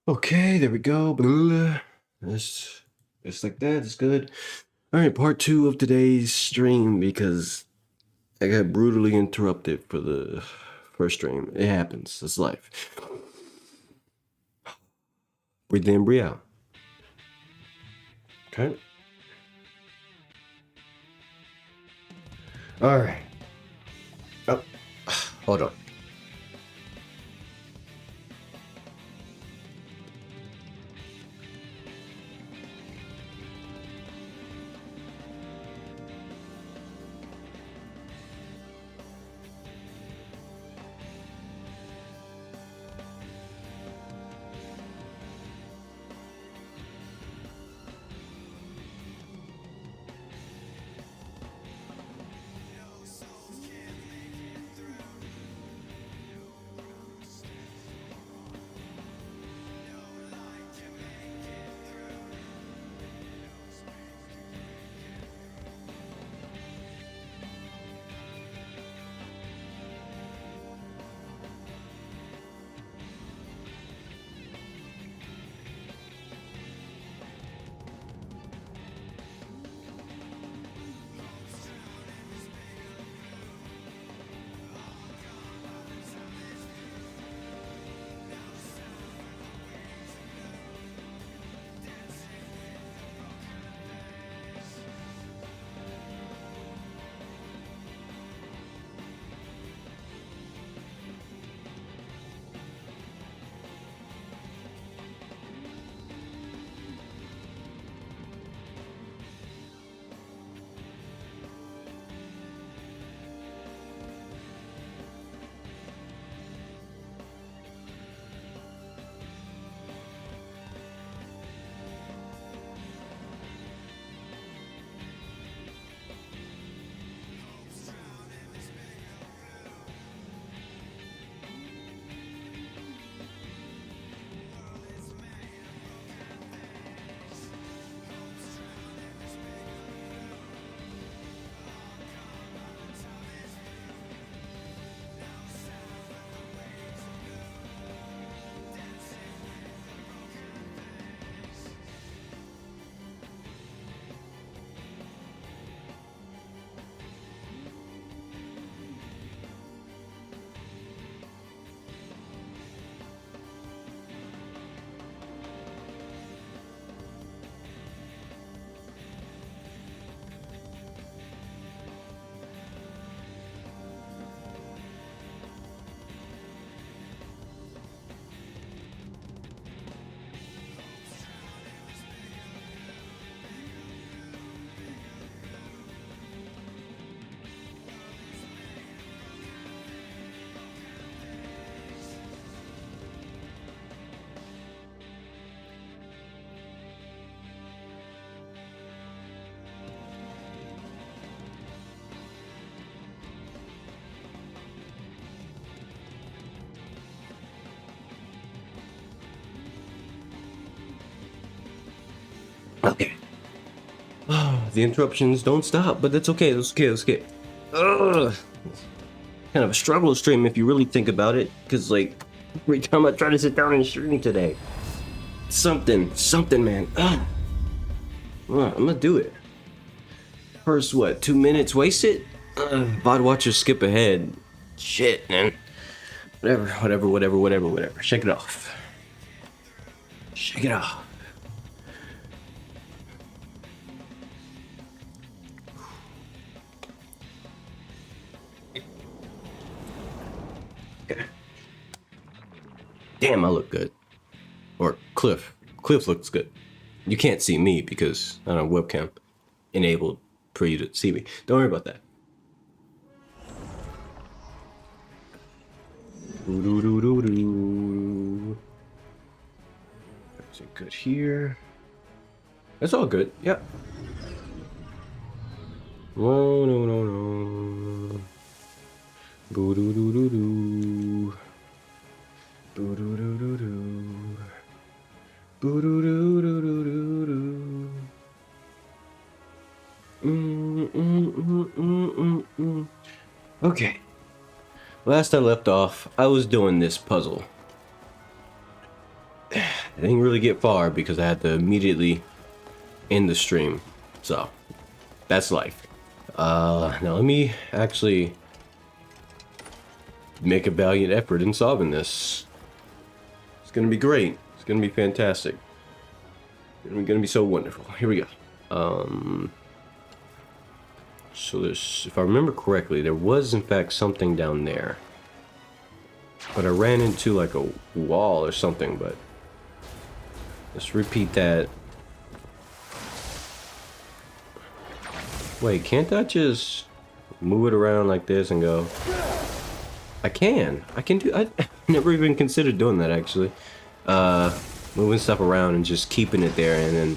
Okay, there we go. Blah. Just like that. It's good. All right, part two of today's stream because I got brutally interrupted for the first stream. It happens. It's life. Breathe in, breathe out. Okay. All right. Oh, hold on. Okay. The interruptions don't stop, but that's okay. That's okay. That's okay. Ugh. Kind of a struggle stream if you really think about it, because like every time I try to sit down and stream today, something, man. Ugh. Well, I'm gonna do it. First, what? 2 minutes wasted? VOD watchers skip ahead. Shit, man. Whatever. Shake it off. Shake it off. Okay. Damn, I look good. Or Cliff. Cliff looks good. You can't see me because I don't have webcam enabled for you to see me. Don't worry about that. Is it good here? That's all good. Yep. Whoa, no. Boo doo doo doo doo. Boo doo doo doo doo. Boo doo doo doo doo doo doo. Okay. Last I left off, I was doing this puzzle. I didn't really get far because I had to immediately end the stream. So that's life. Now let me actually make a valiant effort in solving this. It's gonna be great. It's gonna be fantastic. It's gonna be so wonderful. Here we go. So there's, if I remember correctly, there was in fact something down there. But I ran into like a wall or something, but let's repeat that. Wait, can't I just move it around like this and go? I can do, I never even considered doing that actually. Moving stuff around and just keeping it there and then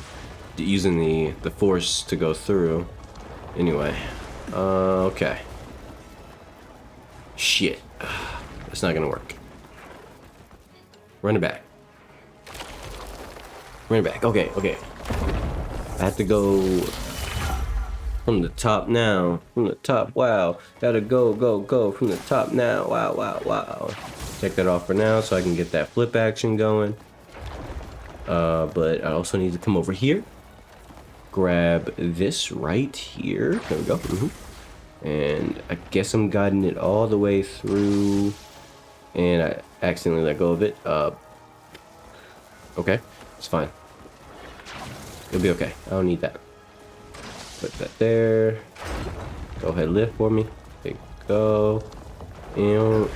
using the force to go through. Anyway, okay. Shit. That's not gonna work. Run it back. Run it back. Okay, okay. I have to go from the top now. From the top, wow. Gotta go from the top now. Wow, wow, wow. Take that off for now so I can get that flip action going. But I also need to come over here. Grab this right here. There we go. And I guess I'm guiding it all the way through. And I accidentally let go of it. Okay, it's fine. It'll be okay. I don't need that. Put that there. Go ahead, lift for me. There you go. And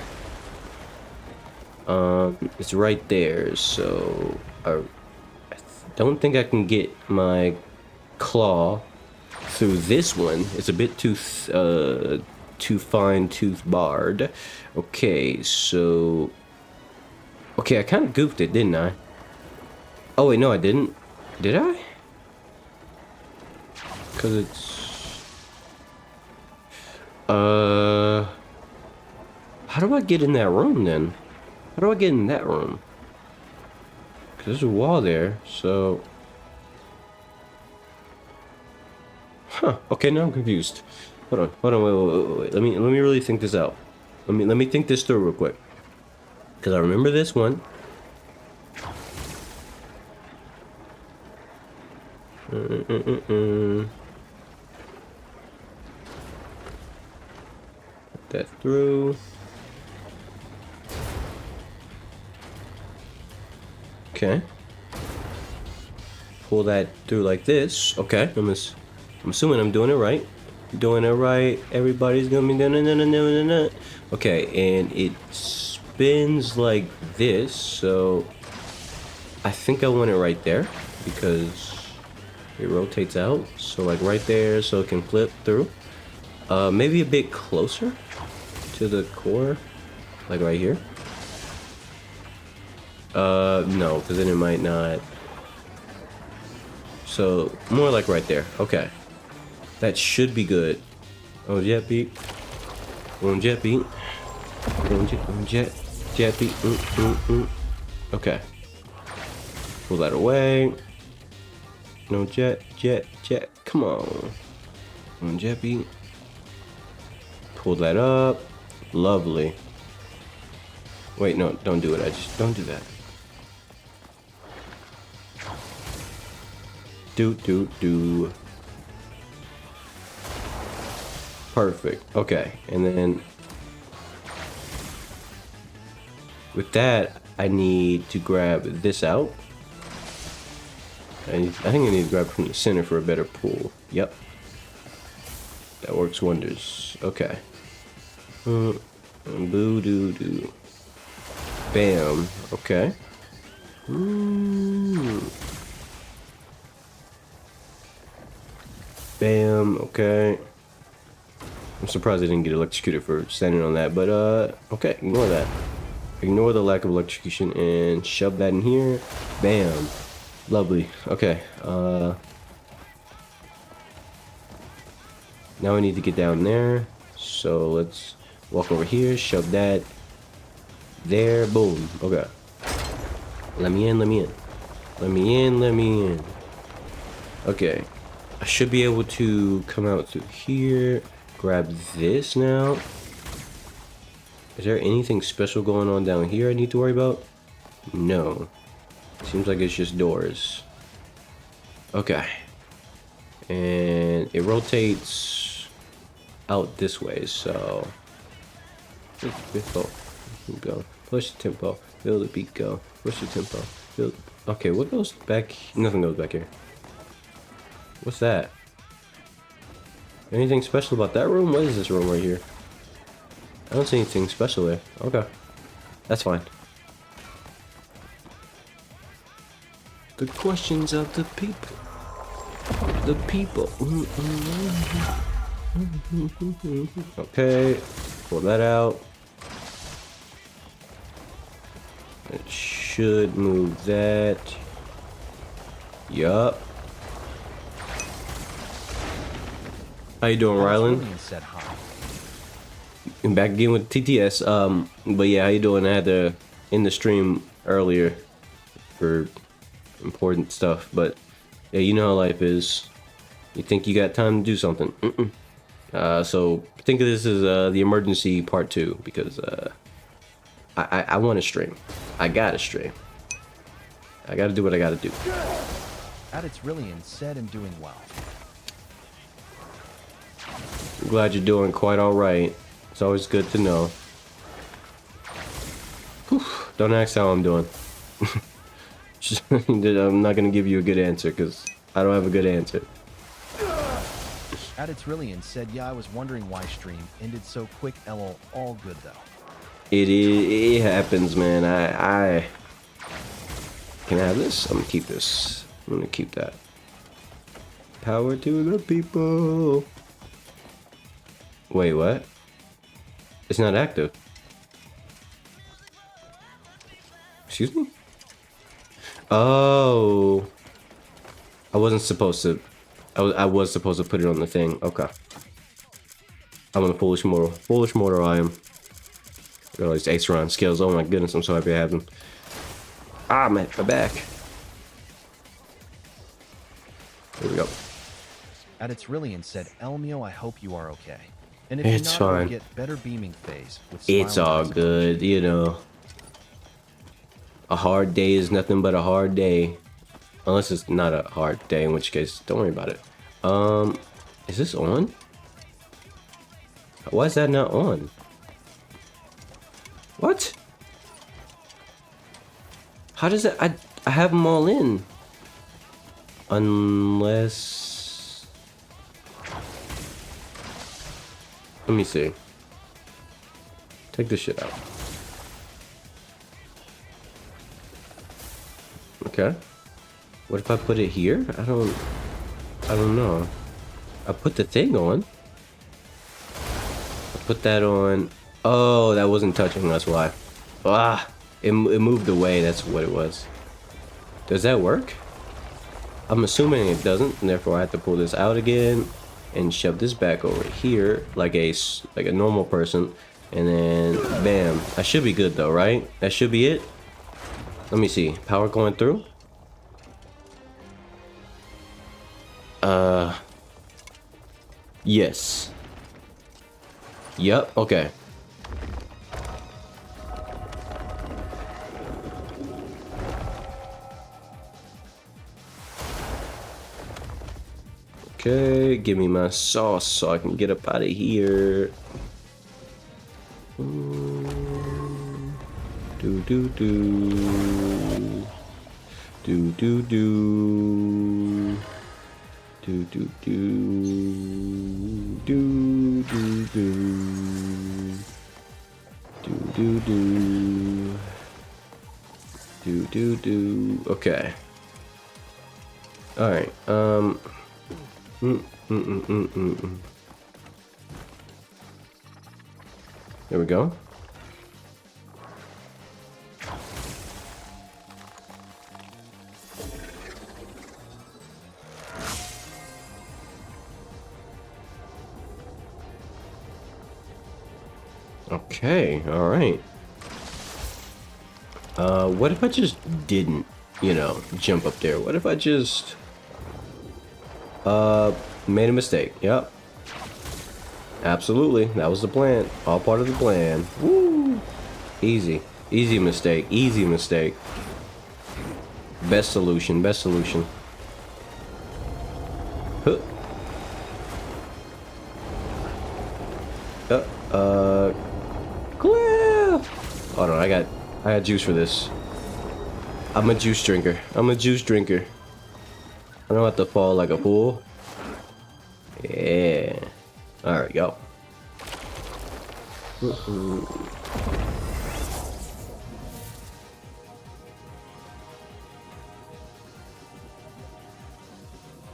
it's right there. So I don't think I can get my claw through this one. It's a bit too fine tooth barred. Okay, so okay, I kind of goofed it, didn't I? Oh wait, no, I didn't. Did I? Because it's how do I get in that room then? How do I get in that room? Because there's a wall there, so huh, okay, now I'm confused. Hold on, wait. Let me really think this out. Let me think this through real quick. Because I remember this one. Put that through. Okay. Pull that through like this. Okay, I'm assuming I'm doing it right. Doing it right. Everybody's gonna be doing it. Okay, and it spins like this. So I think I want it right there because it rotates out. So like right there, so it can flip through. Maybe a bit closer to the core, like right here. No, because then it might not. So more like right there. Okay. That should be good. Oh, jet beat. Jet beat. Jet beat. Okay. Pull that away. No jet. Come on. Jet beat. Pull that up. Lovely. Wait, no, don't do it. I just don't do that. Do. Perfect. Okay, and then with that, I need to grab this out. I think I need to grab from the center for a better pull. Yep. That works wonders. Okay. Boo doo doo. Bam. Okay. Bam. Okay. I'm surprised I didn't get electrocuted for standing on that, but okay, ignore that. Ignore the lack of electrocution and shove that in here. Bam. Lovely. Okay. Now I need to get down there. So let's walk over here, shove that there. Boom. Okay. Let me in. Okay. I should be able to come out through here. Grab this now. Is there anything special going on down here I need to worry about? No. Seems like it's just doors. Okay. And it rotates out this way, so push the tempo, go. Push the tempo, build the beat, go. Push the tempo, build. Okay, what goes back? Nothing goes back here. What's that? Anything special about that room? What is this room right here? I don't see anything special there. Okay, that's fine. The questions of the people. The people. Okay, pull that out. It should move that. Yup. How you doing, Rylan? I'm back again with TTS. But yeah, how you doing? I had to end the stream earlier for important stuff, but yeah, you know how life is. You think you got time to do something. So think of this as the emergency part 2, because I want to stream. I gotta stream. I gotta do what I gotta do. At its Rillian said and doing well. I'm glad you're doing quite alright. It's always good to know. Whew, don't ask how I'm doing. I'm not gonna give you a good answer because I don't have a good answer. At its Rillian said, yeah, I was wondering why stream ended so quick. LOL, all good though. It happens, man. I can I have this? I'm gonna keep this. I'm gonna keep that. Power to the people. Wait, what? It's not active. Excuse me? Oh, I wasn't supposed to. I was supposed to put it on the thing. Okay. I'm on a foolish mortal. Foolish mortal I am. Got all these extra on skills. Oh my goodness, I'm so happy I have them. Ah, my back. There we go. At its Rillian said, Elmio, I hope you are okay. And if It's you're not, fine. get better beaming phase. With It's all good, you know. A hard day is nothing but a hard day. Unless it's not a hard day, in which case, don't worry about it. Is this on? Why is that not on? What? How does it? I have them all in. Unless... Let me see. Take this shit out. Okay. What if I put it here? I don't know. I put the thing on. I put that on. Oh, that wasn't touching, that's why. Ah, it moved away, that's what it was. Does that work? I'm assuming it doesn't, and therefore I have to pull this out again and shove this back over here like a normal person, and then bam. I should be good though, right? That should be it. Let me see. Power going through? Yes. Yep, okay. Okay, give me my sauce so I can get up out of here. Do do do. Do do do. Do do do. Do do do. Do do do. Do do do. Okay. All right. There we go. Okay, all right. What if I just didn't, you know, jump up there? What if I just made a mistake? Yep. Absolutely. That was the plan. All part of the plan. Woo! Easy. Easy mistake. Easy mistake. Best solution, best solution. Huh. Cliff! Hold on, I got juice for this. I'm a juice drinker. I'm a juice drinker. I don't have to fall like a fool. Yeah. There we go.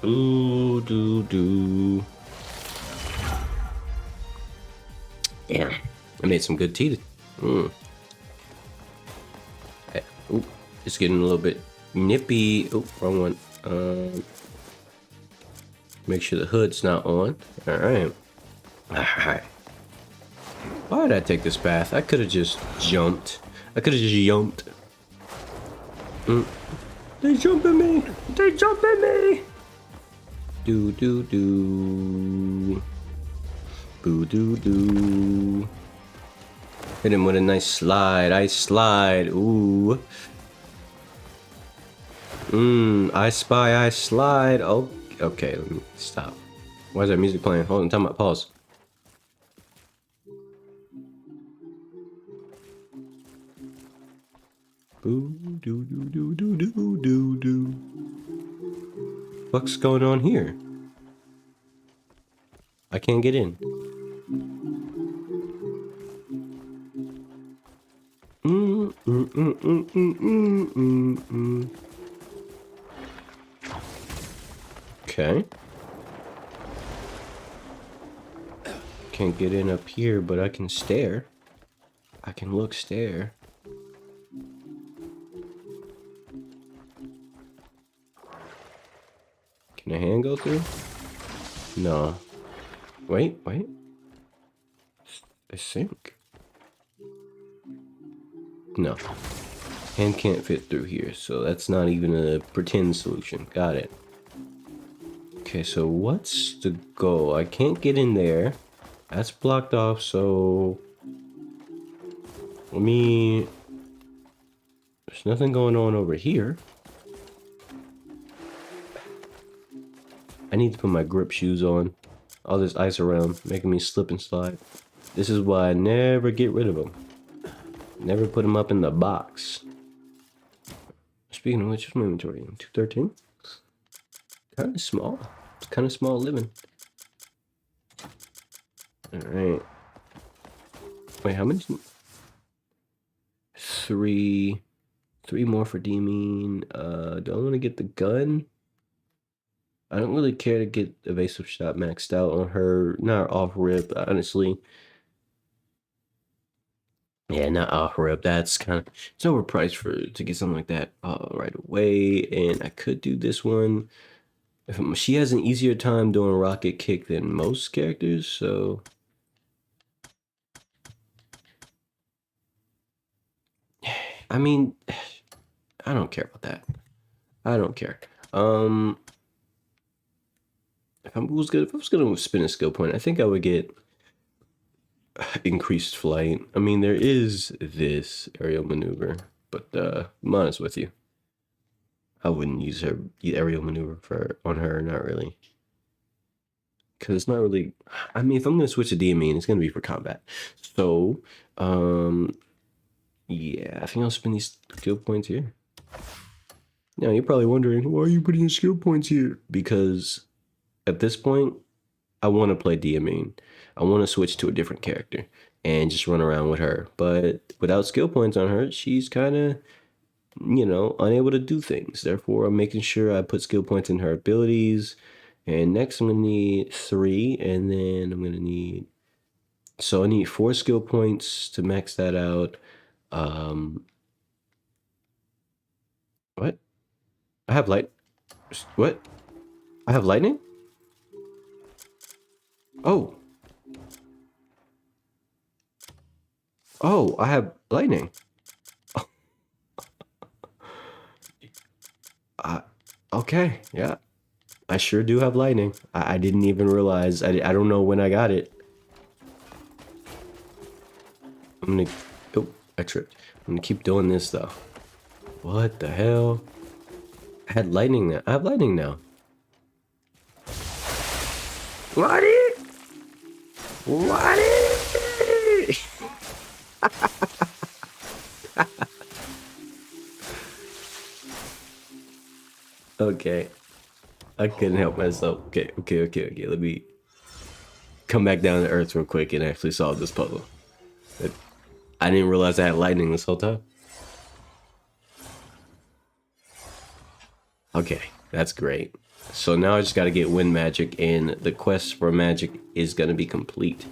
Ooh, do. Damn. I made some good tea. Hey, ooh, it's getting a little bit nippy. Oh, wrong one. Make sure the hood's not on. Alright. Alright. Why did I take this path? I could have just jumped. I could have just jumped. They jump at me! They jump at me! Do. Boo do. Hit him with a nice slide. I slide. Ooh. I spy, I slide. Oh, okay, let me stop. Why is that music playing? Hold on, time out, pause. Boo do. What's going on here? I can't get in. Okay. Can't get in up here, but I can stare. I can look stare. Can a hand go through? No. Wait. I think. No. Hand can't fit through here, so that's not even a pretend solution. Got it. Okay, so what's the goal? I can't get in there. That's blocked off, so... There's nothing going on over here. I need to put my grip shoes on. All this ice around, making me slip and slide. This is why I never get rid of them. Never put them up in the box. Speaking of which, what's my inventory? 213? Kind of small. It's kind of small living. Alright. Wait, how many? Three more for Deeming. Do I want to get the gun? I don't really care to get evasive shot maxed out on her. Not off rip, honestly. Yeah, not off rip. That's kind of, it's overpriced to get something like that right away. And I could do this one. She has an easier time doing rocket kick than most characters, so I mean, I don't care about that. I don't care. If I was gonna spin a skill point, I think I would get increased flight. I mean, there is this aerial maneuver, but I'm honest with you, I wouldn't use her aerial maneuver on her, not really. Because it's not really, I mean, if I'm gonna switch to DME, it's gonna be for combat. So, yeah, I think I'll spend these skill points here. Now, you're probably wondering, why are you putting skill points here? Because at this point, I want to play DME. I want to switch to a different character and just run around with her. But without skill points on her, she's kind of, unable to do things. Therefore, I'm making sure I put skill points in her abilities. And next, I'm going to need 3. And then I'm going to need... So I need 4 skill points to max that out. What? I have light... What? I have lightning? Oh. Oh, I have lightning. Okay, yeah. I sure do have lightning. I didn't even realize. I don't know when I got it. I'm gonna... Oh, I tripped. I'm gonna keep doing this, though. What the hell? I had lightning now. I have lightning now. What? What? Okay. I couldn't help myself. Okay. Let me come back down to earth real quick and actually solve this puzzle. I didn't realize I had lightning this whole time. Okay, that's great. So now I just gotta get wind magic, and the quest for magic is gonna be complete.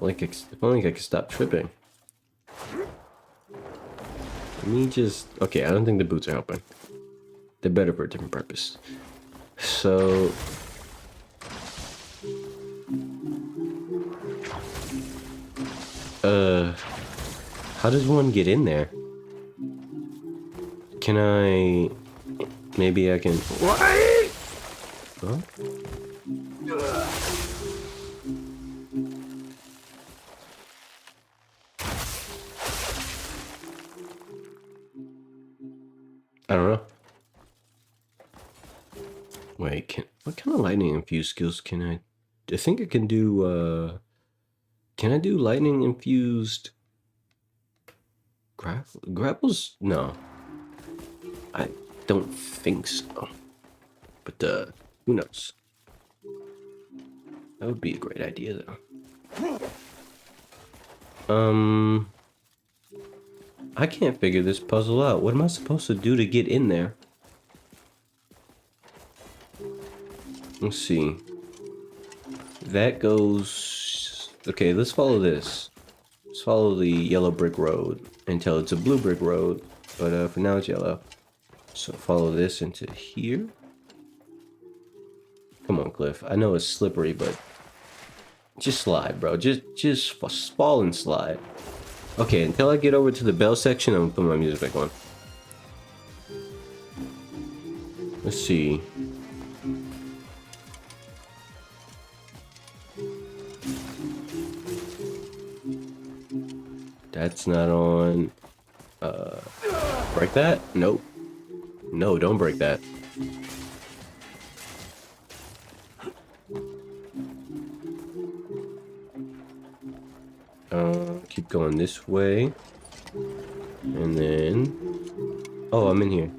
If only I could stop tripping. Let me just... Okay, I don't think the boots are helping. They're better for a different purpose. So... How does one get in there? Can I... Maybe I can... What? Huh? I don't know. Wait, what kind of lightning infused skills can I think I can do, can I do lightning infused grapples? No. I don't think so. But, who knows? That would be a great idea, though. I can't figure this puzzle out. What am I supposed to do to get in there? Let's see. That goes... Okay, let's follow this. Let's follow the yellow brick road until it's a blue brick road. But for now it's yellow. So follow this into here. Come on, Cliff. I know it's slippery, but... Just slide, bro. Just fall and slide. Okay, until I get over to the bell section, I'm gonna put my music back on. Let's see. That's not on. Break that? Nope. No, don't break that. Keep going this way. And then... Oh, I'm in here.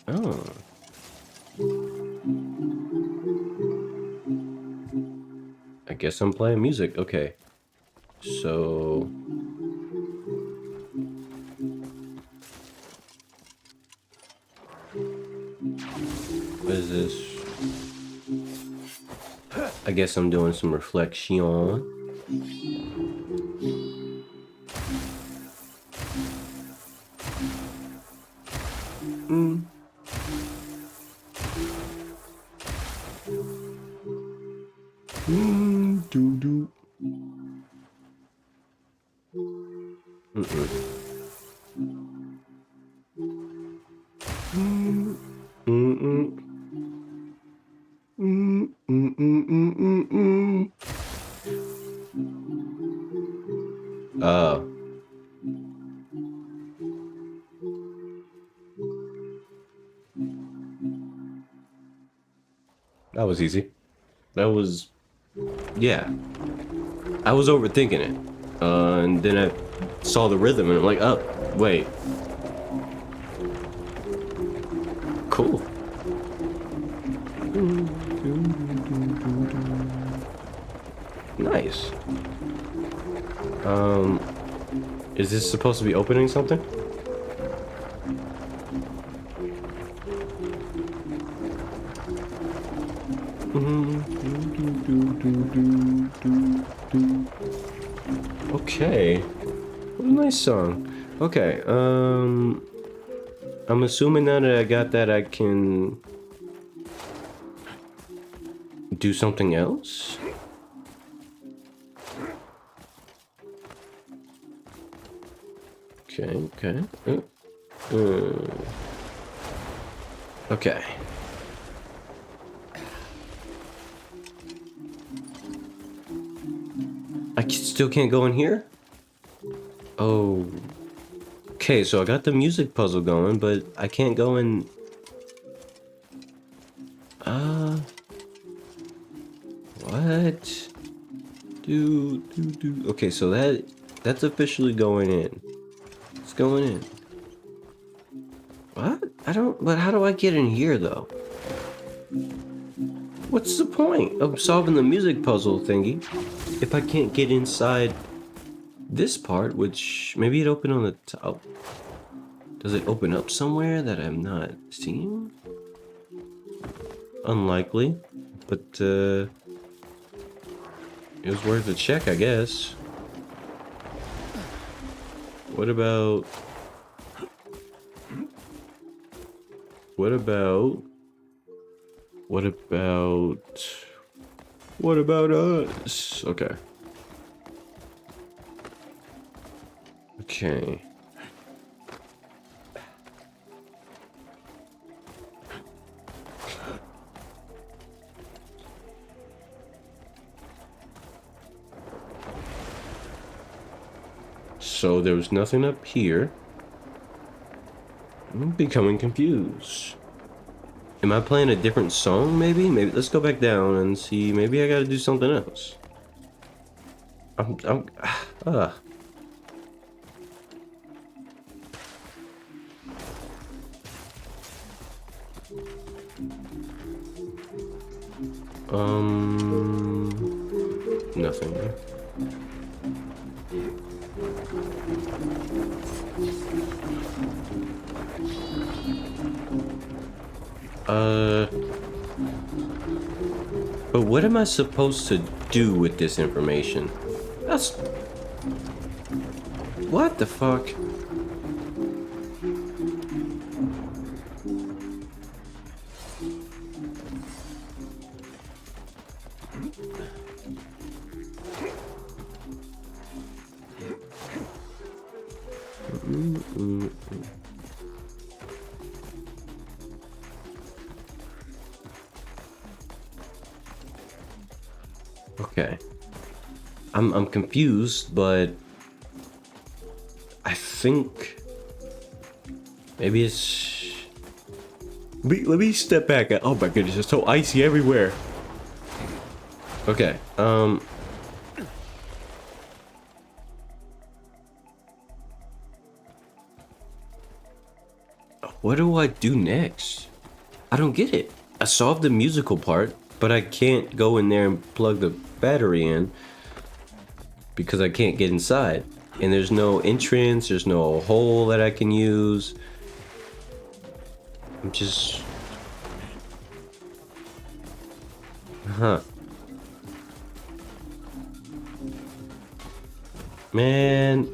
Oh. I guess I'm playing music. Okay. So... What is this? I guess I'm doing some reflection. Doo-doo. Oh. That was easy. That was... Yeah. I was overthinking it. And then I saw the rhythm and I'm like, oh, wait. Cool. Nice. Is this supposed to be opening something? Okay. What a nice song. Okay, I'm assuming now that I got that, I can do something else? Okay. Okay. I still can't go in here? Oh. Okay, so I got the music puzzle going, but I can't go in What? Okay, so that's officially going in. It's going in. What? But how do I get in here though? What's the point of solving the music puzzle thingy if I can't get inside this part, which maybe it opened on the top? Does it open up somewhere that I'm not seeing? Unlikely, but it was worth a check, I guess. What about What about us? Okay. Okay. So there was nothing up here. I'm becoming confused. Am I playing a different song, maybe? Maybe let's go back down and see. Maybe I gotta do something else. I'm nothing. But what am I supposed to do with this information? That's... What the fuck? Okay. I'm confused, but I think maybe it's... Let me step back. Oh my goodness, it's so icy everywhere. Okay. What do I do next? I don't get it. I solved the musical part, but I can't go in there and plug the battery in because I can't get inside. And there's no entrance, there's no hole that I can use. I'm just... Huh. Man.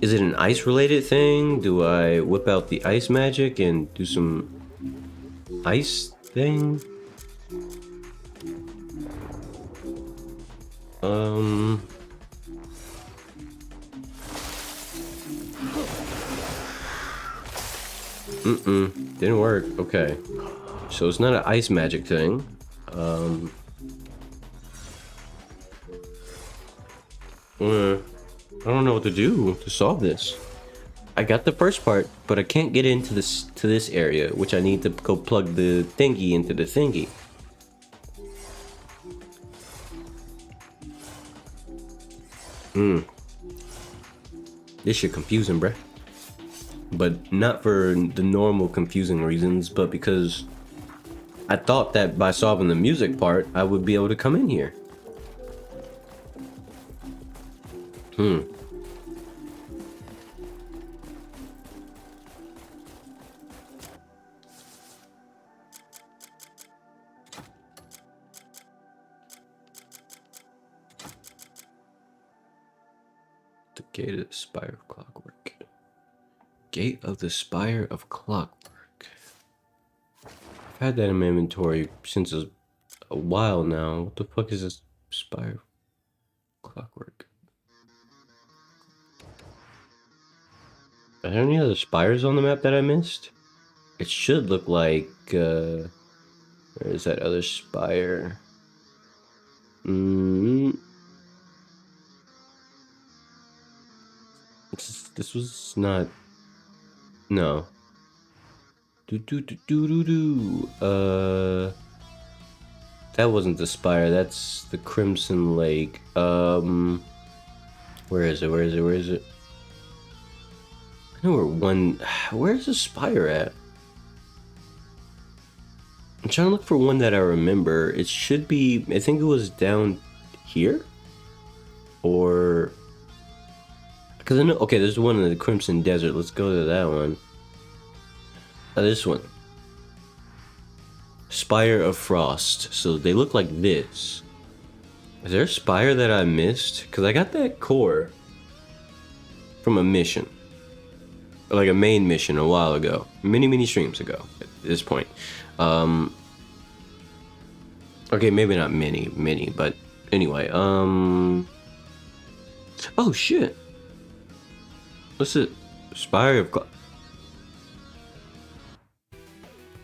Is it an ice related thing? Do I whip out the ice magic and do some ice thing? Didn't work. Okay. So it's not an ice magic thing. I don't know what to do to solve this. I got the first part, but I can't get into this area, which I need to go plug the thingy into the thingy. This shit confusing, bruh. But not for the normal confusing reasons, but because I thought that by solving the music part, I would be able to come in here. The Gate of the Spire of Clockwork. Gate of the Spire of Clockwork. I've had that in my inventory since a while now. What the fuck is this Spire of Clockwork? Are there any other spires on the map that I missed? It should look like, where is that other spire? This was not... No. Do do do do do do. That wasn't the spire. That's the Crimson Lake. Where is it? Where is it? Where is it? I know where one. Where's the spire at? I'm trying to look for one that I remember. It should be. I think it was down here, or because I know. Okay, there's one in the Crimson Desert. Let's go to that one. This one. Spire of Frost. So they look like this. Is there a spire that I missed? Because I got that core from a mission. Like a main mission a while ago. Many streams ago at this point. Okay, maybe not many, but anyway. Oh shit. What's it? Spire of...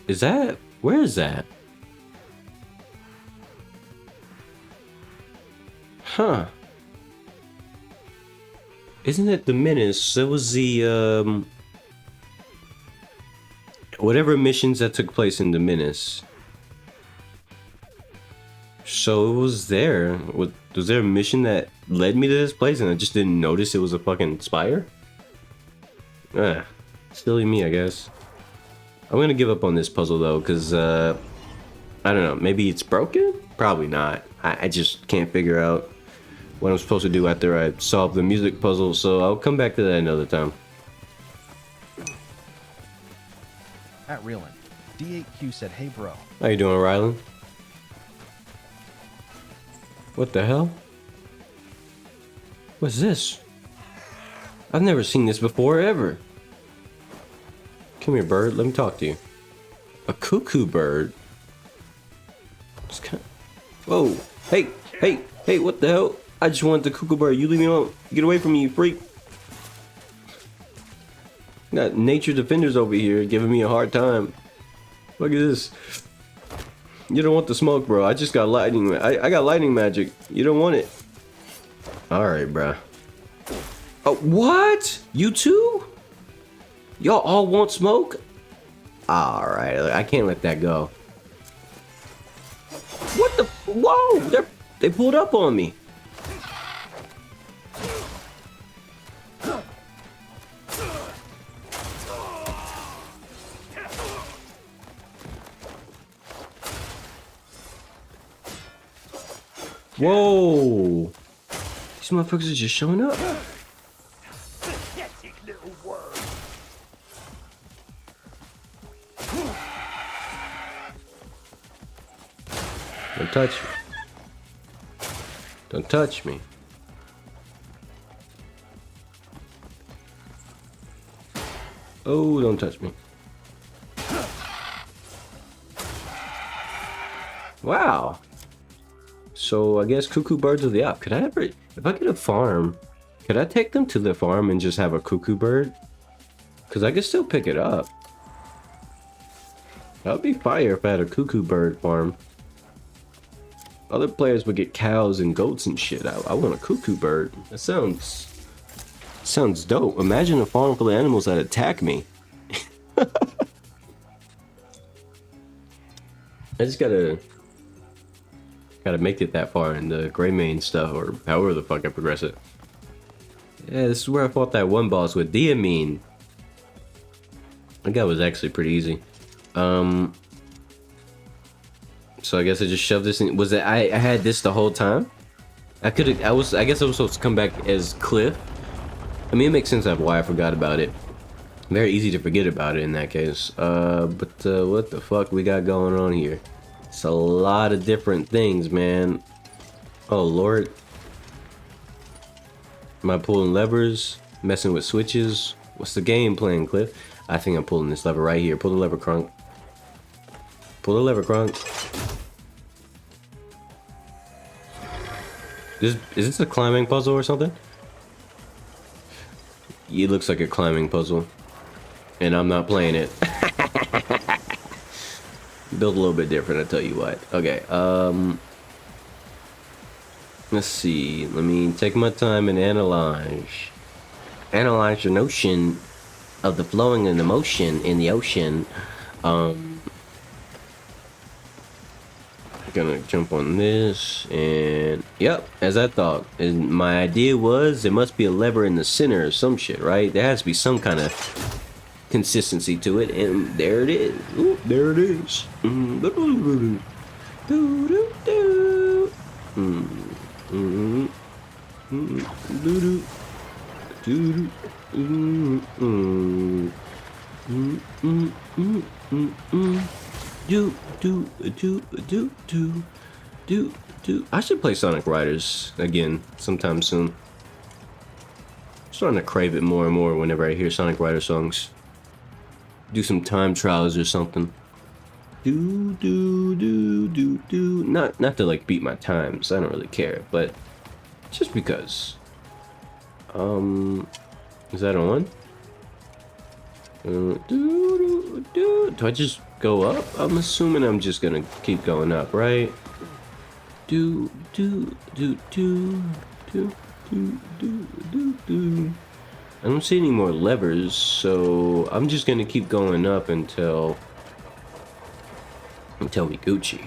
Is that... Where is that? Huh. Isn't it the Menace? That was the, whatever missions that took place in the Menace. So it was there. Was there a mission that led me to this place and I just didn't notice it was a fucking spire? Silly me, I guess. I'm gonna give up on this puzzle though, because I don't know, maybe it's broken? Probably not. I just can't figure out what I'm supposed to do after I solve the music puzzle, so I'll come back to that another time. At Reelin, D8Q said, "Hey bro." How you doing, Rylan? What the hell? What's this? I've never seen this before, ever. Come here, bird. Let me talk to you. A cuckoo bird? It's kind of... Whoa. Hey, what the hell? I just want the cuckoo bird. You leave me alone. Get away from me, you freak. Got nature defenders over here giving me a hard time. Look at this. You don't want the smoke, bro. I just got lightning. I got lightning magic. You don't want it. Alright, bro. Oh, what? You too? Y'all all want smoke? Alright, I can't let that go. What the? Whoa! They pulled up on me. Whoa! These motherfuckers are just showing up. Don't touch me. Don't touch me. Oh, don't touch me. Wow. So I guess cuckoo birds are the op. Could I ever, if I get a farm, could I take them to the farm and just have a cuckoo bird? Because I could still pick it up. That would be fire if I had a cuckoo bird farm. Other players would get cows and goats and shit. I want a cuckoo bird. That sounds dope. Imagine a farm full of animals that attack me. I just gotta make it that far in the gray main stuff, or however the fuck I progress it. Yeah, this is where I fought that one boss with Diamine. That guy was actually pretty easy. So I guess I just shoved this in. Was it? I had this the whole time. I guess I was supposed to come back as Cliff. I mean, it makes sense of why I forgot about it. Very easy to forget about it in that case. But what the fuck we got going on here? It's a lot of different things, man. Oh lord. Am I pulling levers? Messing with switches? What's the game plan, Cliff? I think I'm pulling this lever right here. Pull the lever, Crunk. Pull the lever, Crunk. Is this a climbing puzzle or something? It looks like a climbing puzzle. And I'm not playing it. Built a little bit different, I tell you what. Okay, let's see. Let me take my time and analyze the notion of the flowing and the motion in the ocean. Gonna jump on this, and yep, as I thought. And my idea was there must be a lever in the center or some shit, right? There has to be some kind of consistency to it, and there it is. Ooh, there it is. I should play Sonic Riders again sometime soon. I'm starting to crave it more and more whenever I hear Sonic Rider songs. Do some time trials or something. Not to like beat my times. I don't really care, but just because. Is that on? Do I just go up? I'm assuming I'm just gonna keep going up, right? I don't see any more levers, so I'm just gonna keep going up until we Gucci.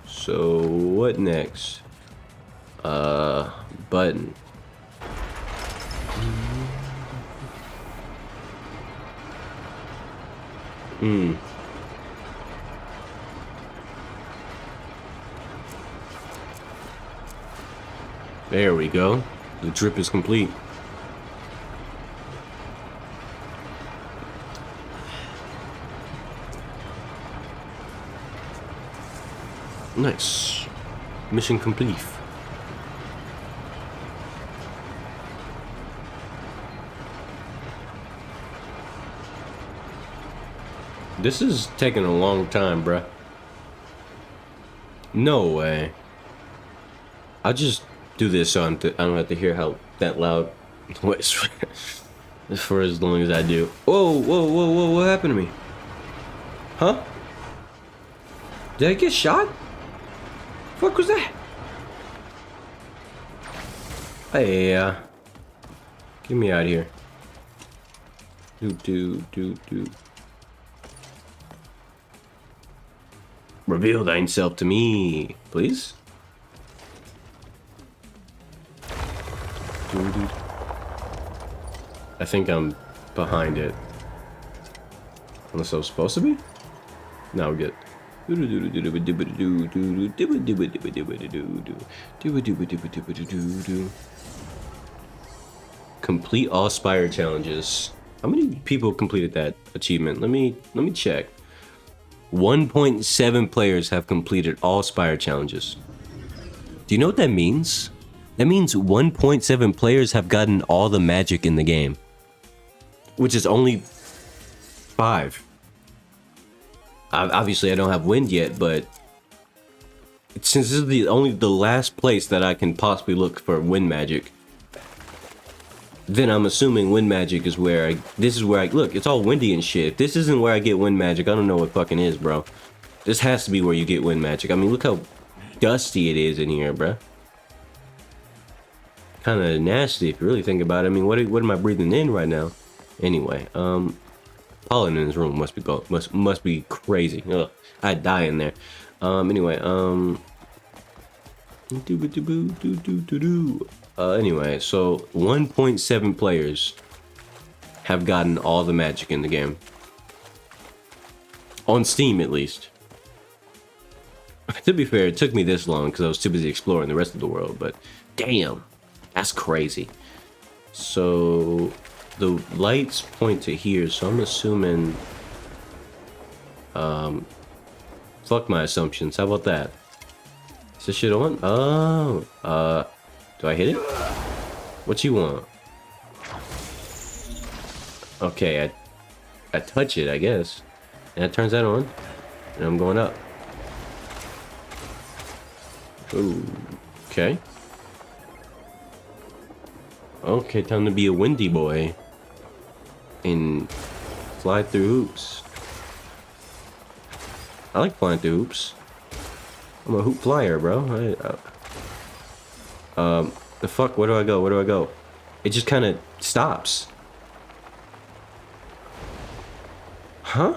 So what next? Button. There we go. The trip is complete. Nice. Mission complete. This is taking a long time, bruh. No way. I'll just do this so I don't have to hear how that loud noise for as long as I do. Whoa, what happened to me? Huh? Did I get shot? Fuck was that? Hey, get me out of here. Do. Reveal thyself to me, please. I think I'm behind it. Unless I was supposed to be? No, we're good. Complete all Spire challenges. How many people completed that achievement? Let me check. 1.7 players have completed all Spire challenges. Do you know what that means? That means 1.7 players have gotten all the magic in the game. Which is only 5. Obviously, I don't have wind yet, but since this is only the last place that I can possibly look for wind magic, then I'm assuming wind magic is where this is where I look. It's all windy and shit. If this isn't where I get wind magic, I don't know what fucking is, bro. This has to be where you get wind magic. I mean, look how dusty it is in here, bro. Kind of nasty if you really think about it. I mean, what am I breathing in right now? Anyway, pollen in this room must be crazy. Ugh, I'd die in there. Anyway, anyway, so 1.7 players have gotten all the magic in the game. On Steam, at least. To be fair, it took me this long because I was too busy exploring the rest of the world, but damn, that's crazy. So the lights point to here, so I'm assuming fuck my assumptions. How about that? Is this shit on? Oh, do I hit it? What you want? Okay, I touch it, I guess. And it turns that on. And I'm going up. Ooh, okay. Okay, time to be a windy boy. And fly through hoops. I like flying through hoops. I'm a hoop flyer, bro. The fuck? Where do I go? It just kind of stops. Huh?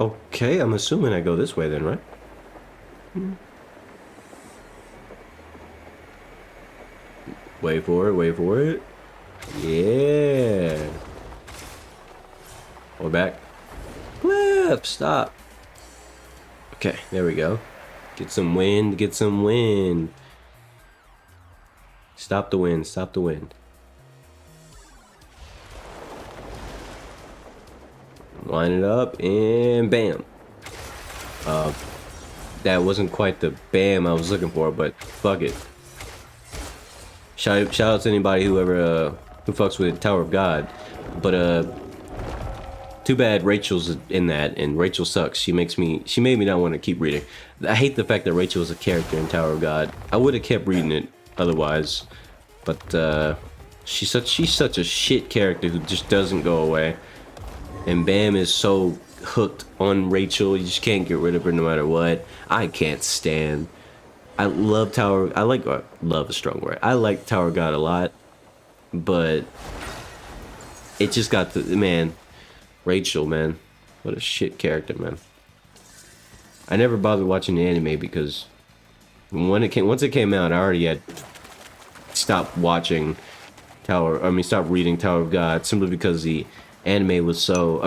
Okay, I'm assuming I go this way then, right? Wait for it, wait for it. Yeah. We're back. Cliff, stop. Okay, there we go. Get some wind, get some wind. Stop the wind, stop the wind. Line it up and bam. That wasn't quite the bam I was looking for, but fuck it. Shout out to anybody who ever who fucks with Tower of God. But too bad Rachel's in that, and Rachel sucks. She made me not want to keep reading. I hate the fact that Rachel is a character in Tower of God. I would have kept reading it otherwise, but she's such a shit character who just doesn't go away. And Bam is so hooked on Rachel, you just can't get rid of her no matter what. I can't stand. I love love a strong word. I like Tower of God a lot, but it just got the man. Rachel, man, what a shit character, man. I never bothered watching the anime because once it came out, I already had stopped watching stopped reading Tower of God simply because the anime was so.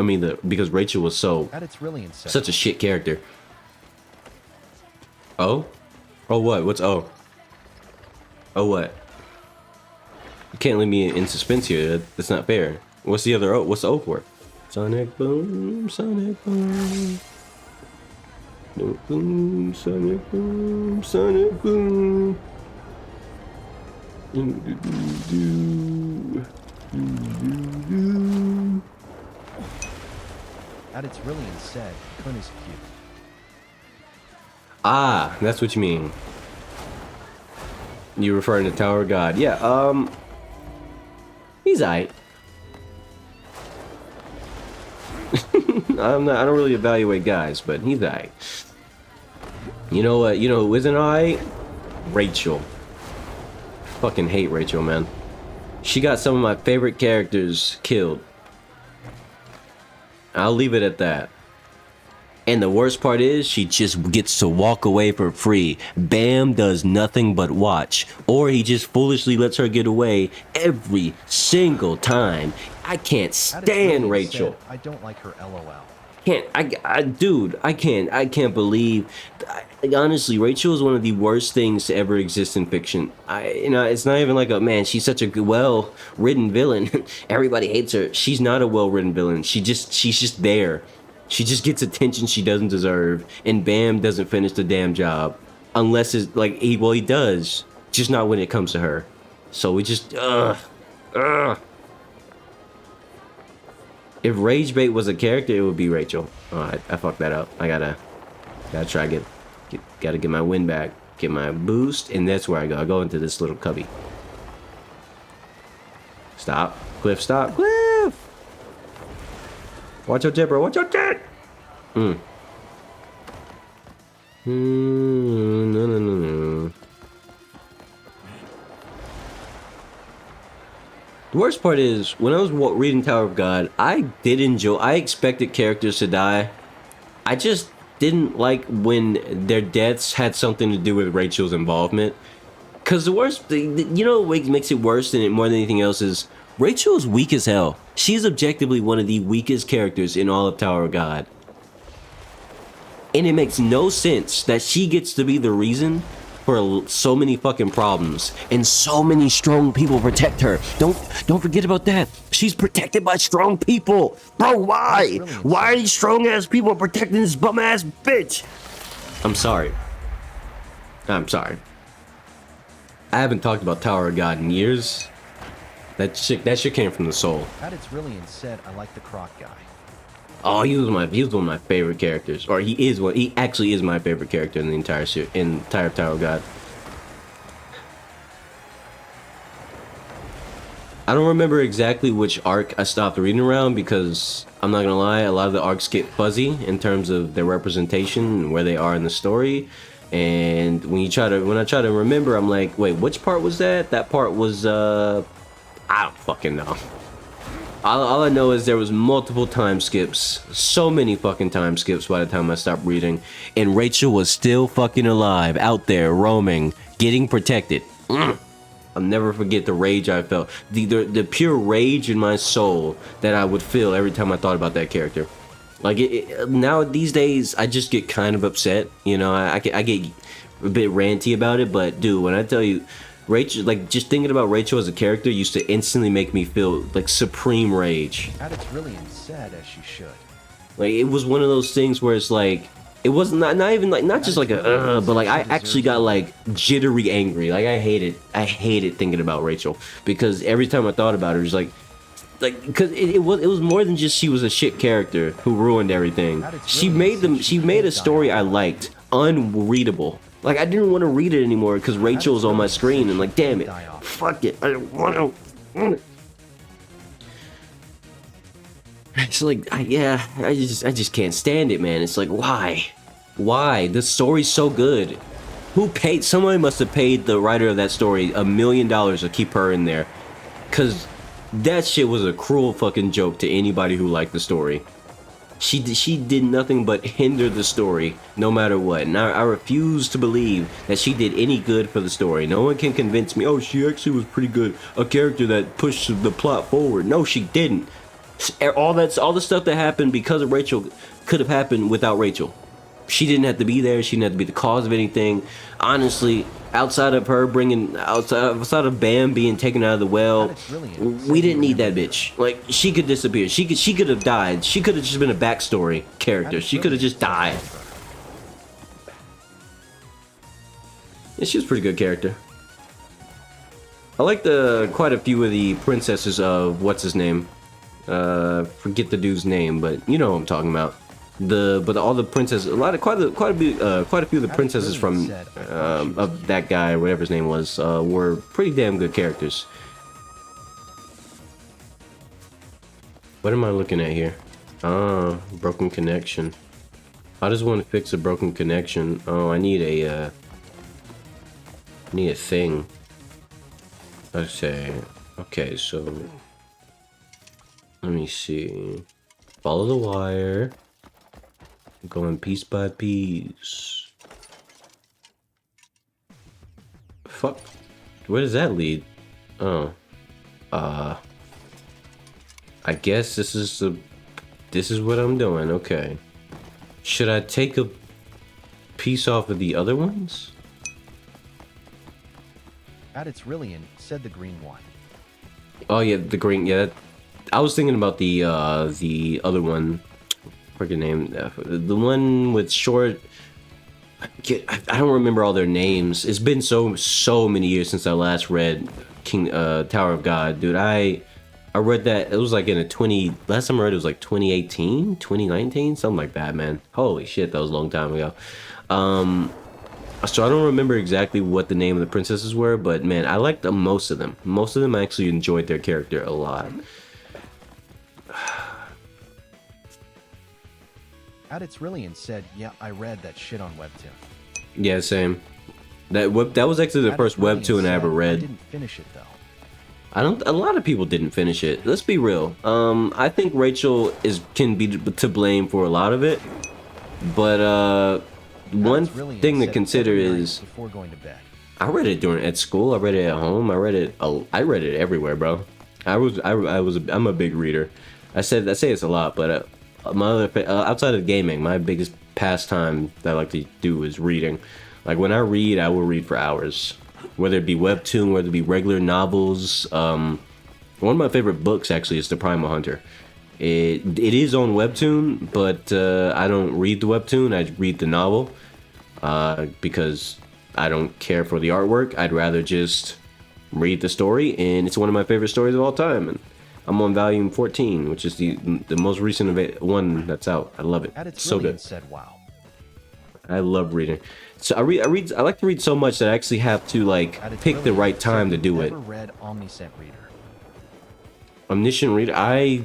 Because Rachel was so. It's really insane. Such a shit character. Oh, oh what? What's oh? Oh what? You can't leave me in suspense here. That's not fair. What's the other O? What's the O for? Sonic boom, sonic boom. Sonic boom, sonic boom, sonic boom. At its really said, Kun is cute. Ah, that's what you mean. You're referring to Tower of God. Yeah, he's aight. I don't really evaluate guys, but he's aight. You know what? You know who isn't aight? Rachel. Fucking hate Rachel, man. She got some of my favorite characters killed. I'll leave it at that. And the worst part is, she just gets to walk away for free. Bam does nothing but watch. Or he just foolishly lets her get away every single time. I can't stand Rachel. I don't like her LOL. Dude, I can't believe. Honestly, Rachel is one of the worst things to ever exist in fiction. It's not even like man, she's such a well-written villain. Everybody hates her. She's not a well-written villain. She's just there. She just gets attention she doesn't deserve, and Bam doesn't finish the damn job. Unless it's like, he does. Just not when it comes to her. So we just, If Rage Bait was a character, it would be Rachel. Oh, I fucked that up. I gotta try gotta get my win back, get my boost, and that's where I go. I go into this little cubby. Stop. Cliff, stop. Cliff! Watch out, Deborah. Watch out, Dad! No. The worst part is, when I was reading Tower of God, I expected characters to die. I just didn't like when their deaths had something to do with Rachel's involvement. Because what makes it worse than more than anything else is, Rachel is weak as hell. She's objectively one of the weakest characters in all of Tower of God. And it makes no sense that she gets to be the reason for so many fucking problems, and so many strong people protect her. Don't forget about that. She's protected by strong people. Bro, why? Why are these strong ass people protecting this bum ass bitch? I'm sorry. I haven't talked about Tower of God in years. That shit came from the soul. At its really said, I like the Croc guy. Oh, he was one of my favorite characters, or he actually is my favorite character in the entire Tower of God. I don't remember exactly which arc I stopped reading around because I'm not gonna lie, a lot of the arcs get fuzzy in terms of their representation and where they are in the story. And when I try to remember, I'm like, wait, which part was that? That part was I don't fucking know. All I know is there was multiple time skips, so many fucking time skips by the time I stopped reading, and Rachel was still fucking alive, out there roaming, getting protected. I'll never forget the rage I felt, the pure rage in my soul that I would feel every time I thought about that character. Like now these days, I just get kind of upset. You know, I get a bit ranty about it, but dude, when I tell you, Rachel, like just thinking about Rachel as a character used to instantly make me feel like supreme rage. It's really sad as she should. Like it was one of those things where it's like it was not even like not just like a but like I actually got like jittery angry. Like I hated thinking about Rachel because every time I thought about her, it was like because it was more than just she was a shit character who ruined everything. She made a story I liked unreadable. Like I didn't want to read it anymore because Rachel was on my screen and like damn it, fuck it, I don't want to. It's like I just can't stand it, man. It's like why the story's so good. Who paid? Somebody must have paid the writer of that story $1 million to keep her in there, cause that shit was a cruel fucking joke to anybody who liked the story. She did nothing but hinder the story no matter what, and I refuse to believe that she did any good for the story. No one can convince me, oh, she actually was pretty good, a character that pushed the plot forward. No, she didn't. All the stuff that happened because of Rachel could have happened without Rachel. She didn't have to be there. She didn't have to be the cause of anything. Honestly, outside of Bam being taken out of the well, we didn't need that bitch. Like she could disappear. She could have died. She could have just been a backstory character. She could have just died. Yeah, she was a pretty good character. I like quite a few of the princesses of what's his name. Forget the dude's name, but you know what I'm talking about. All the princesses, quite a few of the princesses from of that guy, whatever his name was, were pretty damn good characters. What am I looking at here? Ah, broken connection. I just want to fix a broken connection. Oh, I need a thing. Let's say, okay, so let me see. Follow the wire. Going piece by piece. Fuck. Where does that lead? Oh. I guess this is what I'm doing. Okay. Should I take a piece off of the other ones? It's really said the green one. Oh yeah, the green. Yeah, I was thinking about the other one. Freaking name, the one with short. I don't remember all their names. It's been so many years since I last read Tower of God, dude. I read that it was like last time I read it was like 2018, 2019, something like that, man. Holy shit, that was a long time ago. So I don't remember exactly what the name of the princesses were, but man, I liked most of them. Most of them I actually enjoyed their character a lot. It's really said, yeah, I read that shit on Webtoon. Yeah, same. That was actually the first Webtoon I ever read. I didn't finish it though. A lot of people didn't finish it. Let's be real. I think Rachel can be to blame for a lot of it, but one thing to consider is before going to bed. I read it at school. I read it at home. I read it everywhere, bro. I'm a big reader. I say it's a lot, but my other outside of gaming, my biggest pastime that I like to do is reading. Like when I read, I will read for hours, whether it be webtoon, whether it be regular novels. One of my favorite books actually is The Primal Hunter. It is on webtoon, but I don't read the webtoon. I read the novel because I don't care for the artwork. I'd rather just read the story, and it's one of my favorite stories of all time. And I'm on volume 14, which is the most recent one that's out. I love it. It's so good. Said, wow. I love reading. So I like to read so much that I actually have to like pick the right time to do it. Never read Omniscient Reader. Omniscient Reader. I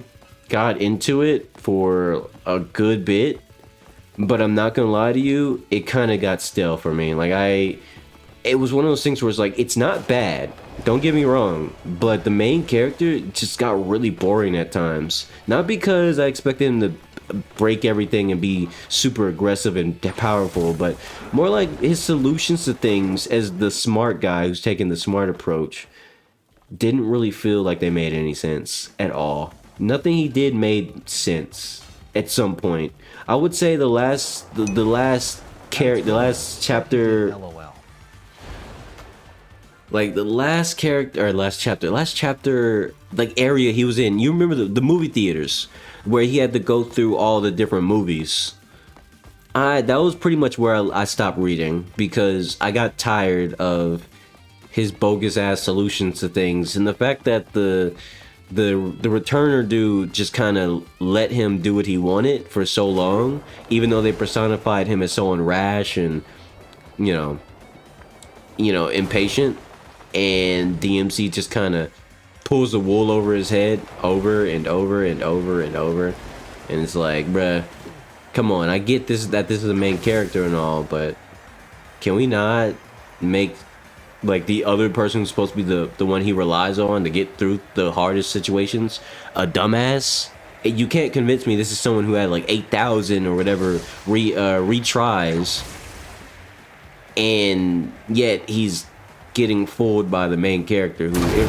got into it for a good bit, but I'm not gonna lie to you, it kind of got stale for me. Like it was one of those things where it's like it's not bad. Don't get me wrong, but the main character just got really boring at times. Not because I expected him to break everything and be super aggressive and powerful, but more like his solutions to things as the smart guy who's taking the smart approach didn't really feel like they made any sense at all. Nothing he did made sense at some point. I would say the last chapter, LOL. like the last chapter, like area he was in. You remember the movie theaters where he had to go through all the different movies. That was pretty much where I stopped reading because I got tired of his bogus ass solutions to things, and the fact that the returner dude just kind of let him do what he wanted for so long, even though they personified him as someone rash and you know impatient, and DMC just kind of pulls the wool over his head over and over and over and over, and it's like, bruh, come on, I get this, that this is the main character and all, but can we not make like the other person who's supposed to be the one he relies on to get through the hardest situations a dumbass? You can't convince me this is someone who had like 8,000 or whatever retries, and yet he's getting fooled by the main character who,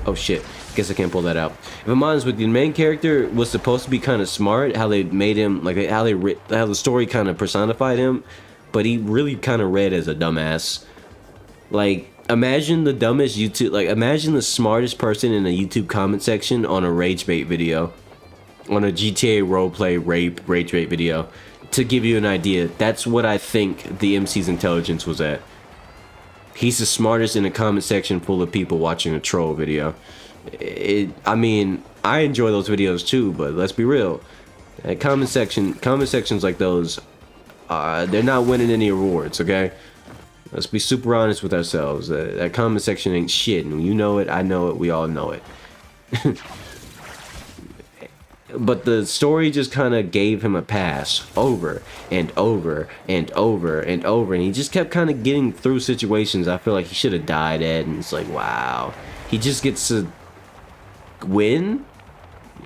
oh shit, guess I can't pull that out. If I'm honest with you, the main character was supposed to be kind of smart, how they made him, like how the story kind of personified him, but he really kind of read as a dumbass. Like, imagine the dumbest YouTube, like imagine the smartest person in a YouTube comment section on a rage bait video, on a GTA roleplay rage bait video. To give you an idea, that's what I think the MC's intelligence was at. He's the smartest in a comment section full of people watching a troll video. I mean, I enjoy those videos too, but let's be real. Comment sections like those, they're not winning any awards, okay? Let's be super honest with ourselves. That comment section ain't shit, and you know it, I know it, we all know it. But the story just kind of gave him a pass over and over and over and over, and he just kept kind of getting through situations I feel like he should have died at, and it's like, wow. He just gets to win?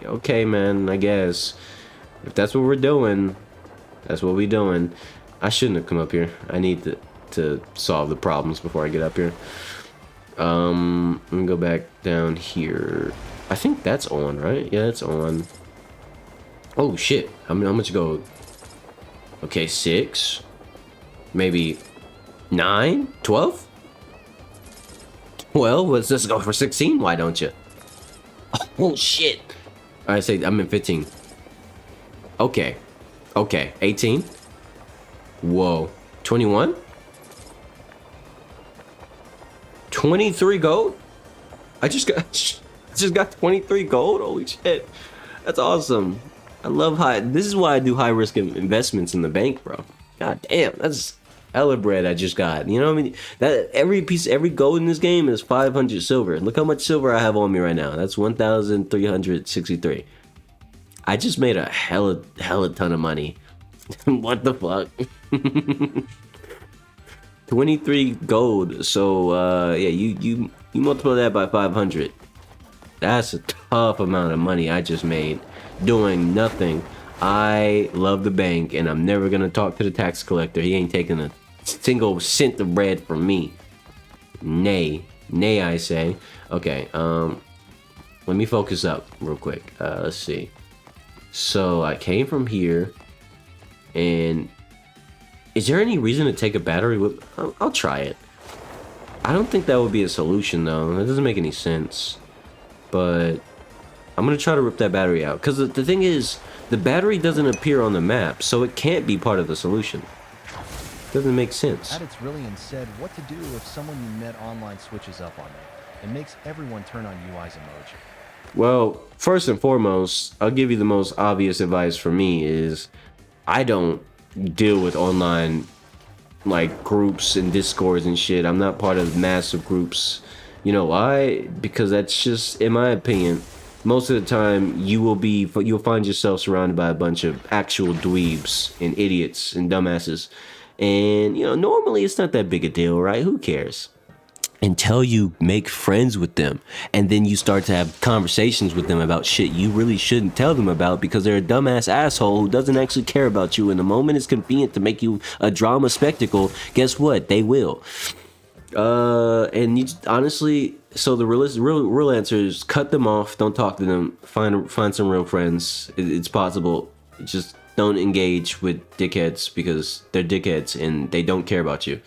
Okay, man, I guess. If that's what we're doing, that's what we doing. I shouldn't have come up here. I need to solve the problems before I get up here. Let me go back down here. I think that's on, right? Yeah, it's on. Oh shit, how much gold? Okay, 6, maybe 9, 12. Well, let's just go for 16, why don't you? Oh shit. I say I'm in 15. Okay, 18. Whoa, 21. 23 gold. I just got 23 gold. Holy shit, that's awesome. I love this is why I do high risk investments in the bank, bro. God damn, that's hella bread I just got. You know what I mean? That every gold in this game is 500 silver. Look how much silver I have on me right now. That's 1,363. I just made a hella ton of money. What the fuck? 23 gold. So yeah, you multiply that by 500. That's a tough amount of money I just made doing nothing. I love the bank, and I'm never gonna talk to the tax collector. He ain't taking a single cent of bread from me. Nay, I say. Okay, let me focus up real quick. Let's see. So I came from here, and is there any reason to take a battery with? I'll try it. I don't think that would be a solution though. That doesn't make any sense. But I'm gonna try to rip that battery out, because the thing is, the battery doesn't appear on the map, so it can't be part of the solution. Doesn't make sense. It's really and said what to do if someone you met online switches up on you and makes everyone turn on UI's emoji. Well, first and foremost, I'll give you the most obvious advice for me is I don't deal with online like groups and discords and shit. I'm not part of massive groups. You know why? Because that's just, in my opinion, most of the time you'll find yourself surrounded by a bunch of actual dweebs and idiots and dumbasses. And, you know, normally it's not that big a deal, right? Who cares? until you make friends with them, and then you start to have conversations with them about shit you really shouldn't tell them about because they're a dumbass asshole who doesn't actually care about you. And the moment it's convenient to make you a drama spectacle, guess what? They will. And you honestly, so the real answer is cut them off. Don't talk to them. Find some real friends. It's possible. Just don't engage with dickheads because they're dickheads and they don't care about you.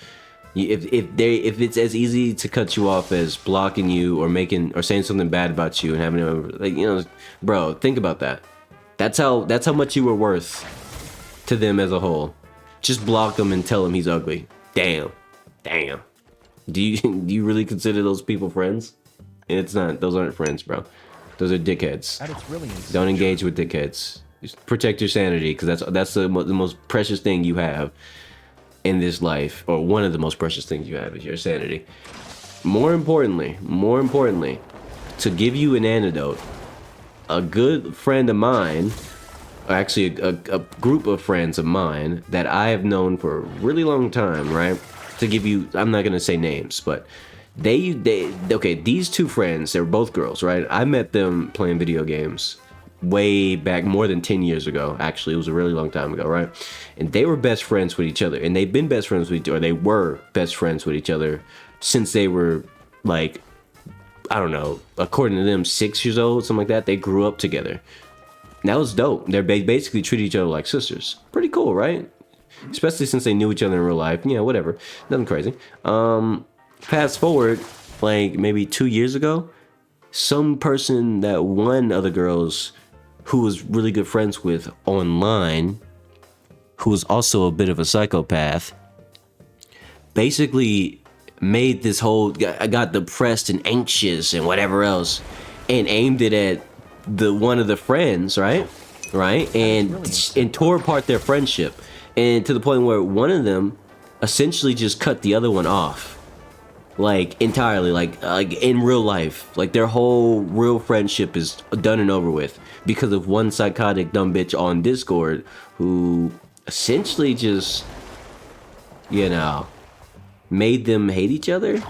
If it's as easy to cut you off as blocking you or saying something bad about you and having, like, you know, bro, think about that. That's how much you were worth to them as a whole. Just block them and tell them he's ugly. Damn. Do you really consider those people friends? It's not. Those aren't friends, bro. Those are dickheads. Don't engage with dickheads. Just protect your sanity, because that's the most precious thing you have in this life, or one of the most precious things you have is your sanity. More importantly, to give you an antidote, a good friend of mine, or actually a group of friends of mine that I have known for a really long time, right? To give you, I'm not gonna say names, but okay, these two friends, they're both girls, right? I met them playing video games way back, more than 10 years ago. Actually, it was a really long time ago, right? And they were best friends with each other, and they've been best friends with each other, or they were best friends with each other since they were, like, I don't know, according to them, 6 years old, something like that. They grew up together. And that was dope. They basically treat each other like sisters. Pretty cool, right? Especially since they knew each other in real life. Yeah, whatever. Nothing crazy. Fast forward, like, maybe 2 years ago, some person that one of the girls who was really good friends with online, who was also a bit of a psychopath, basically made this whole, I got depressed and anxious and whatever else, and aimed it at one of the friends, right? And tore apart their friendship, and to the point where one of them essentially just cut the other one off. Like, entirely, like in real life. Like, their whole real friendship is done and over with because of one psychotic dumb bitch on Discord who essentially just, you know, made them hate each other.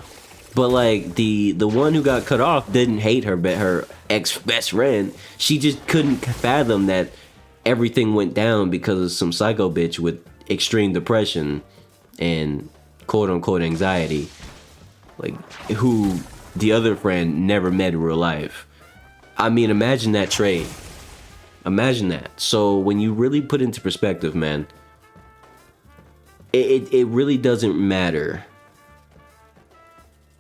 But, like, the one who got cut off didn't hate her ex-best friend. She just couldn't fathom that everything went down because of some psycho bitch with extreme depression and quote-unquote anxiety. Like, who the other friend never met in real life. I mean, imagine that trade. Imagine that. So when you really put into perspective, man, it really doesn't matter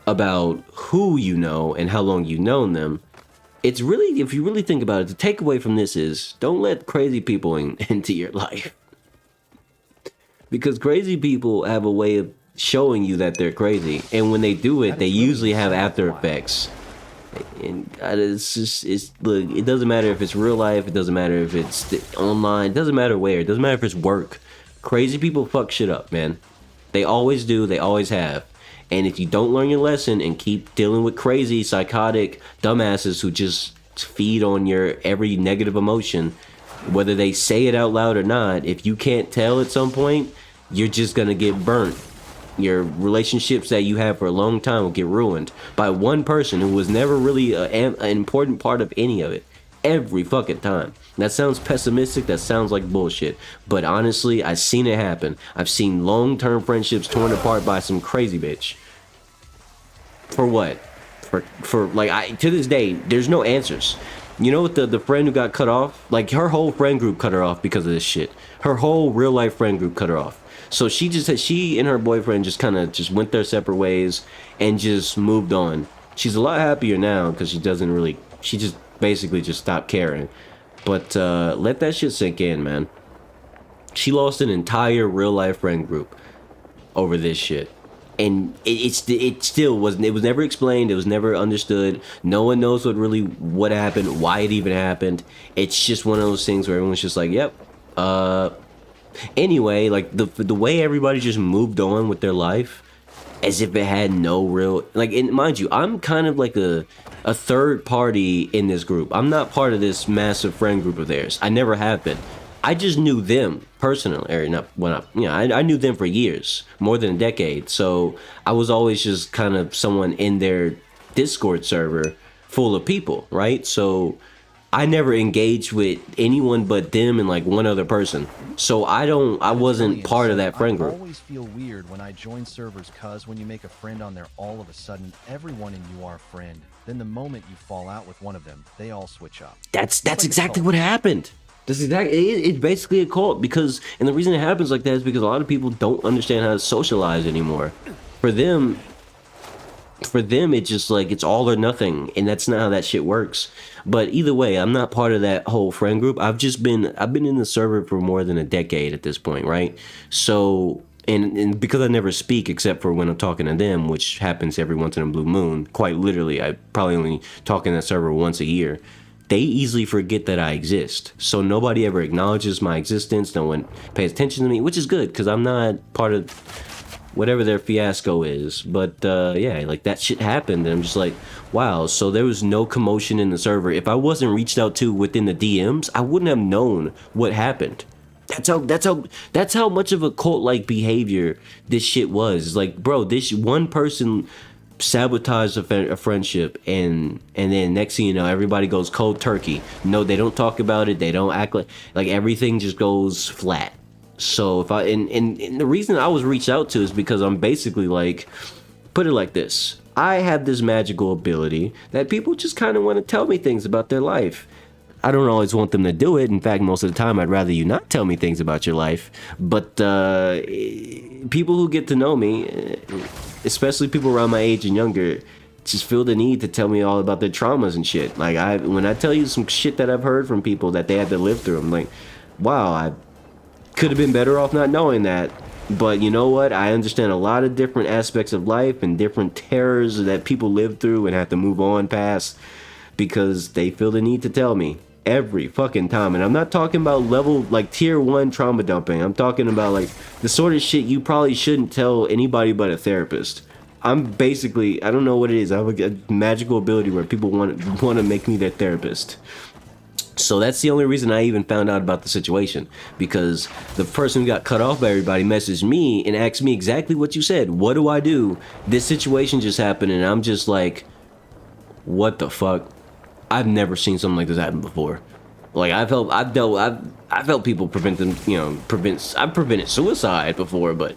about who you know and how long you've known them. It's really, if you really think about it, the takeaway from this is don't let crazy people into your life. Because crazy people have a way of showing you that they're crazy, and when they do it, they usually have after effects. And look, it doesn't matter if it's real life, it doesn't matter if it's online, it doesn't matter where, it doesn't matter if it's work. Crazy people fuck shit up, man. They always do, they always have. And if you don't learn your lesson and keep dealing with crazy, psychotic dumbasses who just feed on your every negative emotion, whether they say it out loud or not, if you can't tell at some point, you're just gonna get burnt. Your relationships that you have for a long time will get ruined by one person who was never really an important part of any of it. Every fucking time. That sounds pessimistic, that sounds like bullshit, but honestly, I've seen it happen. I've seen long-term friendships torn apart by some crazy bitch. For what? For like, to this day, there's no answers. You know what, the friend who got cut off? Like, her whole friend group cut her off because of this shit. Her whole real-life friend group cut her off. So she and her boyfriend just kind of just went their separate ways and just moved on. She's a lot happier now because she just basically just stopped caring. But let that shit sink in, man. She lost an entire real life friend group over this shit. And it still wasn't, it was never explained, it was never understood. No one knows what happened, why it even happened. It's just one of those things where everyone's just like, yep, anyway, like the way everybody just moved on with their life as if it had no real, like, and mind you, I'm kind of like a third party in this group. I'm not part of this massive friend group of theirs. I never have been. I just knew them personally, or not when I knew them for years, more than a decade. So I was always just kind of someone in their Discord server full of people, right? So I never engaged with anyone but them and like one other person. So I wasn't part of that friend I group. always feel weird when I join servers cuz when you make a friend on there, all of a sudden everyone in you are a friend. Then the moment you fall out with one of them, they all switch up. That's like a exactly cult. what happened. That's exactly it's basically a cult because, and the reason it happens like that is because a lot of people don't understand how to socialize anymore. For them, it's just like it's all or nothing, and that's not how that shit works. But either way, I'm not part of that whole friend group. I've been in the server for more than a decade at this point, right? So and because I never speak except for when I'm talking to them, which happens every once in a blue moon, quite literally, I probably only talk in that server once a year. They easily forget that I exist. So nobody ever acknowledges my existence. No one pays attention to me, which is good because I'm not part of whatever their fiasco is. But yeah, like that shit happened, and I'm just like, wow. So there was no commotion in the server. If I wasn't reached out to within the DMs, I wouldn't have known what happened. That's how much of a cult like behavior this shit was. It's like, bro, this one person sabotaged a friendship, and then next thing you know, everybody goes cold turkey. No, they don't talk about it. They don't act like everything just goes flat. So if I and the reason I was reached out to is because I'm basically like, put it like this: I have this magical ability that people just kind of want to tell me things about their life. I don't always want them to do it. In fact, most of the time, I'd rather you not tell me things about your life. But people who get to know me, especially people around my age and younger, just feel the need to tell me all about their traumas and shit. Like when I tell you some shit that I've heard from people that they had to live through, I'm like, wow, I could have been better off not knowing that. But you know what? I understand a lot of different aspects of life and different terrors that people live through and have to move on past because they feel the need to tell me every fucking time. And I'm not talking about level like tier 1 trauma dumping. I'm talking about like the sort of shit you probably shouldn't tell anybody but a therapist. I'm basically, I don't know what it is. I have a magical ability where people want to make me their therapist. So that's the only reason I even found out about the situation, because the person who got cut off by everybody messaged me and asked me exactly what you said. What do I do? This situation just happened, and I'm just like, what the fuck? I've never seen something like this happen before. Like I've helped people I've prevented suicide before, but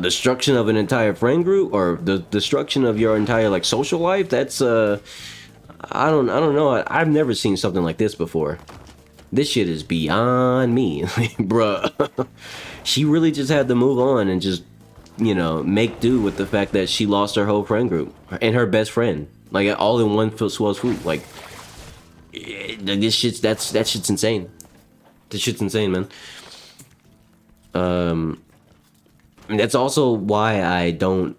destruction of an entire friend group or the destruction of your entire like social life, that's I don't know. I've never seen something like this before. This shit is beyond me. Like, bruh. She really just had to move on and just, make do with the fact that she lost her whole friend group and her best friend. Like, all in one swell swoop. Like, that shit's insane. This shit's insane, man. And that's also why I don't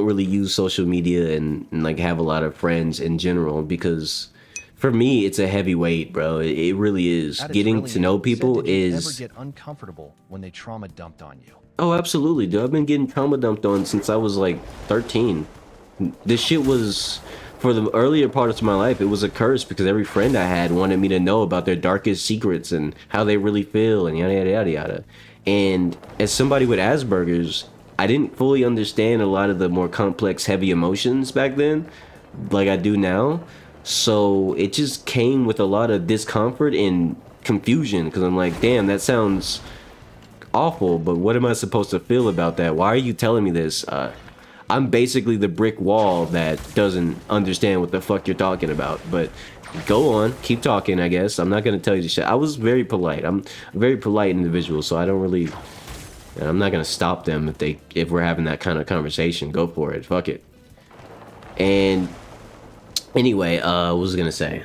really use social media and like have a lot of friends in general, because for me it's a heavy weight, bro. It really is. Getting to know people is. Did you ever get uncomfortable when they trauma dumped on you? Oh, absolutely, dude. I've been getting trauma dumped on since I was like 13. This shit was, for the earlier parts of my life, it was a curse because every friend I had wanted me to know about their darkest secrets and how they really feel and yada yada yada yada. And as somebody with Asperger's, I didn't fully understand a lot of the more complex, heavy emotions back then, like I do now. So it just came with a lot of discomfort and confusion, because I'm like, damn, that sounds awful, but what am I supposed to feel about that? Why are you telling me this? I'm basically the brick wall that doesn't understand what the fuck you're talking about. But go on, keep talking, I guess. I'm not gonna tell you the shit. I was very polite. I'm a very polite individual, so I don't really... I'm not gonna stop them if we're having that kind of conversation. Go for it. Fuck it. And anyway, what was I gonna say?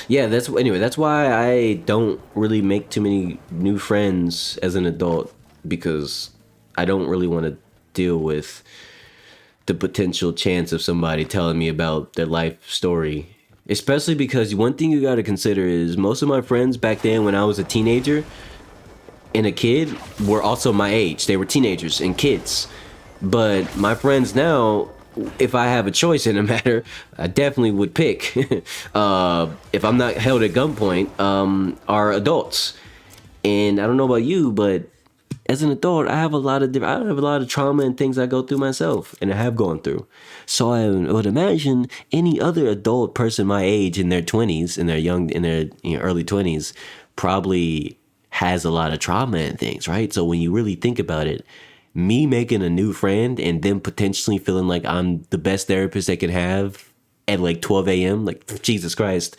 Yeah, that's why I don't really make too many new friends as an adult, because I don't really want to deal with the potential chance of somebody telling me about their life story. Especially because one thing you got to consider is most of my friends back then when I was a teenager and a kid were also my age. They were teenagers and kids. But my friends now, if I have a choice in a matter, I definitely would pick, if I'm not held at gunpoint, are adults. And I don't know about you, but as an adult, I have a lot of trauma and things I go through myself, and I have gone through. So I would imagine any other adult person my age in their 20s, in their early 20s, probably has a lot of trauma and things, right? So when you really think about it, me making a new friend and them potentially feeling like I'm the best therapist they can have at like 12 a.m., like Jesus Christ,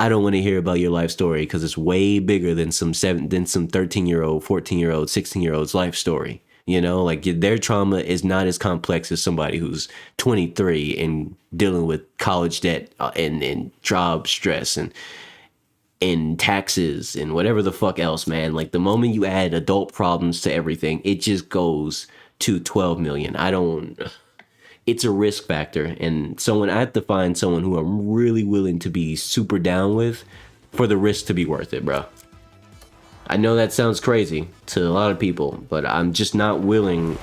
I don't want to hear about your life story because it's way bigger than some 13-year-old, 14-year-old, 16-year-old's life story. You know, like their trauma is not as complex as somebody who's 23 and dealing with college debt and job stress and taxes and whatever the fuck else, man. Like the moment you add adult problems to everything, it just goes to 12 million. It's a risk factor, and I have to find someone who I'm really willing to be super down with for the risk to be worth it, bro. I know that sounds crazy to a lot of people, but I'm just not willing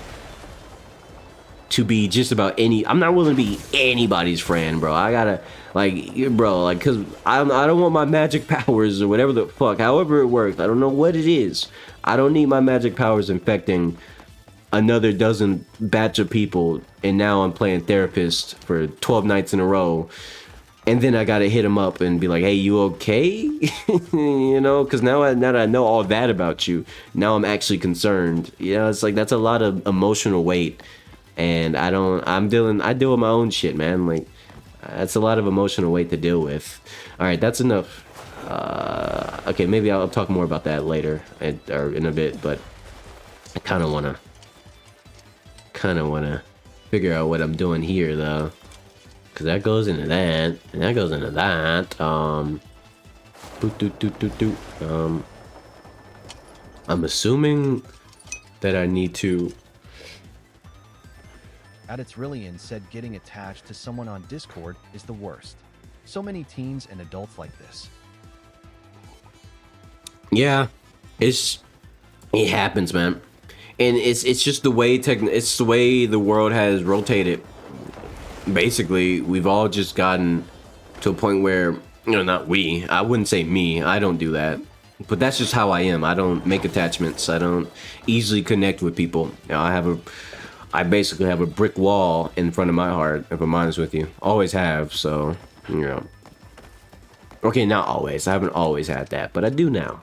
to be I'm not willing to be anybody's friend, bro. I gotta, cause I don't want my magic powers or whatever the fuck, however it works. I don't know what it is. I don't need my magic powers infecting another dozen batch of people, and now I'm playing therapist for 12 nights in a row, and then I gotta hit him up and be like, hey, you okay? You know, because now that I know all that about you, now I'm actually concerned. You know, it's like that's a lot of emotional weight, and I deal with my own shit, man. Like that's a lot of emotional weight to deal with. All right, that's enough. Okay, maybe I'll talk more about that later or in a bit, but I kind of want to figure out what I'm doing here, though, because that goes into that, and that goes into that. I'm assuming that I need to. At its really end said getting attached to someone on Discord is the worst. So many teens and adults like this. Yeah, it happens, man. And it's just the way it's the way the world has rotated. Basically, we've all just gotten to a point where, not we, I wouldn't say me, I don't do that. But that's just how I am. I don't make attachments. I don't easily connect with people. I basically have a brick wall in front of my heart, if I'm honest with you. Always have, so, Okay, not always. I haven't always had that, but I do now.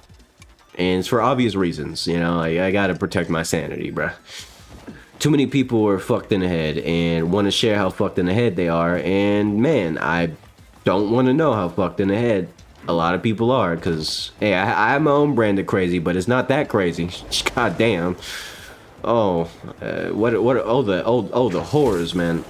And it's for obvious reasons, I gotta protect my sanity, bruh. Too many people are fucked in the head and want to share how fucked in the head they are, and man, I don't want to know how fucked in the head a lot of people are, because, hey, I have my own brand of crazy, but it's not that crazy. God damn. Oh, the horrors, man.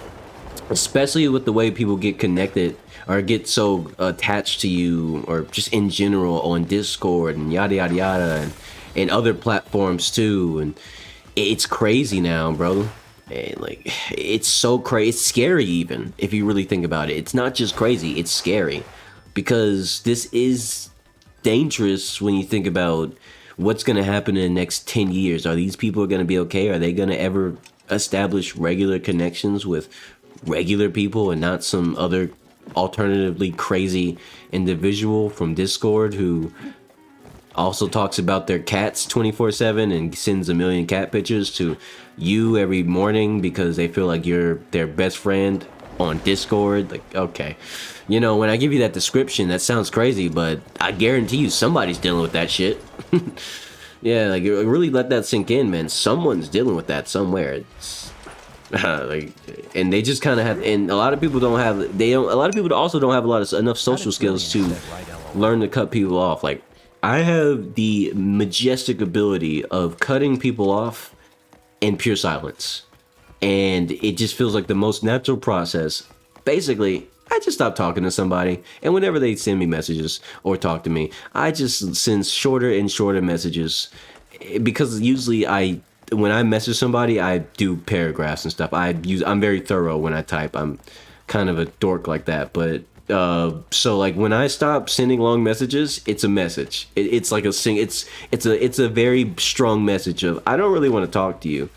Especially with the way people get connected or get so attached to you, or just in general on Discord and yada yada yada, and other platforms too. And it's crazy now, bro. And like, it's so crazy. It's scary, even if you really think about it. It's not just crazy, it's scary, because this is dangerous when you think about what's going to happen in the next 10 years. Are these people going to be okay? Are they going to ever establish regular connections with regular people and not some other alternatively crazy individual from Discord who also talks about their cats 24/7 and sends a million cat pictures to you every morning because they feel like you're their best friend on Discord? Like, okay, when I give you that description, that sounds crazy, but I guarantee you somebody's dealing with that shit. Yeah, like, really let that sink in, man. Someone's dealing with that somewhere. It's and they just kind of have, and a lot of people don't have, a lot of people also don't have enough social skills to learn to cut people off. Like, I have the majestic ability of cutting people off in pure silence, and it just feels like the most natural process. Basically, I just stop talking to somebody, and whenever they send me messages or talk to me, I just send shorter and shorter messages, because usually when I message somebody, I do paragraphs and stuff. I'm very thorough when I type. I'm kind of a dork like that, but so like when I stop sending long messages, it's a message. It's like it's a very strong message of, I don't really want to talk to you,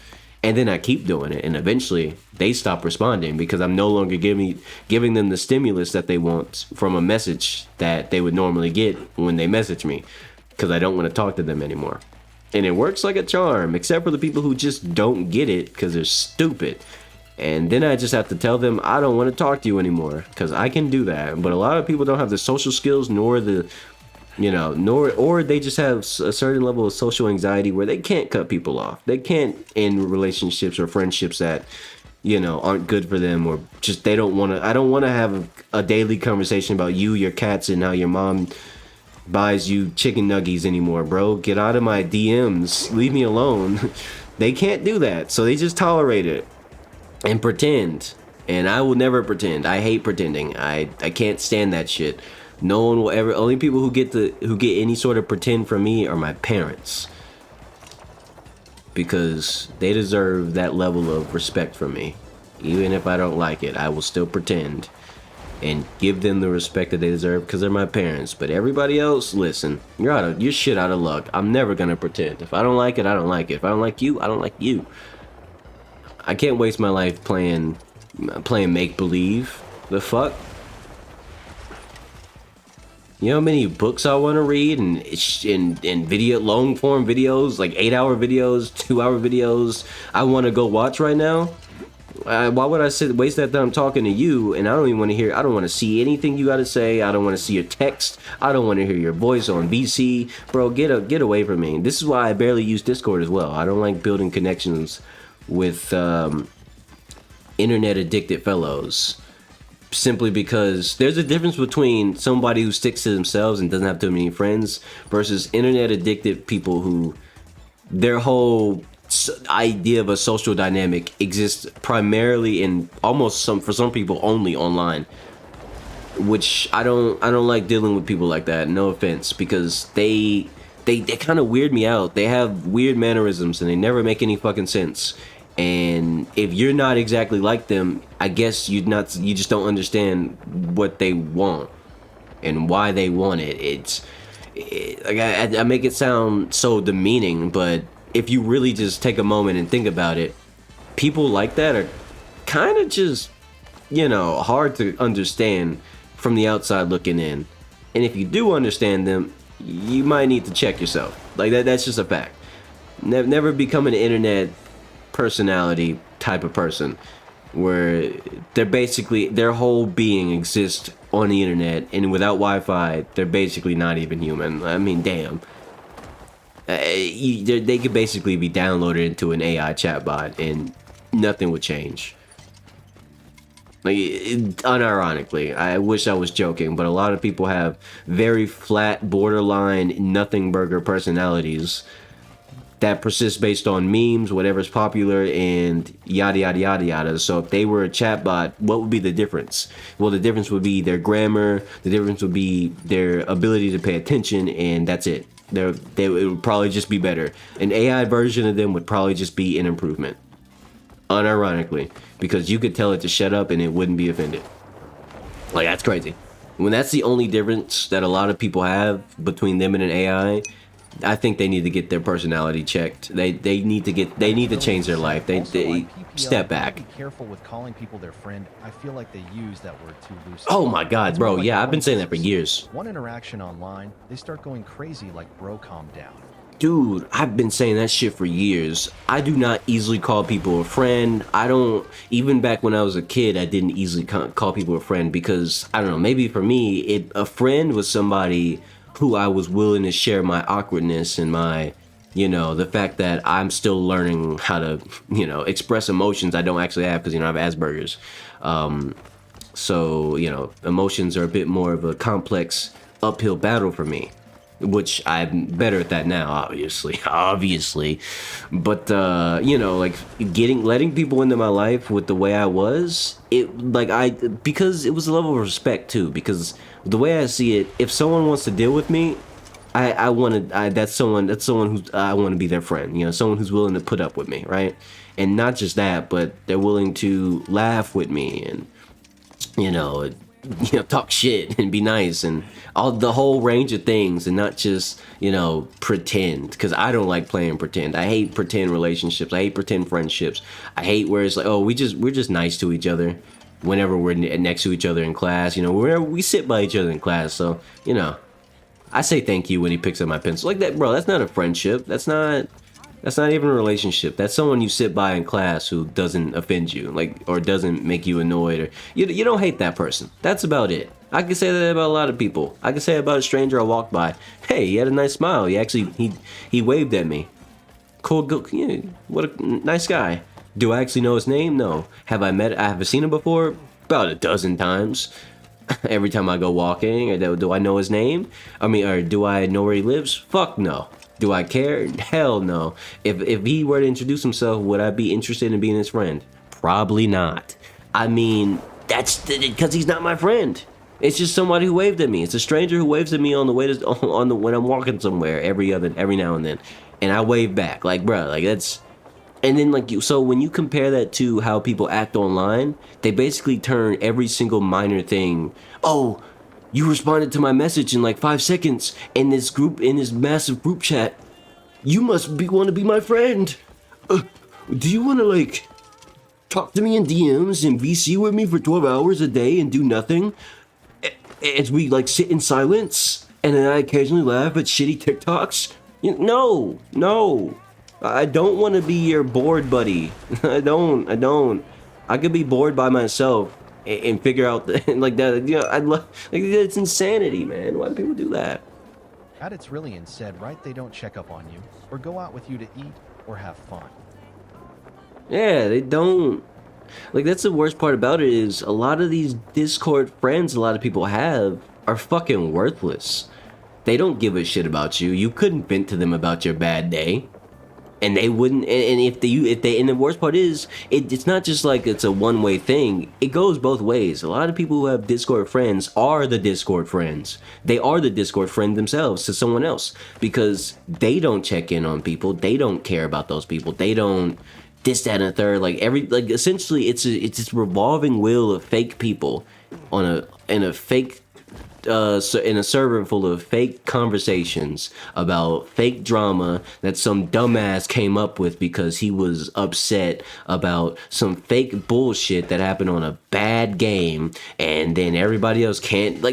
And then I keep doing it, and eventually they stop responding because I'm no longer giving them the stimulus that they want from a message that they would normally get when they message me, because I don't want to talk to them anymore. And it works like a charm, except for the people who just don't get it because they're stupid. And then I just have to tell them I don't want to talk to you anymore, because I can do that. But a lot of people don't have the social skills, nor the, or they just have a certain level of social anxiety where they can't cut people off. They can't end relationships or friendships that, aren't good for them, or just they don't want to. I don't want to have a daily conversation about you, your cats, and how your mom buys you chicken nuggies anymore, bro. Get out of my DMs. Leave me alone. They can't do that, so they just tolerate it and pretend. And I will never pretend. I hate pretending. I can't stand that shit. No one will ever. Only people who get any sort of pretend from me are my parents, because they deserve that level of respect from me. Even if I don't like it, I will still pretend and give them the respect that they deserve because they're my parents. But everybody else, listen, you're shit out of luck. I'm never gonna pretend. If I don't like it, I don't like it. If I don't like you, I don't like you. I can't waste my life playing make believe. The fuck. You know how many books I want to read and video, long form videos, like 8-hour videos, 2-hour videos I want to go watch right now? Why would I waste that time talking to you, and I don't even want to hear, I don't want to see anything you got to say. I don't want to see your text. I don't want to hear your voice on VC. Bro, get away from me. This is why I barely use Discord as well. I don't like building connections with internet addicted fellows. Simply because there's a difference between somebody who sticks to themselves and doesn't have too many friends versus internet addicted people who their whole idea of a social dynamic exists primarily in for some people only online, which I don't like dealing with people like that. No offense, because they kind of weird me out. They have weird mannerisms and they never make any fucking sense. And if you're not exactly like them, I guess you just don't understand what they want and why they want it. I make it sound so demeaning, but if you really just take a moment and think about it, people like that are kind of just, hard to understand from the outside looking in. And if you do understand them, you might need to check yourself. Like that's just a fact. Never become an internet personality type of person where they're basically, their whole being exists on the internet, and without Wi-Fi they're basically not even human. I mean, damn. They could basically be downloaded into an AI chatbot and nothing would change. Like, unironically, I wish I was joking, but a lot of people have very flat, borderline, nothing burger personalities that persist based on memes, whatever's popular, and yada yada yada yada. So if they were a chatbot, what would be the difference? Well, the difference would be their grammar, the difference would be their ability to pay attention, and that's it. It would probably just be better. An AI version of them would probably just be an improvement. Unironically, because you could tell it to shut up and it wouldn't be offended. Like, that's crazy. When that's the only difference that a lot of people have between them and an AI, I think they need to get their personality checked. They need to change their life. They step back. Be careful with calling people their friend. I feel like they use that word too loosely. Oh my god, bro. Yeah, I've been saying that for years. One interaction online, they start going crazy like, bro, calm down. Dude, I've been saying that shit for years. I do not easily call people a friend. I don't, even back when I was a kid, I didn't easily call people a friend because, I don't know, maybe for me, a friend was somebody who I was willing to share my awkwardness and my, the fact that I'm still learning how to, express emotions I don't actually have because, I have Asperger's. So, emotions are a bit more of a complex uphill battle for me, which I'm better at that now, obviously. But, letting people into my life with the way I was, because it was a level of respect too, because the way I see it, if someone wants to deal with me, that's someone who I want to be their friend, someone who's willing to put up with me, right? And not just that, but they're willing to laugh with me and, talk shit and be nice and all the whole range of things, and not just pretend, because I don't like playing pretend. I hate pretend relationships. I hate pretend friendships. I hate where it's like, oh, we're just nice to each other whenever we're next to each other in class, wherever we sit by each other in class. So I say thank you when he picks up my pencil like that, bro. That's not a friendship. That's not even a relationship. That's someone you sit by in class who doesn't offend you, or doesn't make you annoyed, or you don't hate that person. That's about it. I can say that about a lot of people. I can say about a stranger I walked by. Hey, he had a nice smile. He waved at me. Cool, what a nice guy. Do I actually know his name? No. Have I seen him before? About a dozen times. Every time I go walking, or do I know his name? Or do I know where he lives? Fuck no. Do I care? Hell no. If he were to introduce himself, would I be interested in being his friend? Probably not. That's because he's not my friend. It's just somebody who waved at me. It's a stranger who waves at me on the way when I'm walking somewhere every now and then, and I wave back. Like, bro, like that's. And then so when you compare that to how people act online, they basically turn every single minor thing. Oh, you responded to my message in like 5 seconds in this massive group chat. You must want to be my friend. Do you want to talk to me in DMs and VC with me for 12 hours a day and do nothing? As we sit in silence, and then I occasionally laugh at shitty TikToks? No. I don't want to be your bored buddy. I don't. I could be bored by myself and figure out like that. I'd love. It's insanity, man. Why do people do that? At its really said, right? They don't check up on you, or go out with you to eat, or have fun. Yeah, they don't. That's the worst part about it, is a lot of these Discord friends a lot of people have are fucking worthless. They don't give a shit about you. You couldn't vent to them about your bad day. And they wouldn't, and if the worst part is, it's not just it's a one-way thing. It goes both ways. A lot of people who have Discord friends are the Discord friends. They are the Discord friend themselves to someone else, because they don't check in on people. They don't care about those people. They don't this, that, and a third. Essentially, it's this revolving wheel of fake people in a server full of fake conversations about fake drama that some dumbass came up with because he was upset about some fake bullshit that happened on a bad game, and then everybody else can't.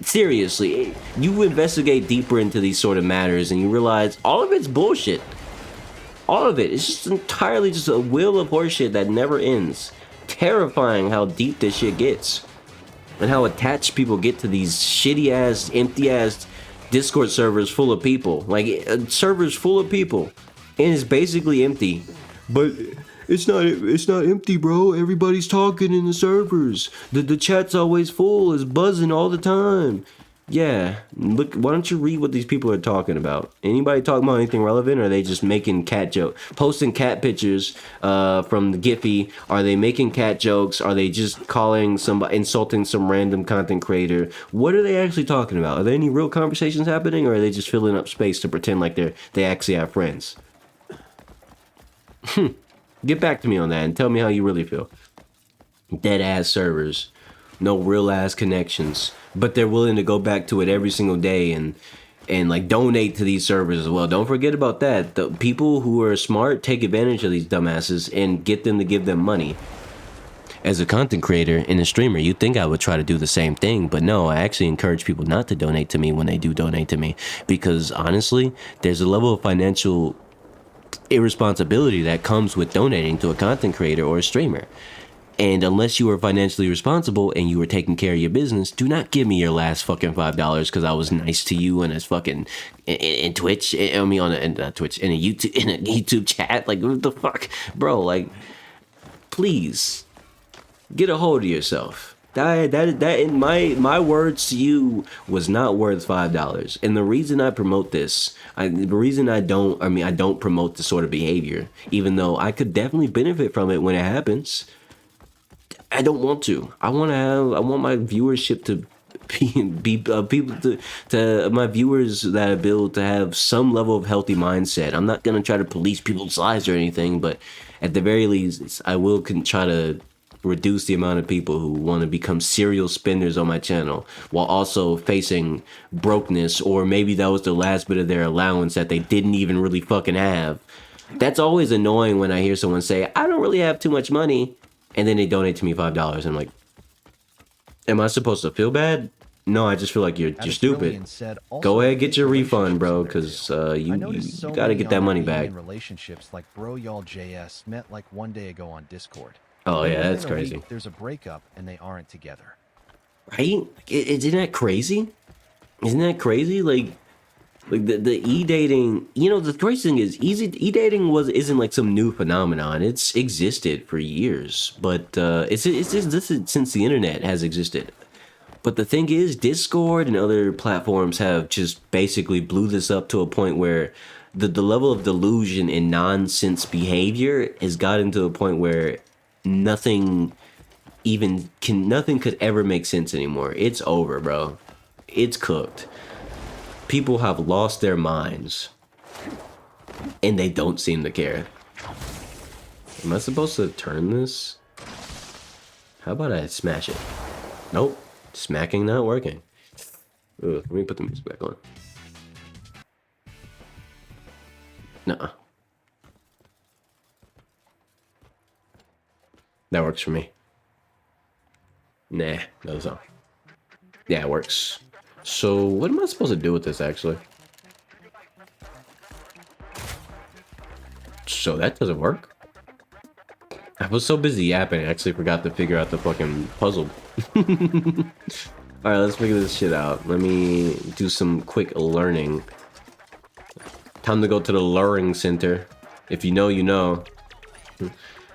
Seriously, you investigate deeper into these sort of matters and you realize all of it's bullshit. All of it. It's just entirely just a wheel of horseshit that never ends. Terrifying how deep this shit gets. And how attached people get to these shitty ass, empty ass Discord servers full of people. Servers full of people. And it's basically empty. But it's not empty, bro. Everybody's talking in the servers. The chat's always full. It's buzzing all the time. Yeah, look, why don't you read what these people are talking about? Anybody talking about anything relevant, or are they just making cat jokes? Posting cat pictures from the Giphy? Are they making cat jokes? Are they just insulting some random content creator? What are they actually talking about? Are there any real conversations happening, or are they just filling up space to pretend like they actually have friends? Get back to me on that and tell me how you really feel. Dead ass servers. No real ass connections, but they're willing to go back to it every single day and donate to these servers as well. Don't forget about that. The people who are smart take advantage of these dumbasses and get them to give them money. As a content creator and a streamer, you'd think I would try to do the same thing, but no, I actually encourage people not to donate to me when they do donate to me, because honestly, there's a level of financial irresponsibility that comes with donating to a content creator or a streamer. And unless you are financially responsible and you are taking care of your business, do not give me your last fucking $5 because I was nice to you in a fucking in Twitch. Not Twitch, in a YouTube chat. What the fuck, bro? Please get a hold of yourself. My words to you was not worth $5. And the reason I promote this, I don't promote this sort of behavior, even though I could definitely benefit from it when it happens. I don't want to. I want my viewership to be people to my viewers that I build to have some level of healthy mindset. I'm not gonna try to police people's lives or anything, but at the very least, I will try to reduce the amount of people who want to become serial spenders on my channel while also facing brokenness, or maybe that was the last bit of their allowance that they didn't even really fucking have. That's always annoying when I hear someone say, I don't really have too much money, and then they donate to me $5. I'm like, am I supposed to feel bad? No, I just feel like you're stupid. Go ahead, get your refund, bro, because you got to get that money back. Relationships like Bro Y'all JS met like one day ago on Discord. Oh yeah, that's crazy. There's a breakup and they aren't together. Right? Isn't that crazy? Isn't that crazy? Like the e-dating, you know, the crazy thing is e-dating isn't like some new phenomenon. It's existed for years, but it's existed since the internet has existed. But the thing is, Discord and other platforms have just basically blew this up to a point where the level of delusion and nonsense behavior has gotten to a point where nothing could ever make sense anymore. It's over, bro. It's cooked. People have lost their minds and they don't seem to care. Am I supposed to turn this? How about I smash it? Nope. Smacking not working. Ugh, let me put the music back on. Nuh-uh. That works for me. Nah, no, it's not. Yeah, it works. So what am I supposed to do with this actually? So that doesn't work? I was so busy yapping, I actually forgot to figure out the fucking puzzle. Alright, let's figure this shit out. Let me do some quick learning. Time to go to the luring center. If you know, you know.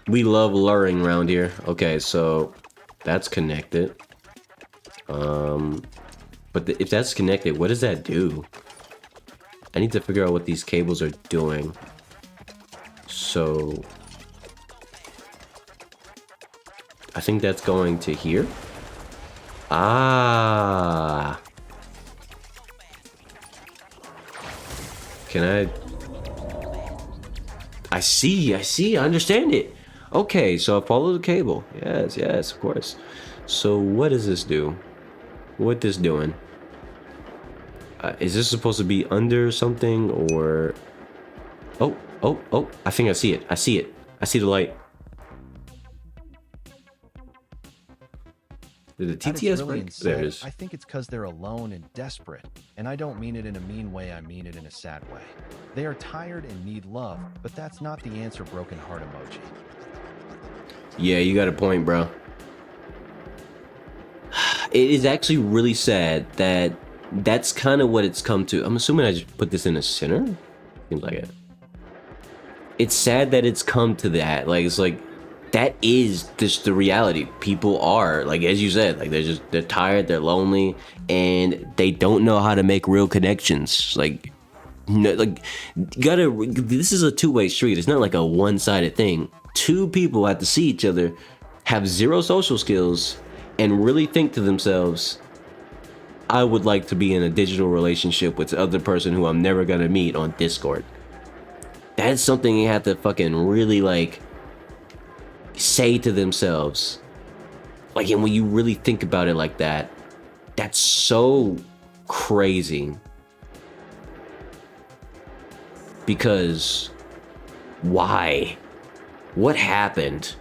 We love luring around here. Okay, so that's connected. But if that's connected, what does that do? I need to figure out what these cables are doing. So I think that's going to here. Ah. Can I see, I understand it. Okay, so I follow the cable. Yes, of course. So what does this do? What this doing? Is this supposed to be under something or... Oh, I think I see it. I see the light. Did the TTS break? There it is. I think it's because they're alone and desperate. And I don't mean it in a mean way, I mean it in a sad way. They are tired and need love, but that's not the answer, broken heart emoji. Yeah, you got a point, bro. It is actually really sad that that's kind of what it's come to. I'm assuming I just put this in the center? Seems like it. It's sad that it's come to that. Like, it's like, that is just the reality. People are, like, as you said, like, they're tired, they're lonely, and they don't know how to make real connections. Like, no, like, this is a two-way street. It's not like a one-sided thing. Two people have to see each other, have zero social skills, and really think to themselves, I would like to be in a digital relationship with the other person who I'm never gonna meet on Discord. That's something you have to fucking really, like, say to themselves. Like, and when you really think about it like that, that's so crazy. Because why? What happened?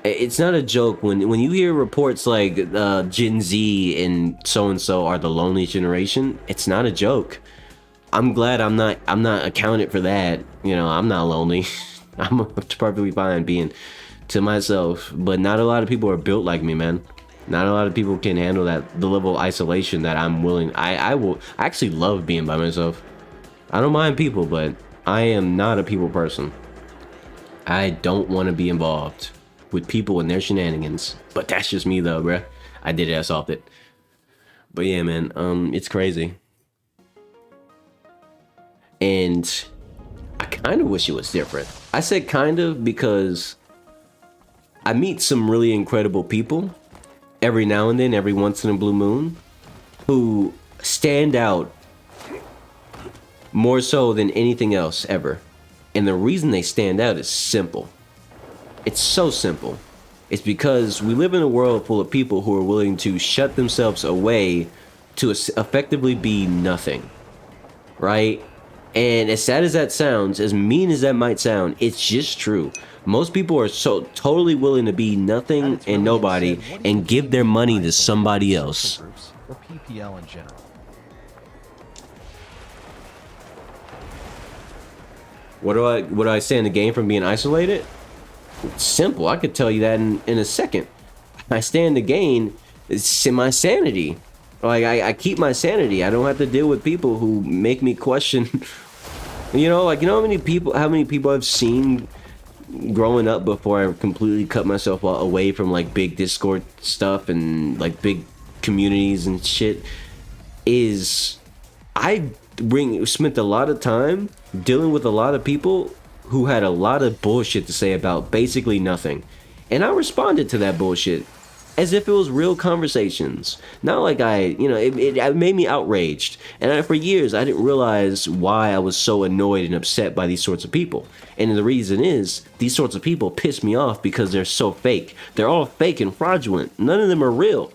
It's not a joke when you hear reports like Gen Z and so are the lonely generation. It's not a joke. I'm glad I'm not accounted for that. You know, I'm not lonely. I'm perfectly fine being to myself. But not a lot of people are built like me, man. Not a lot of people can handle the level of isolation that I'm willing. I actually love being by myself. I don't mind people, but I am not a people person. I don't want to be involved with people and their shenanigans. But that's just me though, bruh. I did it, I solved it. But yeah, man, it's crazy. And I kind of wish it was different. I said kind of because I meet some really incredible people every now and then, every once in a blue moon, who stand out more so than anything else ever. And the reason they stand out is simple. It's so simple. It's because we live in a world full of people who are willing to shut themselves away to effectively be nothing, right? And as sad as that sounds, as mean as that might sound, it's just true. Most people are so totally willing to be nothing and nobody and give their money to somebody else. Or PPL in general. What do I say in the game from being isolated? It's simple. I could tell you that in a second. I stand to gain my sanity. Like I keep my sanity. I don't have to deal with people who make me question. Like how many people I've seen growing up before I completely cut myself away from like big Discord stuff and like big communities and shit. Is I spent a lot of time dealing with a lot of people who had a lot of bullshit to say about basically nothing, and I responded to that bullshit as if it was real conversations. Not like it made me outraged, and for years I didn't realize why I was so annoyed and upset by these sorts of people. And the reason is these sorts of people piss me off because they're so fake. They're all fake and fraudulent. None of them are real.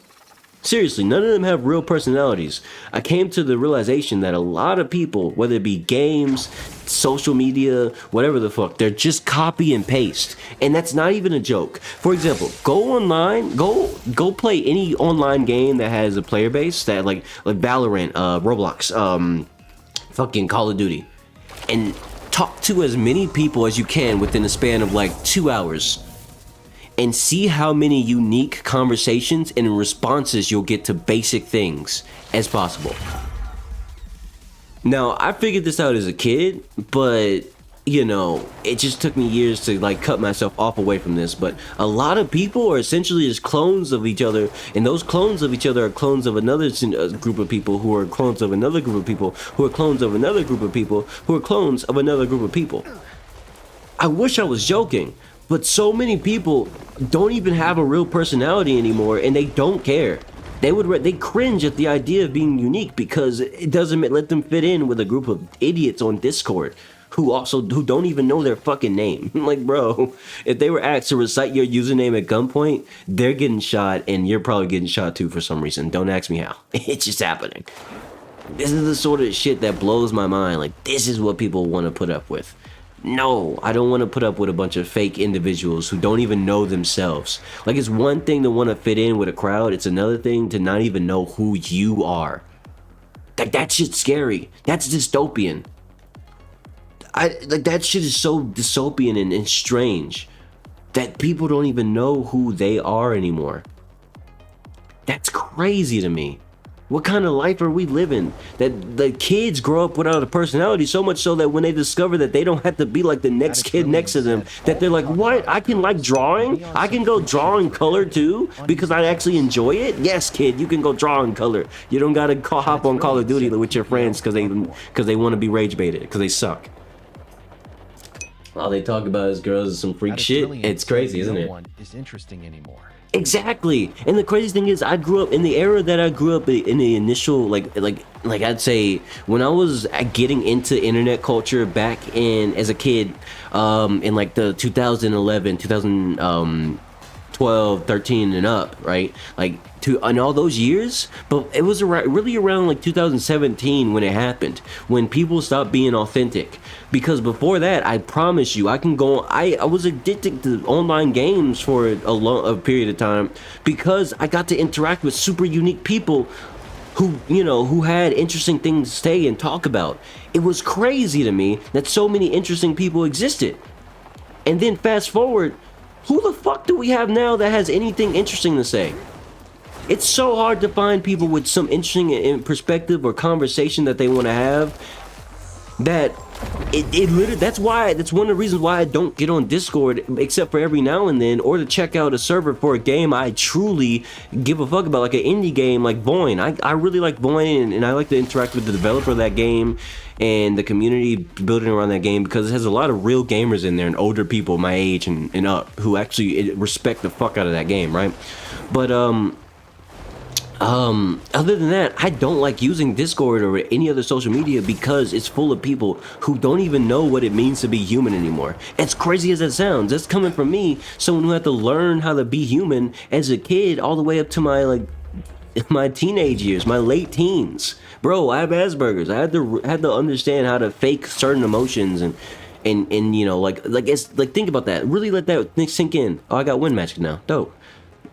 Seriously, none of them have real personalities. I came to the realization that a lot of people, whether it be games, social media, whatever the fuck, they're just copy and paste. And that's not even a joke. For example, go online, go play any online game that has a player base, that like Valorant, Roblox, fucking Call of Duty, and talk to as many people as you can within a span of like 2 hours. And see how many unique conversations and responses you'll get to basic things as possible. Now, I figured this out as a kid, but it just took me years to like cut myself off away from this. But a lot of people are essentially just clones of each other, and those clones of each other are clones of another group of people who are clones of another group of people who are clones of another group of people who are clones of another group of people. I wish I was joking. But so many people don't even have a real personality anymore, and they don't care. They cringe at the idea of being unique because it doesn't let them fit in with a group of idiots on Discord who don't even know their fucking name. Like, bro, if they were asked to recite your username at gunpoint, they're getting shot, and you're probably getting shot too for some reason. Don't ask me how. It's just happening. This is the sort of shit that blows my mind. Like, this is what people want to put up with. No, I don't want to put up with a bunch of fake individuals who don't even know themselves. Like, it's one thing to want to fit in with a crowd. It's another thing to not even know who you are. That shit's scary. That's dystopian. That shit is so dystopian and strange that people don't even know who they are anymore. That's crazy to me. What kind of life are we living? That the kids grow up without a personality, so much so that when they discover that they don't have to be like the next kid next to them, that they're like, what? I can like drawing? I can go draw in color too because I actually enjoy it? Yes, kid, you can go draw in color. You don't gotta hop on Call of Duty with your friends because they want to be rage baited because they suck. All they talk about is girls and some freak shit. It's crazy, isn't it? No one is interesting anymore. Exactly. And the crazy thing is, I grew up in the era that I grew up in the initial, like I'd say when I was getting into internet culture back as a kid, in like the 2011, 2012, 13 and up, right? Like in all those years, but it was really around like 2017 when it happened, when people stopped being authentic. Because before that, I promise you, I was addicted to online games for a period of time because I got to interact with super unique people who had interesting things to say and talk about. It was crazy to me that so many interesting people existed. And then fast forward, who the fuck do we have now that has anything interesting to say? It's so hard to find people with some interesting perspective or conversation that they want to have. That it literally, that's one of the reasons why I don't get on Discord except for every now and then, or to check out a server for a game I truly give a fuck about, like an indie game like Voin. I really like Voin, and I like to interact with the developer of that game and the community building around that game because it has a lot of real gamers in there and older people my age and up who actually respect the fuck out of that game, right? But Other than that, I don't like using Discord or any other social media because it's full of people who don't even know what it means to be human anymore. As crazy as that sounds, that's coming from me, someone who had to learn how to be human as a kid all the way up to my teenage years, my late teens. Bro, I have Asperger's. I had to understand how to fake certain emotions and you know, it's like, think about that. Really let that thing sink in. Oh, I got wind magic now. Dope.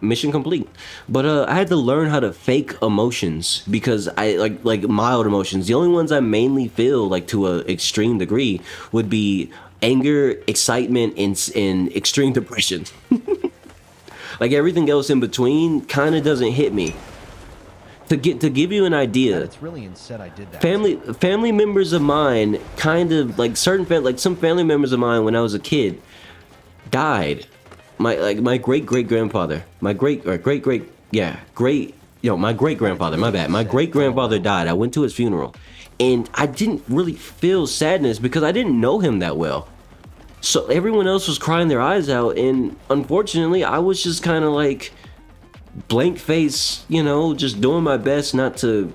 Mission complete. But I had to learn how to fake emotions because I like mild emotions. The only ones I mainly feel like to a extreme degree would be anger, excitement, and extreme depression. Like everything else in between kind of doesn't hit me. To give you an idea, It's really said I did that. family members of mine, kind of like some family members of mine when I was a kid died. My great grandfather, my great grandfather, my bad. My great grandfather died. I went to his funeral and I didn't really feel sadness because I didn't know him that well. So everyone else was crying their eyes out, and unfortunately I was just kind of like blank face, you know, just doing my best not to,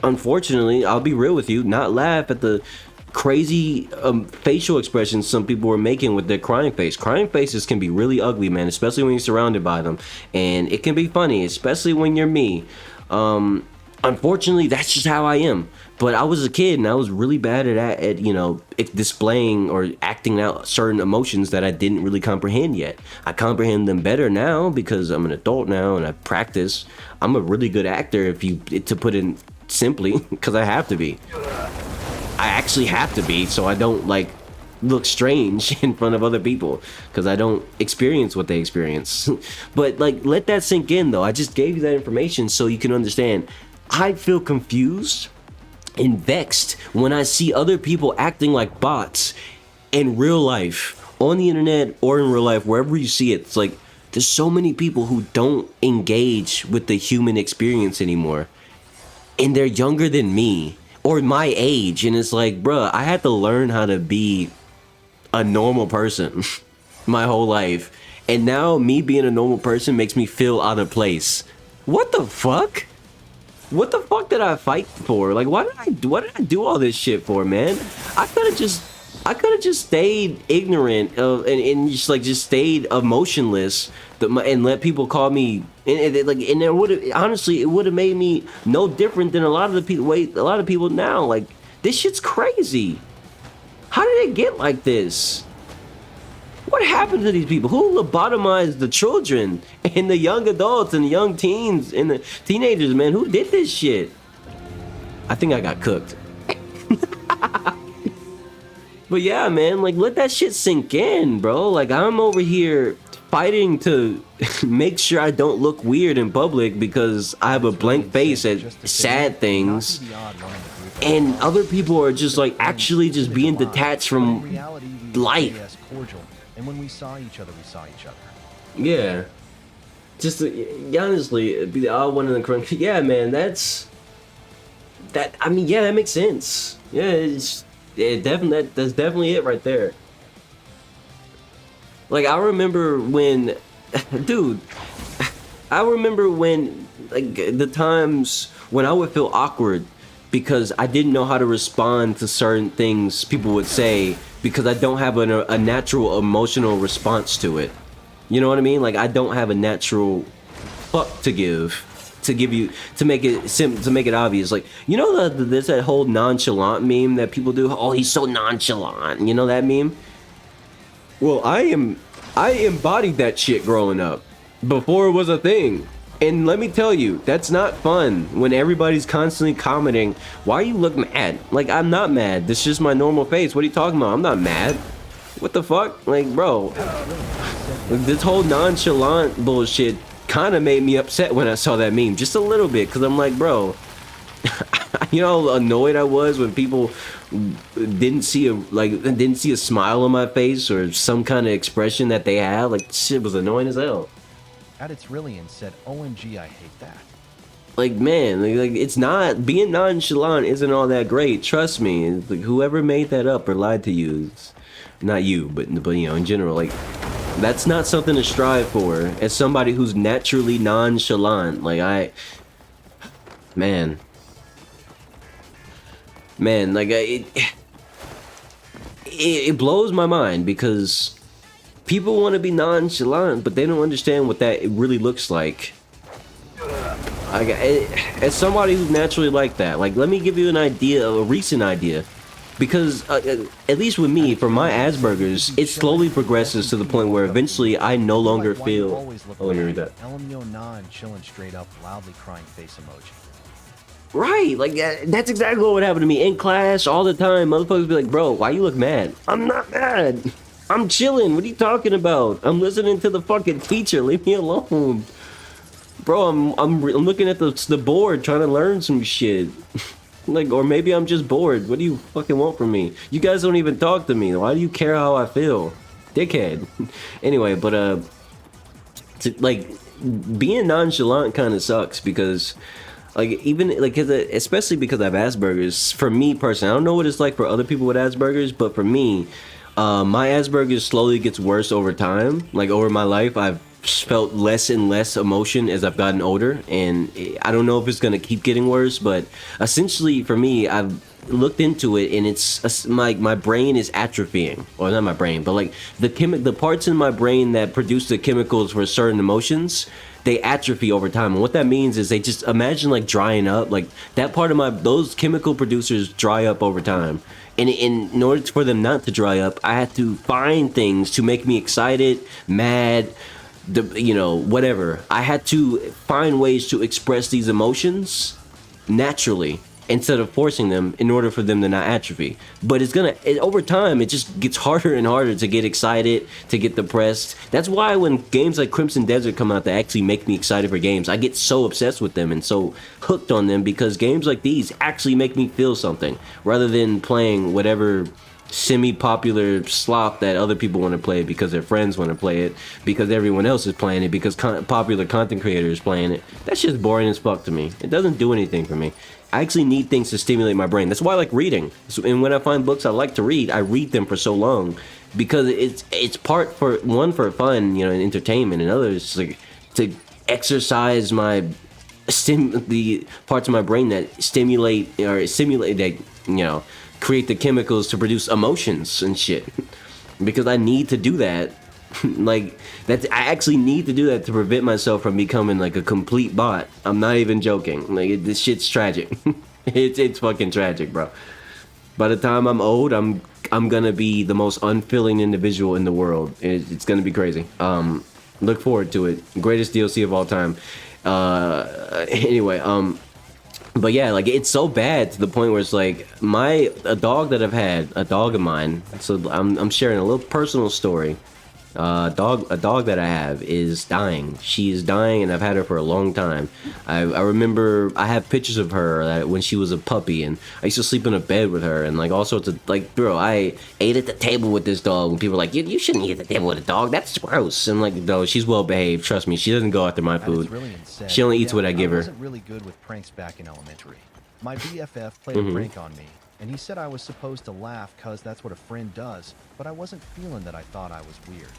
unfortunately, I'll be real with you, not laugh at the crazy facial expressions some people were making with their crying face. Crying faces can be really ugly, man, especially when you're surrounded by them, and it can be funny, especially when you're me. Unfortunately, that's just how I am. But I was a kid and I was really bad at you know, displaying or acting out certain emotions that I didn't really comprehend yet. I comprehend them better now because I'm an adult now and I practice. I'm a really good actor, to put it simply, because I have to be. I actually have to be, so I don't like look strange in front of other people because I don't experience what they experience. But like, let that sink in though. I just gave you that information so you can understand. I feel confused and vexed when I see other people acting like bots in real life, on the internet or in real life, wherever you see it. It's like there's so many people who don't engage with the human experience anymore, and they're younger than me or my age, and it's like, bruh, I had to learn how to be a normal person my whole life, and now me being a normal person makes me feel out of place. What the fuck? What the fuck did I fight for? Like, what did I do all this shit for, man? I could have just stayed ignorant and just stayed emotionless and let people call me, and it would have, honestly, it would have made me no different than a lot of people now. Like, this shit's crazy. How did it get like this? What happened to these people? Who lobotomized the children and the young adults and the young teens and the teenagers, man? Who did this shit? I think I got cooked. But yeah, man, like, let that shit sink in, bro. Like, I'm over here fighting to make sure I don't look weird in public because I have a blank face at sad things. And other people are just like actually just being detached from life. And when we saw each other, we saw each other. Yeah. Just honestly, be the odd one in the crunch. Yeah, man, that. I mean, yeah, that makes sense. Yeah, that's definitely it right there. Like, I remember when, dude, like the times when I would feel awkward because I didn't know how to respond to certain things people would say because I don't have a natural emotional response to it. You know what I mean? Like, I don't have a natural fuck to give you, to make it obvious. Like, you know, there's that whole nonchalant meme that people do. Oh, he's so nonchalant. You know that meme? Well, I embodied that shit growing up before it was a thing. And let me tell you, that's not fun when everybody's constantly commenting, why you look mad? Like, I'm not mad. This is just my normal face. What are you talking about? I'm not mad. What the fuck? Like, bro, this whole nonchalant bullshit kind of made me upset when I saw that meme. Just a little bit, because I'm like, bro, you know how annoyed I was when people didn't see a smile on my face or some kind of expression that they had. Like, shit was annoying as hell. At its really and said, OMG, I hate that. Like, man, like it's not, being nonchalant isn't all that great. Trust me. It's like, whoever made that up or lied to you, not you, but you know, in general, like, that's not something to strive for as somebody who's naturally nonchalant. Like, Man, like it blows my mind because people want to be nonchalant, but they don't understand what that really looks like. As somebody who's naturally like that, like, let me give you an idea, a recent idea, because at least with me, for my Asperger's, it slowly progresses to the point where eventually I no longer feel. Oh, let me read that. Chilling straight up, loudly crying face emoji. Right, like that's exactly what would happen to me in class all the time. Motherfuckers be like, "Bro, why you look mad?" I'm not mad. I'm chilling. What are you talking about? I'm listening to the fucking teacher. Leave me alone, bro. I'm looking at the board trying to learn some shit. Like, or maybe I'm just bored. What do you fucking want from me? You guys don't even talk to me. Why do you care how I feel, dickhead? Anyway, but like being nonchalant kind of sucks because. Like, even, like, especially because I have Asperger's, for me personally, I don't know what it's like for other people with Asperger's, but for me, my Asperger's slowly gets worse over time. Like, over my life, I've felt less and less emotion as I've gotten older, and I don't know if it's gonna keep getting worse, but essentially, for me, I've looked into it, and it's my brain is atrophying, or not my brain, but like the parts in my brain that produce the chemicals for certain emotions, they atrophy over time. And what that means is they just imagine like drying up, like that part of those chemical producers dry up over time. And in order for them not to dry up, I had to find things to make me excited, mad, whatever. I had to find ways to express these emotions naturally instead of forcing them in order for them to not atrophy. But over time, it just gets harder and harder to get excited, to get depressed. That's why when games like Crimson Desert come out that actually make me excited for games, I get so obsessed with them and so hooked on them, because games like these actually make me feel something, rather than playing whatever semi-popular slop that other people want to play because their friends want to play it, because everyone else is playing it, because popular content creators playing it. That's just boring as fuck to me. It doesn't do anything for me. I actually need things to stimulate my brain. That's why I like reading. And when I find books I like to read, I read them for so long, because it's part for fun, and entertainment, and others like to exercise the parts of my brain that stimulate that create the chemicals to produce emotions and shit. Because I need to do that. Like, I actually need to do that to prevent myself from becoming like a complete bot. I'm not even joking. Like, this shit's tragic. It's fucking tragic, bro. By the time I'm old, I'm gonna be the most unfilling individual in the world. It's gonna be crazy. Look forward to it. Greatest DLC of all time. Anyway, but yeah, like, it's so bad to the point where it's like a dog of mine. So I'm sharing a little personal story. A dog that I have is dying. She is dying, and I've had her for a long time. I remember I have pictures of her when she was a puppy, and I used to sleep in a bed with her, and like all sorts of, like, bro, I ate at the table with this dog, and people were like, you shouldn't eat at the table with a dog. That's gross. And like, no, she's well behaved. Trust me, she doesn't go after my food. She only eats what I give her. I wasn't really good with pranks back in elementary. My BFF played a prank on me, and he said I was supposed to laugh because that's what a friend does, but I wasn't feeling that. I thought I was weird.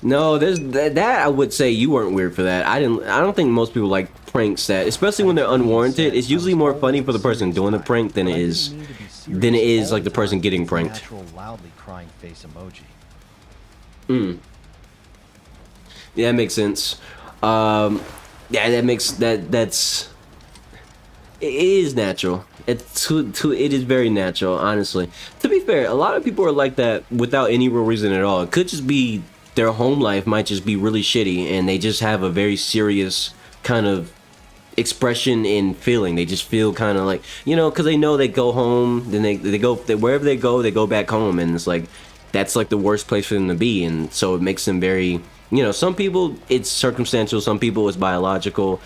No, there's that I would say you weren't weird for that. I don't think most people like pranks that, especially when they're unwarranted. It's usually more funny for the person doing the prank than it is like the person getting pranked. Loudly crying face emoji. Yeah, that makes sense. Yeah, that's it is natural. It is very natural, honestly. To be fair, a lot of people are like that without any real reason at all. It could just be their home life might just be really shitty, and they just have a very serious kind of expression and feeling. They just feel kind of like, because they know they go home, then they go wherever they go back home, and it's like that's like the worst place for them to be, and so it makes them very, some people it's circumstantial, some people it's biological.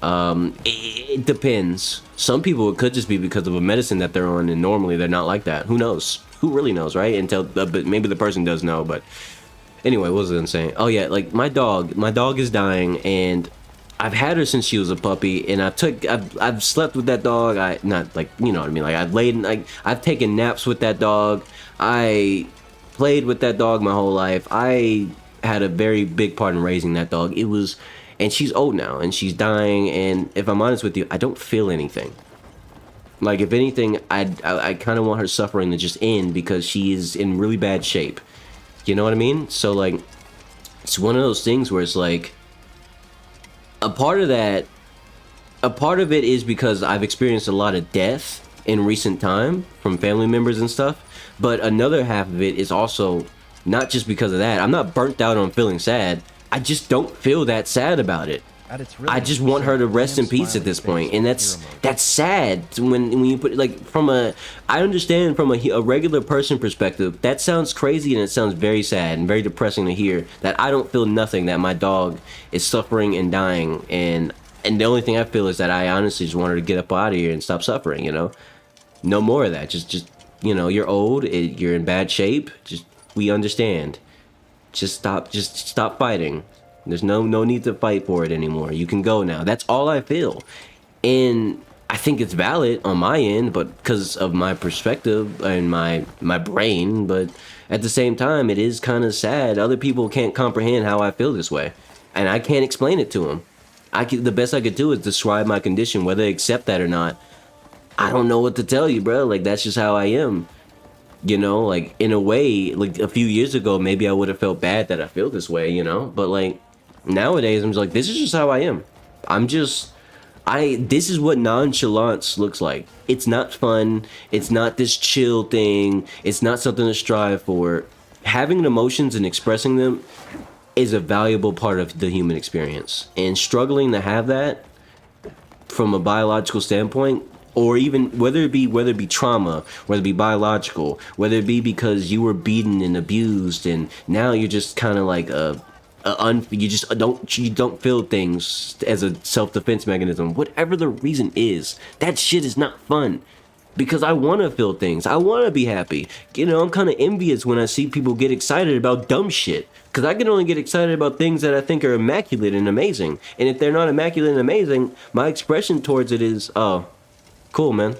It depends. Some people, it could just be because of a medicine that they're on, and normally they're not like that. Who knows? Who really knows, right? But maybe the person does know. But anyway, what was I saying? Oh yeah, like my dog is dying, and I've had her since she was a puppy, and I've slept with that dog. Not like, you know what I mean? Like I've taken naps with that dog. I played with that dog my whole life. I had a very big part in raising that dog. and she's old now and she's dying, and if I'm honest with you, I don't feel anything. Like, if anything, I kind of want her suffering to just end because she is in really bad shape. You know what I mean? So, like, it's one of those things where it's like, a part of it is because I've experienced a lot of death in recent time from family members and stuff, but another half of it is also not just because of that. I'm not burnt out on feeling sad. I just don't feel that sad about it. I just want her to rest in peace at this point, and that's sad when you put, like, I understand from a regular person perspective, that sounds crazy and it sounds very sad and very depressing to hear that I don't feel nothing, that my dog is suffering and dying, and the only thing I feel is that I honestly just want her to get up out of here and stop suffering, you know? No more of that. Just you know, you're old, you're in bad shape, we understand. Just stop fighting. There's no need to fight for it anymore. You can go now. That's all I feel. And I think it's valid on my end, but because of my perspective and my brain, but at the same time, it is kind of sad. Other people can't comprehend how I feel this way, and I can't explain it to them. The best I could do is describe my condition. Whether they accept that or not, I don't know what to tell you, bro. Like, that's just how I am. You know, like, in a way, like, a few years ago, maybe I would have felt bad that I feel this way, you know? But, like, nowadays, I'm just like, this is just how I am. This is what nonchalance looks like. It's not fun. It's not this chill thing. It's not something to strive for. Having emotions and expressing them is a valuable part of the human experience. And struggling to have that from a biological standpoint, or even whether it be trauma, whether it be biological, whether it be because you were beaten and abused and now you're just kind of like you don't feel things as a self-defense mechanism. Whatever the reason is, that shit is not fun. Because I want to feel things. I want to be happy. You know, I'm kind of envious when I see people get excited about dumb shit. Because I can only get excited about things that I think are immaculate and amazing. And if they're not immaculate and amazing, my expression towards it is, oh, cool, man.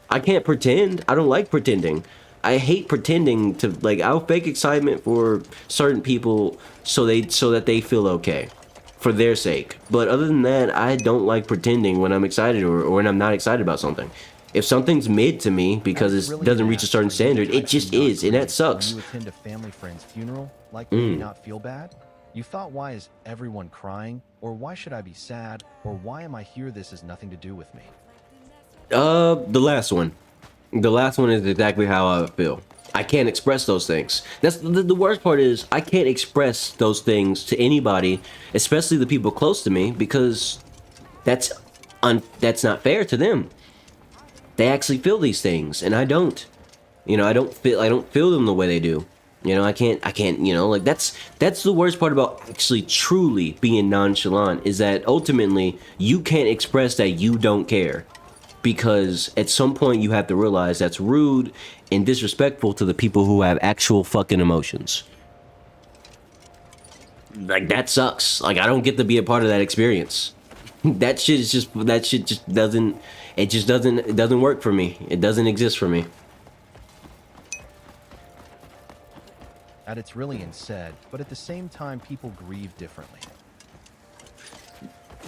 I can't pretend. I don't like pretending. I hate pretending to, like, I'll fake excitement for certain people so that they feel okay. For their sake. But other than that, I don't like pretending when I'm excited or when I'm not excited about something. If something's mid to me because it doesn't reach a certain standard, it just is, and that sucks. You attend a family friend's funeral, like maybe not feel bad? You thought, why is everyone crying? Or why should I be sad? Or why am I here? This has nothing to do with me. The last one. The last one is exactly how I feel. I can't express those things. That's the worst part is I can't express those things to anybody, especially the people close to me, because that's not fair to them. They actually feel these things, and I don't. You know, I don't feel them the way they do. You know, I can't, you know, like that's the worst part about actually truly being nonchalant, is that ultimately you can't express that you don't care. Because at some point you have to realize that's rude and disrespectful to the people who have actual fucking emotions. Like, that sucks. Like, I don't get to be a part of that experience. That shit just doesn't work for me. It doesn't exist for me. At its really unsaid, but at the same time, people grieve differently.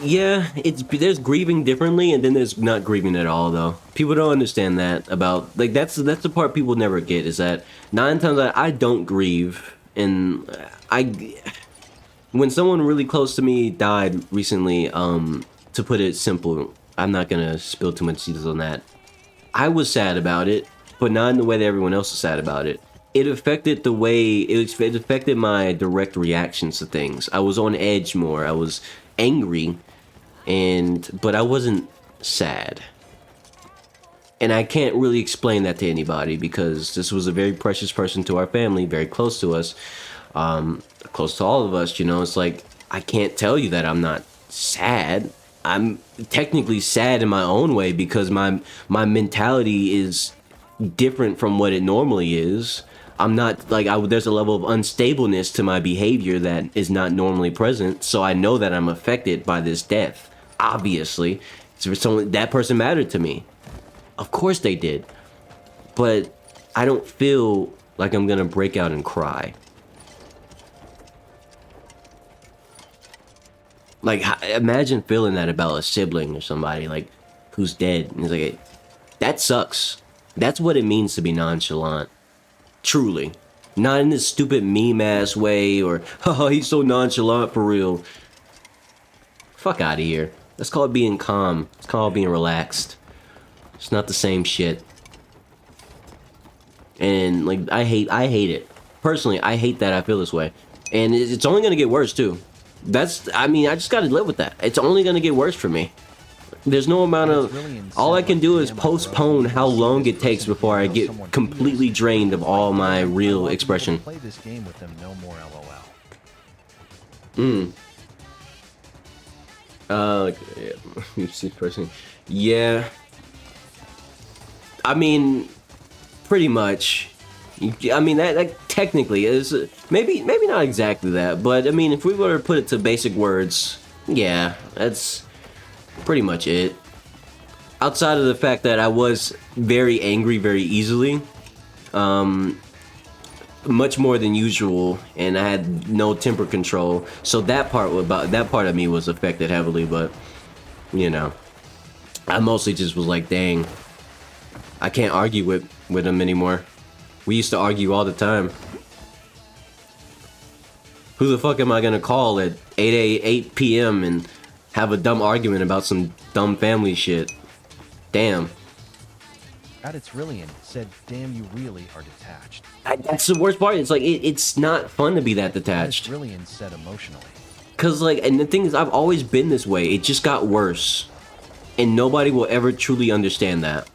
Yeah, there's grieving differently, and then there's not grieving at all, though. People don't understand that about, like, that's the part people never get, is that 9 times I don't grieve, and when someone really close to me died recently, to put it simple, I'm not gonna spill too much details on that. I was sad about it, but not in the way that everyone else is sad about it. It affected it affected my direct reactions to things. I was on edge more. I was angry, but I wasn't sad. And I can't really explain that to anybody because this was a very precious person to our family, very close to us, close to all of us. You know, it's like, I can't tell you that I'm not sad. I'm technically sad in my own way because my mentality is different from what it normally is. I'm not like there's a level of unstableness to my behavior that is not normally present, so I know that I'm affected by this death. Obviously, that person mattered to me. Of course they did, but I don't feel like I'm gonna break out and cry. Like, imagine feeling that about a sibling or somebody like who's dead. And it's like, that sucks. That's what it means to be nonchalant. Truly. Not in this stupid meme-ass way or, haha, he's so nonchalant for real. Fuck out of here. That's called being calm. It's called being relaxed. It's not the same shit. And, like, I hate it. Personally, I hate that I feel this way. And it's only gonna get worse, too. I mean, I just gotta live with that. It's only gonna get worse for me. There's no amount of... All I can do is postpone how long it takes before I get completely drained of all my real expression. Play this game with them, no more LOL. Yeah. I mean, pretty much. I mean, that technically is... Maybe not exactly that, but I mean, if we were to put it to basic words, yeah, that's... pretty much it. Outside of the fact that I was very angry very easily, much more than usual, and I had no temper control. So that part of me was affected heavily. But you know, I mostly just was like, dang, I can't argue with him anymore. We used to argue all the time. Who the fuck am I gonna call at 8 p.m. and have a dumb argument about some dumb family shit? Damn. At its Rillian said, damn, you really are detached. That's the worst part. It's like, it's not fun to be that detached. Rillian said emotionally. Cause like, and the thing is, I've always been this way. It just got worse. And nobody will ever truly understand that.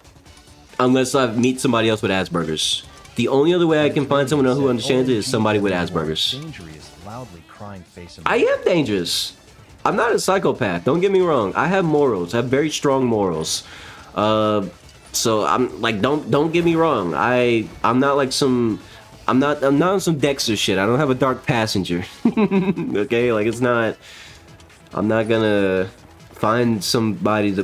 Unless I meet somebody else with Asperger's. The only other way I can find someone else who understands it is somebody with Asperger's. I am dangerous. I'm not a psychopath. Don't get me wrong. I have morals. I have very strong morals. So I'm like, don't get me wrong. I'm not like some, I'm not on some Dexter shit. I don't have a dark passenger. Okay, like it's not. I'm not gonna find somebody to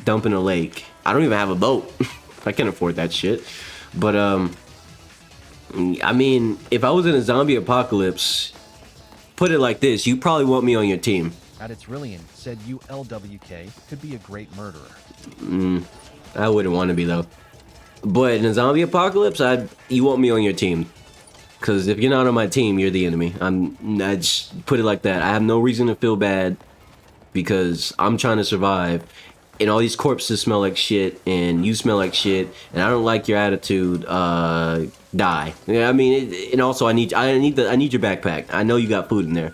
dump in a lake. I don't even have a boat. I can't afford that shit. But I mean, if I was in a zombie apocalypse, put it like this: you probably want me on your team. At its Rillian said ULWK could be a great murderer. I wouldn't want to be though. But in a zombie apocalypse, you want me on your team. Cause if you're not on my team, you're the enemy. I just put it like that. I have no reason to feel bad because I'm trying to survive. And all these corpses smell like shit, and you smell like shit, and I don't like your attitude. Die. Yeah, I mean, and also I need your backpack. I know you got food in there.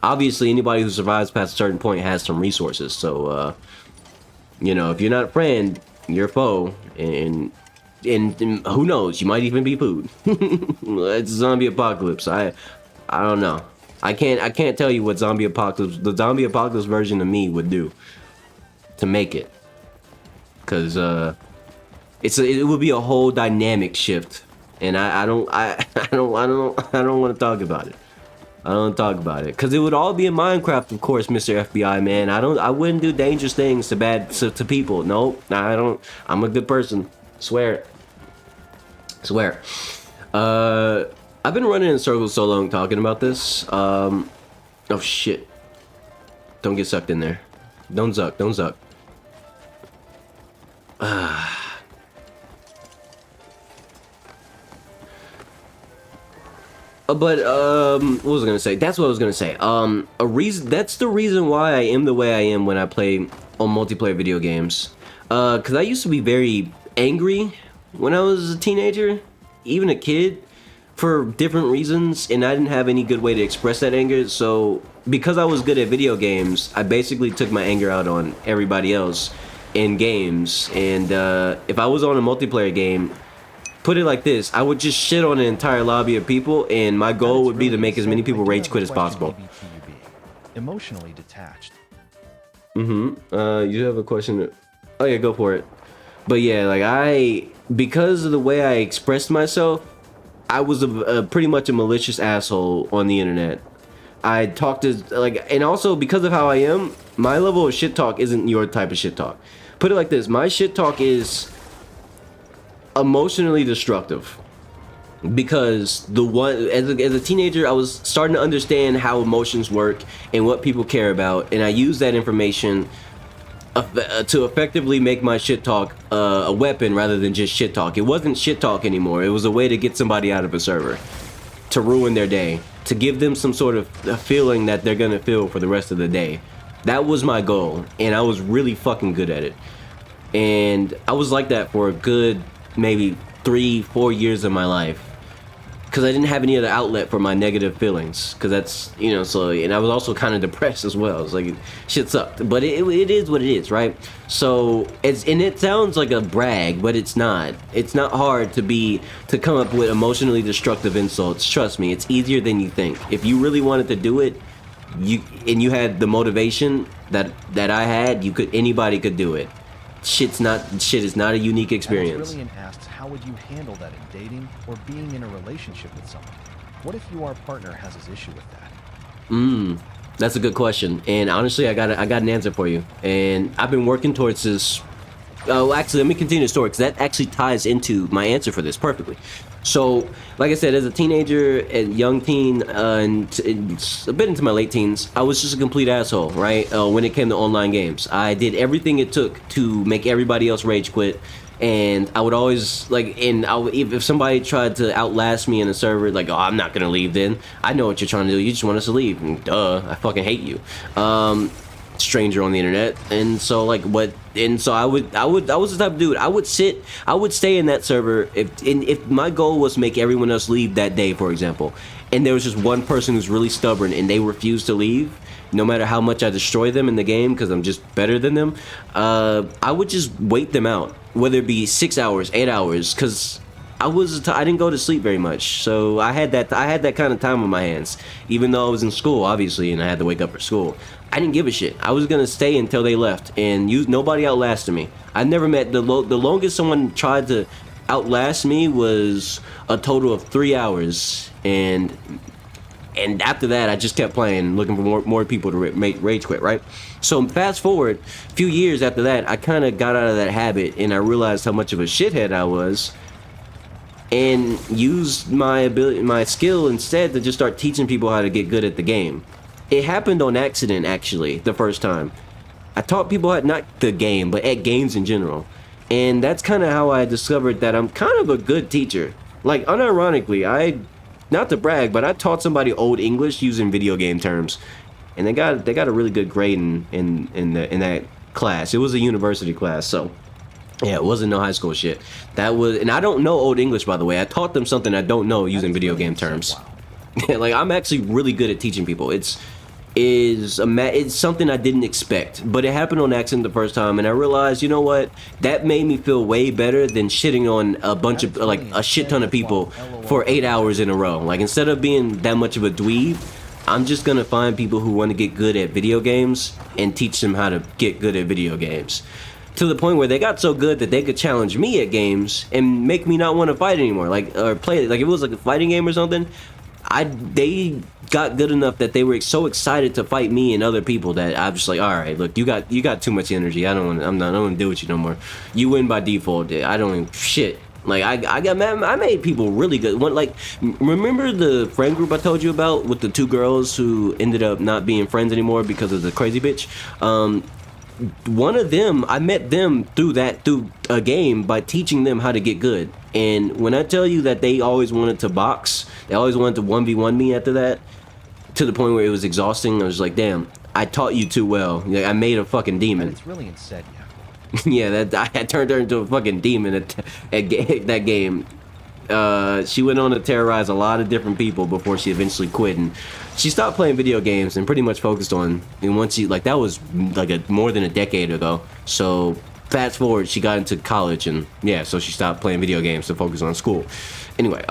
Obviously, anybody who survives past a certain point has some resources. So, you know, if you're not a friend, you're a foe, and who knows? You might even be food. It's a zombie apocalypse. I don't know. I can't tell you what the zombie apocalypse version of me would do to make it, because it would be a whole dynamic shift, and I don't want to talk about it. I don't want to talk about it because it would all be in Minecraft, of course, Mr. FBI man. I wouldn't do dangerous things to people. Nope, I don't. I'm a good person. Swear. I've been running in circles so long talking about this. Oh shit! Don't get sucked in there. Don't zuck. But what was I gonna say? That's what I was gonna say. That's the reason why I am the way I am when I play on multiplayer video games. Cause I used to be very angry when I was a teenager, even a kid, for different reasons, and I didn't have any good way to express that anger. So because I was good at video games, I basically took my anger out on everybody else in games. And if I was on a multiplayer game, put it like this, I would just shit on an entire lobby of people, and my goal would be to make as many people rage quit as possible. Emotionally detached. You have a question? Oh yeah, go for it. But yeah, like because of the way I expressed myself, I was a pretty much a malicious asshole on the internet. I talked and also because of how I am, my level of shit talk isn't your type of shit talk. Put it like this, my shit talk is emotionally destructive. because as a teenager, I was starting to understand how emotions work and what people care about, and I used that information to effectively make my shit talk a weapon rather than just shit talk. It wasn't shit talk anymore. It was a way to get somebody out of a server, to ruin their day, to give them some sort of a feeling that they're gonna feel for the rest of the day. That was my goal, and I was really fucking good at it. And I was like that for a good maybe 3-4 years of my life, because I didn't have any other outlet for my negative feelings, because that's, you know, so, and I was also kind of depressed as well. It's like, shit sucked, but it is what it is, right? So it sounds like a brag, but it's not hard to come up with emotionally destructive insults. Trust me, it's easier than you think. If you really wanted to do it, you had the motivation that I had, anybody could do it. Shit is not a unique experience. Brilliant asks, how would you handle that in dating or being in a relationship with someone? What if your partner has his issue with that? That's a good question, and honestly, I got an answer for you, and I've been working towards this. Oh, actually, let me continue the story, because that actually ties into my answer for this perfectly. So, like I said, as a teenager and young teen, and a bit into my late teens, I was just a complete asshole, right? When it came to online games, I did everything it took to make everybody else rage quit, and I would always if somebody tried to outlast me in a server, like, oh, I'm not gonna leave. Then I know what you're trying to do. You just want us to leave. And duh, I fucking hate you. Stranger on the internet. And so I was the type of dude, I would stay in that server if my goal was to make everyone else leave that day, for example, and there was just one person who's really stubborn and they refuse to leave, no matter how much I destroy them in the game because I'm just better than them. I would just wait them out, whether it be 6 hours, 8 hours, because I didn't go to sleep very much, so I had that kind of time on my hands. Even though I was in school, obviously, and I had to wake up for school, I didn't give a shit. I was gonna stay until they left, and nobody outlasted me. I never met the longest someone tried to outlast me was a total of 3 hours, and after that, I just kept playing, looking for more people to rage quit, right? So fast forward a few years after that, I kind of got out of that habit, and I realized how much of a shithead I was, and used my skill instead to just start teaching people how to get good at the game. It happened on accident, actually, the first time. I taught people not the game, but at games in general. And that's kind of how I discovered that I'm kind of a good teacher. Like, unironically, not to brag, but I taught somebody Old English using video game terms. And they got a really good grade in that class. It was a university class, so yeah, it wasn't no high school shit. And I don't know Old English, by the way. I taught them something I don't know using video game terms. Wow. Like, I'm actually really good at teaching people. It's something I didn't expect, but it happened on accident the first time, and I realized, you know what, that made me feel way better than shitting on a shit ton of people for 8 hours in a row. Like, instead of being that much of a dweeb, I'm just gonna find people who want to get good at video games and teach them how to get good at video games, to the point where they got so good that they could challenge me at games and make me not want to fight anymore, or play it. Like, if it was like a fighting game or something, they got good enough that they were so excited to fight me and other people that I'm just like, all right, look, you got too much energy. I don't want to deal with you no more. You win by default. I don't even shit. Like, I got mad. I made people really good. Remember the friend group I told you about with the two girls who ended up not being friends anymore because of the crazy bitch? One of them, I met them through a game by teaching them how to get good. And when I tell you that they always wanted to box, they always wanted to 1v1 me after that, to the point where it was exhausting. I was like, damn, I taught you too well. Like, I made a fucking demon. It's really insane, yeah, I turned her into a fucking demon at that game. She went on to terrorize a lot of different people before she eventually quit, and she stopped playing video games and pretty much focused on, and once that was like more than a decade ago. So fast forward, she got into college, and yeah, so she stopped playing video games to focus on school. Anyway,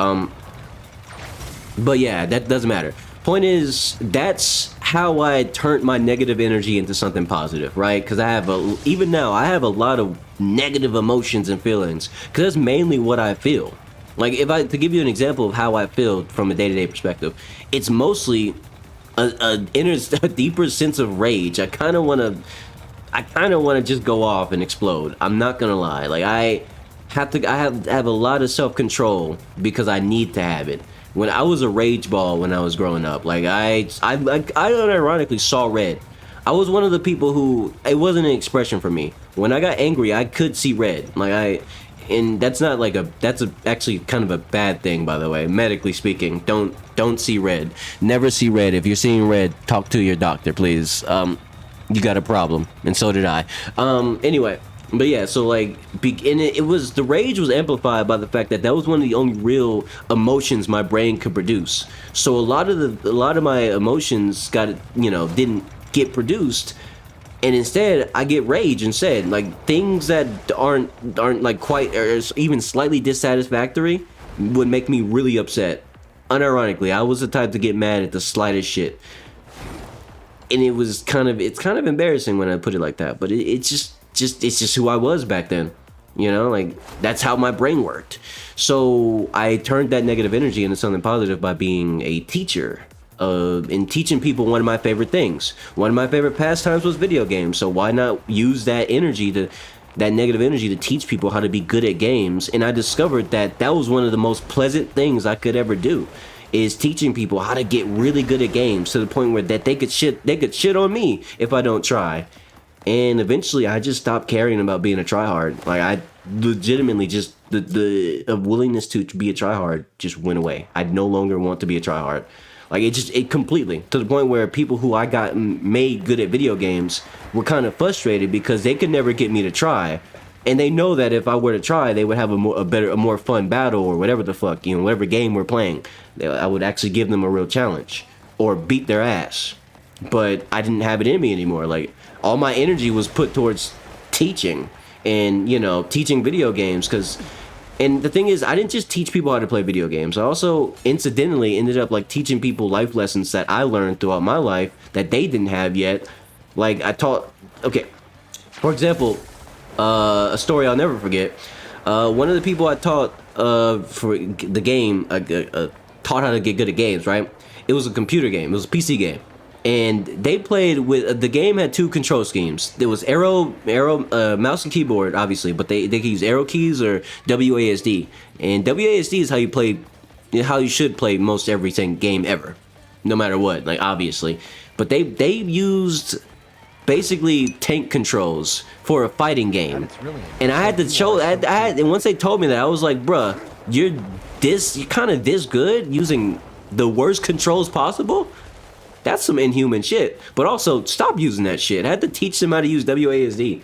but yeah, that doesn't matter. Point is, that's how I turned my negative energy into something positive, right? Because even now, I have a lot of negative emotions and feelings, because that's mainly what I feel. Like, to give you an example of how I feel from a day-to-day perspective, it's mostly a deeper sense of rage. I kind of want to just go off and explode. I'm not gonna lie. Like, I have to have a lot of self-control because I need to have it. When I was a rage ball when I was growing up, like I unironically saw red. I was one of the people who, it wasn't an expression for me. When I got angry, I could see red. And that's not like that's actually kind of a bad thing, by the way, medically speaking. Don't see red. Never see red. If you're seeing red, talk to your doctor, please. You got a problem, and so did I. Anyway, but yeah, so like, and it was, the rage was amplified by the fact that that was one of the only real emotions my brain could produce. So a lot of my emotions didn't get produced, and instead I get rage instead. Like things that aren't like quite or even slightly dissatisfactory would make me really upset. Unironically, I was the type to get mad at the slightest shit, and it's kind of embarrassing when I put it like that. But it's just who I was back then. Like that's how my brain worked. So I turned that negative energy into something positive by being a teacher. And teaching people one of my favorite things. One of my favorite pastimes was video games. So why not use that negative energy to teach people how to be good at games? And I discovered that was one of the most pleasant things I could ever do, is teaching people how to get really good at games to the point where that they could shit on me if I don't try. And eventually I just stopped caring about being a tryhard. Like I legitimately just the willingness to be a tryhard just went away. I no longer want to be a tryhard. Like it completely, to the point where people who I got made good at video games were kind of frustrated because they could never get me to try, and they know that if I were to try, they would have a more fun battle or whatever the fuck, whatever game we're playing. I would actually give them a real challenge or beat their ass. But I didn't have it in me anymore. Like all my energy was put towards teaching and teaching video games And the thing is, I didn't just teach people how to play video games. I also incidentally ended up like teaching people life lessons that I learned throughout my life that they didn't have yet. Like I taught, okay, for example, a story I'll never forget. One of the people I taught for the game, taught how to get good at games, right? It was a computer game. It was a PC game. And they played with, the game had two control schemes. There was arrow, mouse and keyboard, obviously, but they could use arrow keys or WASD. And WASD is how you should play most everything game ever, no matter what, like obviously. But they used basically tank controls for a fighting game. And I had to show, and once they told me that, I was like, bruh, you're kind of this good using the worst controls possible? That's some inhuman shit. But also, stop using that shit. I had to teach them how to use WASD,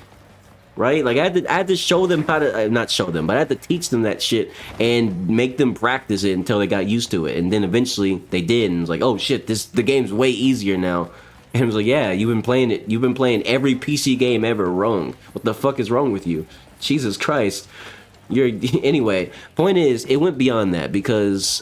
right? Like I had to show them how to, not show them, but I had to teach them that shit and make them practice it until they got used to it. And then eventually they did, and it was like, oh shit, the game's way easier now. And it was like, yeah, you've been playing every PC game ever wrong. What the fuck is wrong with you? Jesus Christ. Anyway, point is, it went beyond that because,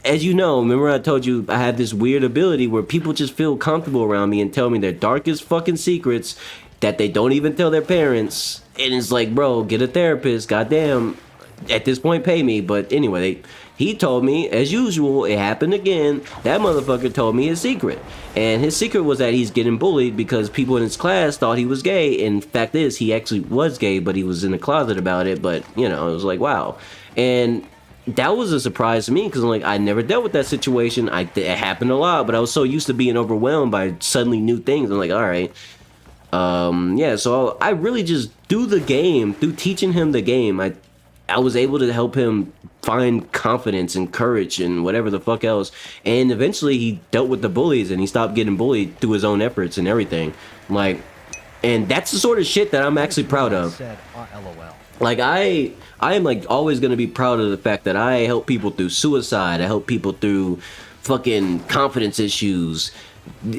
as you know, remember I told you I have this weird ability where people just feel comfortable around me and tell me their darkest fucking secrets that they don't even tell their parents. And it's like, bro, get a therapist, goddamn. At this point, pay me. But anyway, he told me, as usual, it happened again. That motherfucker told me his secret. And his secret was that he's getting bullied because people in his class thought he was gay. And fact is, he actually was gay, but he was in the closet about it. But, it was like, wow. And that was a surprise to me because I never dealt with that situation. It happened a lot, but I was so used to being overwhelmed by suddenly new things. I'm like, all right. So I really just through teaching him the game, I was able to help him find confidence and courage and whatever the fuck else. And eventually he dealt with the bullies and he stopped getting bullied through his own efforts and everything. And that's the sort of shit that I'm actually proud of. Like I am always gonna be proud of the fact that I help people through suicide. I help people through fucking confidence issues,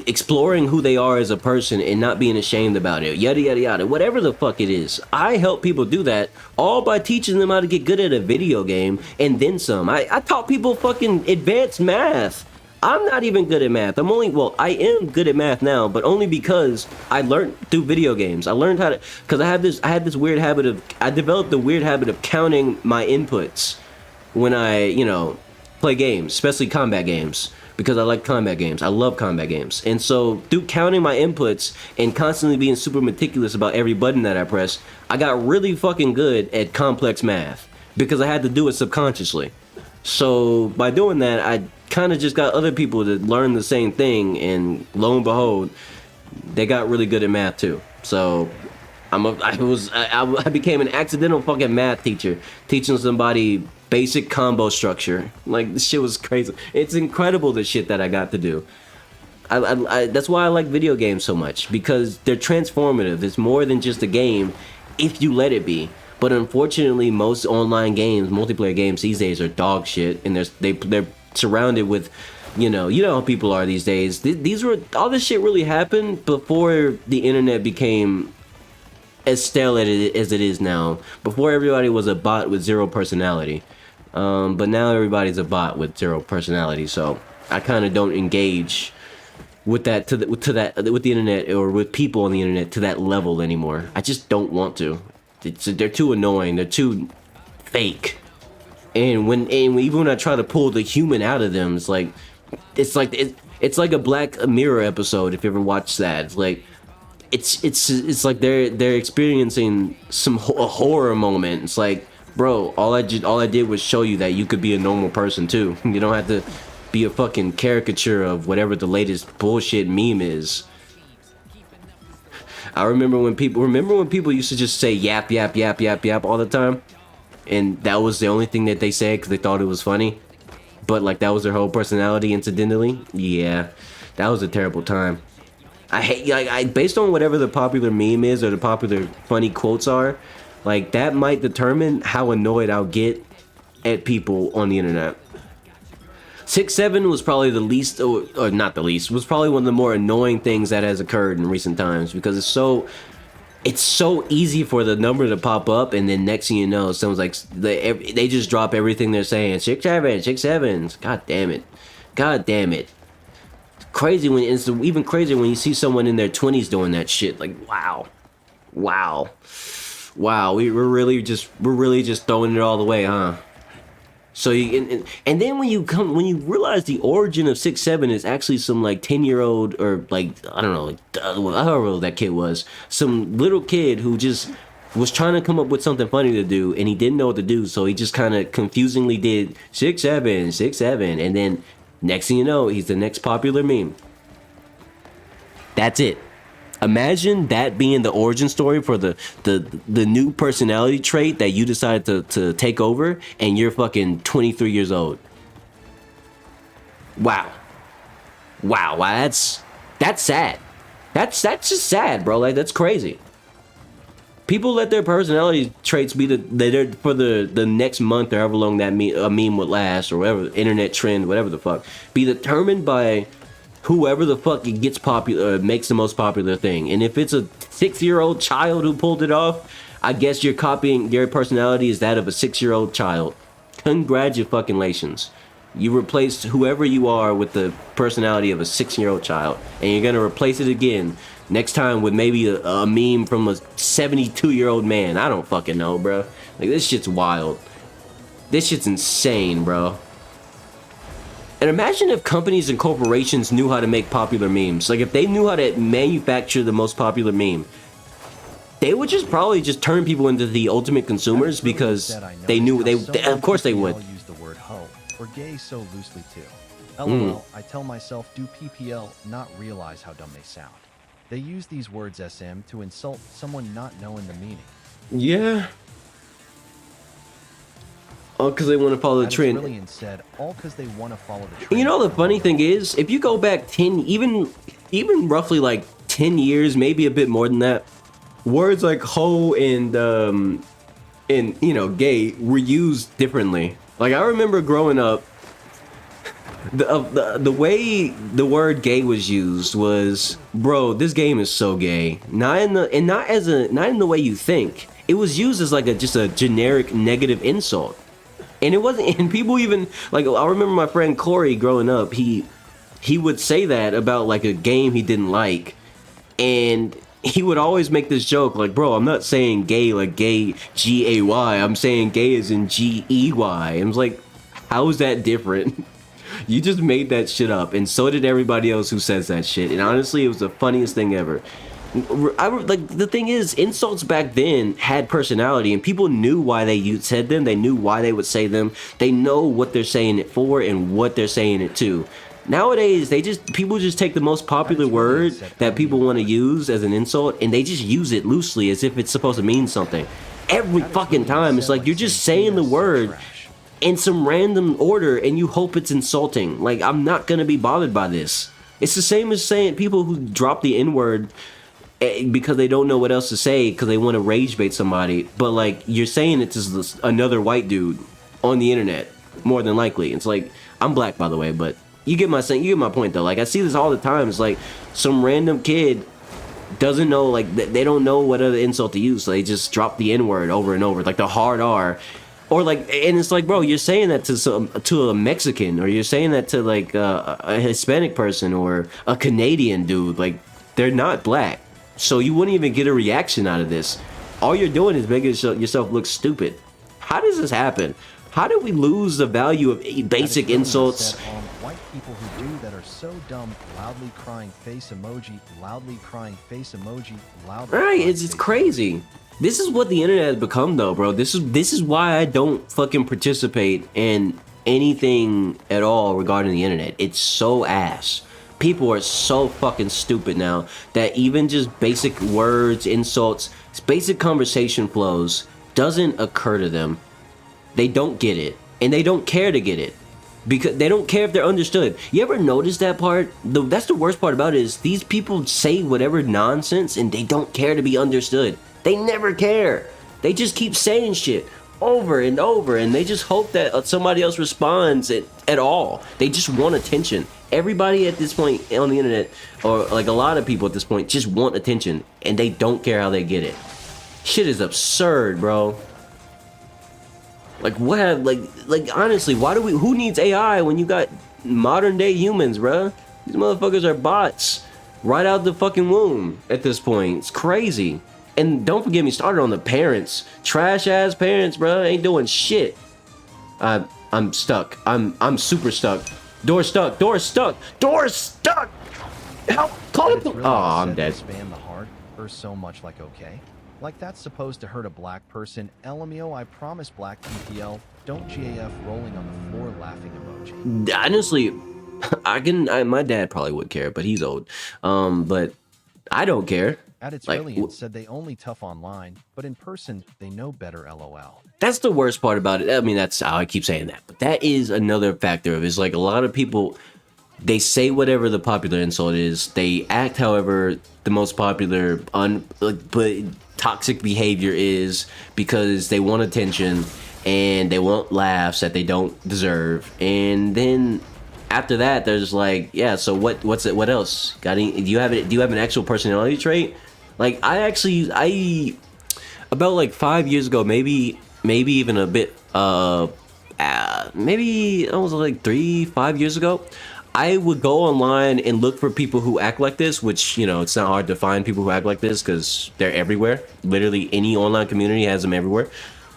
exploring who they are as a person and not being ashamed about it, yada yada yada, whatever the fuck it is. I help people do that all by teaching them how to get good at a video game and then some. I taught people fucking advanced math. I'm not even good at math. I am good at math now, but only because I learned through video games. I learned how to, because I developed the weird habit of counting my inputs when I, play games, especially combat games. because I like combat games. I love combat games. And so through counting my inputs and constantly being super meticulous about every button that I press, I got really fucking good at complex math because I had to do it subconsciously. So by doing that, I kind of just got other people to learn the same thing, and lo and behold, they got really good at math too. So I became an accidental fucking math teacher, teaching somebody basic combo structure. Like, this shit was crazy. It's incredible, the shit that I got to do. That's why I like video games so much, because they're transformative. It's more than just a game if you let it be. But unfortunately, most online games, multiplayer games these days, are dog shit, and they're surrounded with, you know how people are these days. All this shit really happened before the internet became as stale as it is now. Before, everybody was a bot with zero personality, but now everybody's a bot with zero personality. So I kind of don't engage with that with the internet or with people on the internet to that level anymore. I just don't want to. They're too annoying. They're too fake. And even when I try to pull the human out of them, it's like a Black Mirror episode. If you ever watched that, it's like it's like they're experiencing a horror moment. It's like, bro, all I did was show you that you could be a normal person too. You don't have to be a fucking caricature of whatever the latest bullshit meme is. I remember when people used to just say yap yap yap yap yap all the time, and that was the only thing that they said because they thought it was funny. But like, that was their whole personality, incidentally. Yeah, that was a terrible time. I hate, based on whatever the popular meme is or the popular funny quotes are, like, that might determine how annoyed I'll get at people on the internet. 6'7" was probably the least, or not the least, was probably one of the more annoying things that has occurred in recent times, because it's so easy for the number to pop up, and then next thing you know, someone's like, they just drop everything they're saying. 6'7", 6'7". God damn it. Crazy when it's even crazier when you see someone in their 20s doing that shit. Like, wow. We're really just throwing it all the way, huh? So and then when you realize the origin of 6'7" is actually some like 10-year-old, or like, I don't know, like, however old that kid was, some little kid who just was trying to come up with something funny to do, and he didn't know what to do, so he just kind of confusingly did 6'7", and then next thing you know, he's the next popular meme. That's it. Imagine that being the origin story for the new personality trait that you decided to take over, and you're fucking 23 years old. Wow, that's sad. That's just sad, bro. Like, that's crazy. People let their personality traits be for the next month or however long that a meme would last, or whatever internet trend, whatever the fuck, be determined by whoever the fuck gets popular, makes the most popular thing. And if it's a 6-year-old child who pulled it off, I guess you're copying, your personality is that of a 6-year-old child. Congratulations. You replaced whoever you are with the personality of a 6-year-old child, and you're gonna replace it again next time with maybe a meme from a 72-year-old man. I don't fucking know, bro. Like, this shit's wild. This shit's insane, bro. And imagine if companies and corporations knew how to make popular memes. Like, if they knew how to manufacture the most popular meme, they would probably turn people into the ultimate consumers, because they knew of course they would. Use the word hoe or gay so loosely too. LOL, I tell myself, do PPL not realize how dumb they sound? They use these words SM to insult someone not knowing the meaning. Yeah. All because they want to follow the trend. Brilliant said, all because they want to follow the trend. You know, the funny thing is, if you go back 10, even roughly like 10 years, maybe a bit more than that, words like hoe and you know, gay were used differently. Like, I remember growing up, the way the word gay was used was, bro, this game is so gay. Not in the way you think. It was used as like just a generic negative insult. And it wasn't, and people even, like, I remember my friend Corey growing up, he would say that about like a game he didn't like, and he would always make this joke like, bro, I'm not saying gay like gay G-A-Y, I'm saying gay as in G-E-Y. And I was like, how is that different? You just made that shit up, and so did everybody else who says that shit. And honestly, it was the funniest thing ever. Like, the thing is, insults back then had personality, and people knew why they said them. They knew why they would say them. They know what they're saying it for and what they're saying it to. Nowadays, people just take the most popular word that people want to use as an insult, and they just use it loosely as if it's supposed to mean something. Every fucking time, it's like you're just saying the word in some random order, and you hope it's insulting. Like, I'm not gonna be bothered by this. It's the same as saying people who drop the N-word because they don't know what else to say because they want to rage bait somebody, but like you're saying it to another white dude on the internet, more than likely. It's like, I'm black, by the way, but you get my point though. Like, I see this all the time. It's like some random kid doesn't know, like, they don't know what other insult to use, so they just drop the N-word over and over, like the hard R. Or like, and it's like, bro, you're saying that to a Mexican, or you're saying that to like a Hispanic person or a Canadian dude. Like, they're not black, so you wouldn't even get a reaction out of this. All you're doing is making yourself look stupid. How does this happen? How did we lose the value of basic insults? White people who do that are so dumb. Loudly crying face emoji. Loudly crying face emoji. Loudly. Right, it's crazy. This is what the internet has become, though, bro. This is why I don't fucking participate in anything at all regarding the internet. It's so ass. People are so fucking stupid now that even just basic words, insults, basic conversation flows doesn't occur to them. They don't get it, and they don't care to get it, because they don't care if they're understood. You ever notice that part? That's the worst part about it, is these people say whatever nonsense and they don't care to be understood. They never care. They just keep saying shit over and over, and they just hope that somebody else responds at all. They just want attention. Everybody at this point on the internet, or like a lot of people at this point, just want attention, and they don't care how they get it. Shit is absurd, bro. Like, what? Like honestly, who needs AI when you got modern day humans, bro? These motherfuckers are bots right out the fucking womb at this point. It's crazy. And don't forget me started on the parents. Trash ass parents, bro. Ain't doing shit. I'm stuck. I'm super stuck. Door stuck. Door stuck. Door stuck. Help! Call it. Really I'm dead. Spam the heart or so much like okay. Like that's supposed to hurt a black person. LMAO, I promise black PPL. Don't GAF rolling on the floor laughing emoji. Honestly, my dad probably would care, but he's old. But I don't care. At its brilliance said they only tough online, but in person they know better. LOL. That's the worst part about it. I mean, that's how I keep saying that, but that is another factor of it. It's like a lot of people, they say whatever the popular insult is. They act however the most popular but toxic behavior is, because they want attention and they want laughs that they don't deserve. And then after that, there's like, yeah, so what's it? What else? Do you have an actual personality trait? Like, I about like 5 years ago, maybe even a bit, maybe it was like 3-5 years ago, I would go online and look for people who act like this, which, you know, it's not hard to find people who act like this because they're everywhere. Literally any online community has them everywhere.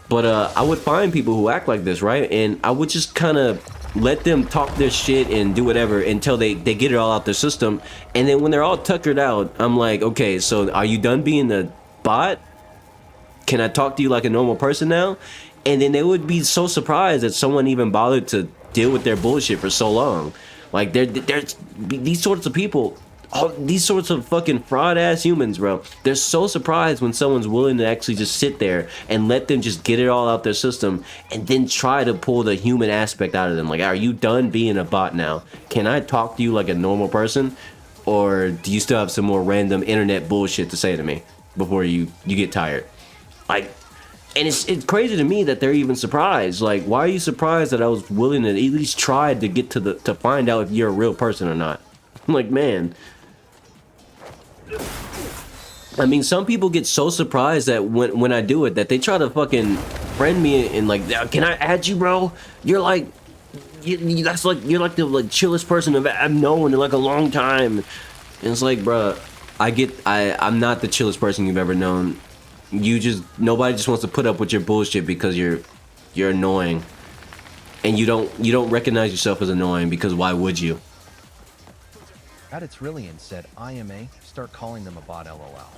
But I would find people who act like this, right? And I would just kind of let them talk their shit and do whatever until they get it all out their system. And then when they're all tuckered out, I'm like, okay, so are you done being a bot? Can I talk to you like a normal person now? And then they would be so surprised that someone even bothered to deal with their bullshit for so long. Like, there's these sorts of people, these sorts of fucking fraud ass humans, bro. They're so surprised when someone's willing to actually just sit there and let them just get it all out their system and then try to pull the human aspect out of them. Like, are you done being a bot now? Can I talk to you like a normal person? Or do you still have some more random internet bullshit to say to me before you get tired? Like, and it's crazy to me that they're even surprised. Like, why are you surprised that I was willing to at least try to get to find out if you're a real person or not? I'm like, man. I mean, some people get so surprised that when I do it that they try to fucking friend me and like, can I add you, bro? You're like, you're like the chillest person I've known in like a long time. And it's like, bro, I'm not the chillest person you've ever known. Nobody just wants to put up with your bullshit because you're annoying. and you don't recognize yourself as annoying, because why would you? At its Rillian said, IMA, start calling them a bot LOL.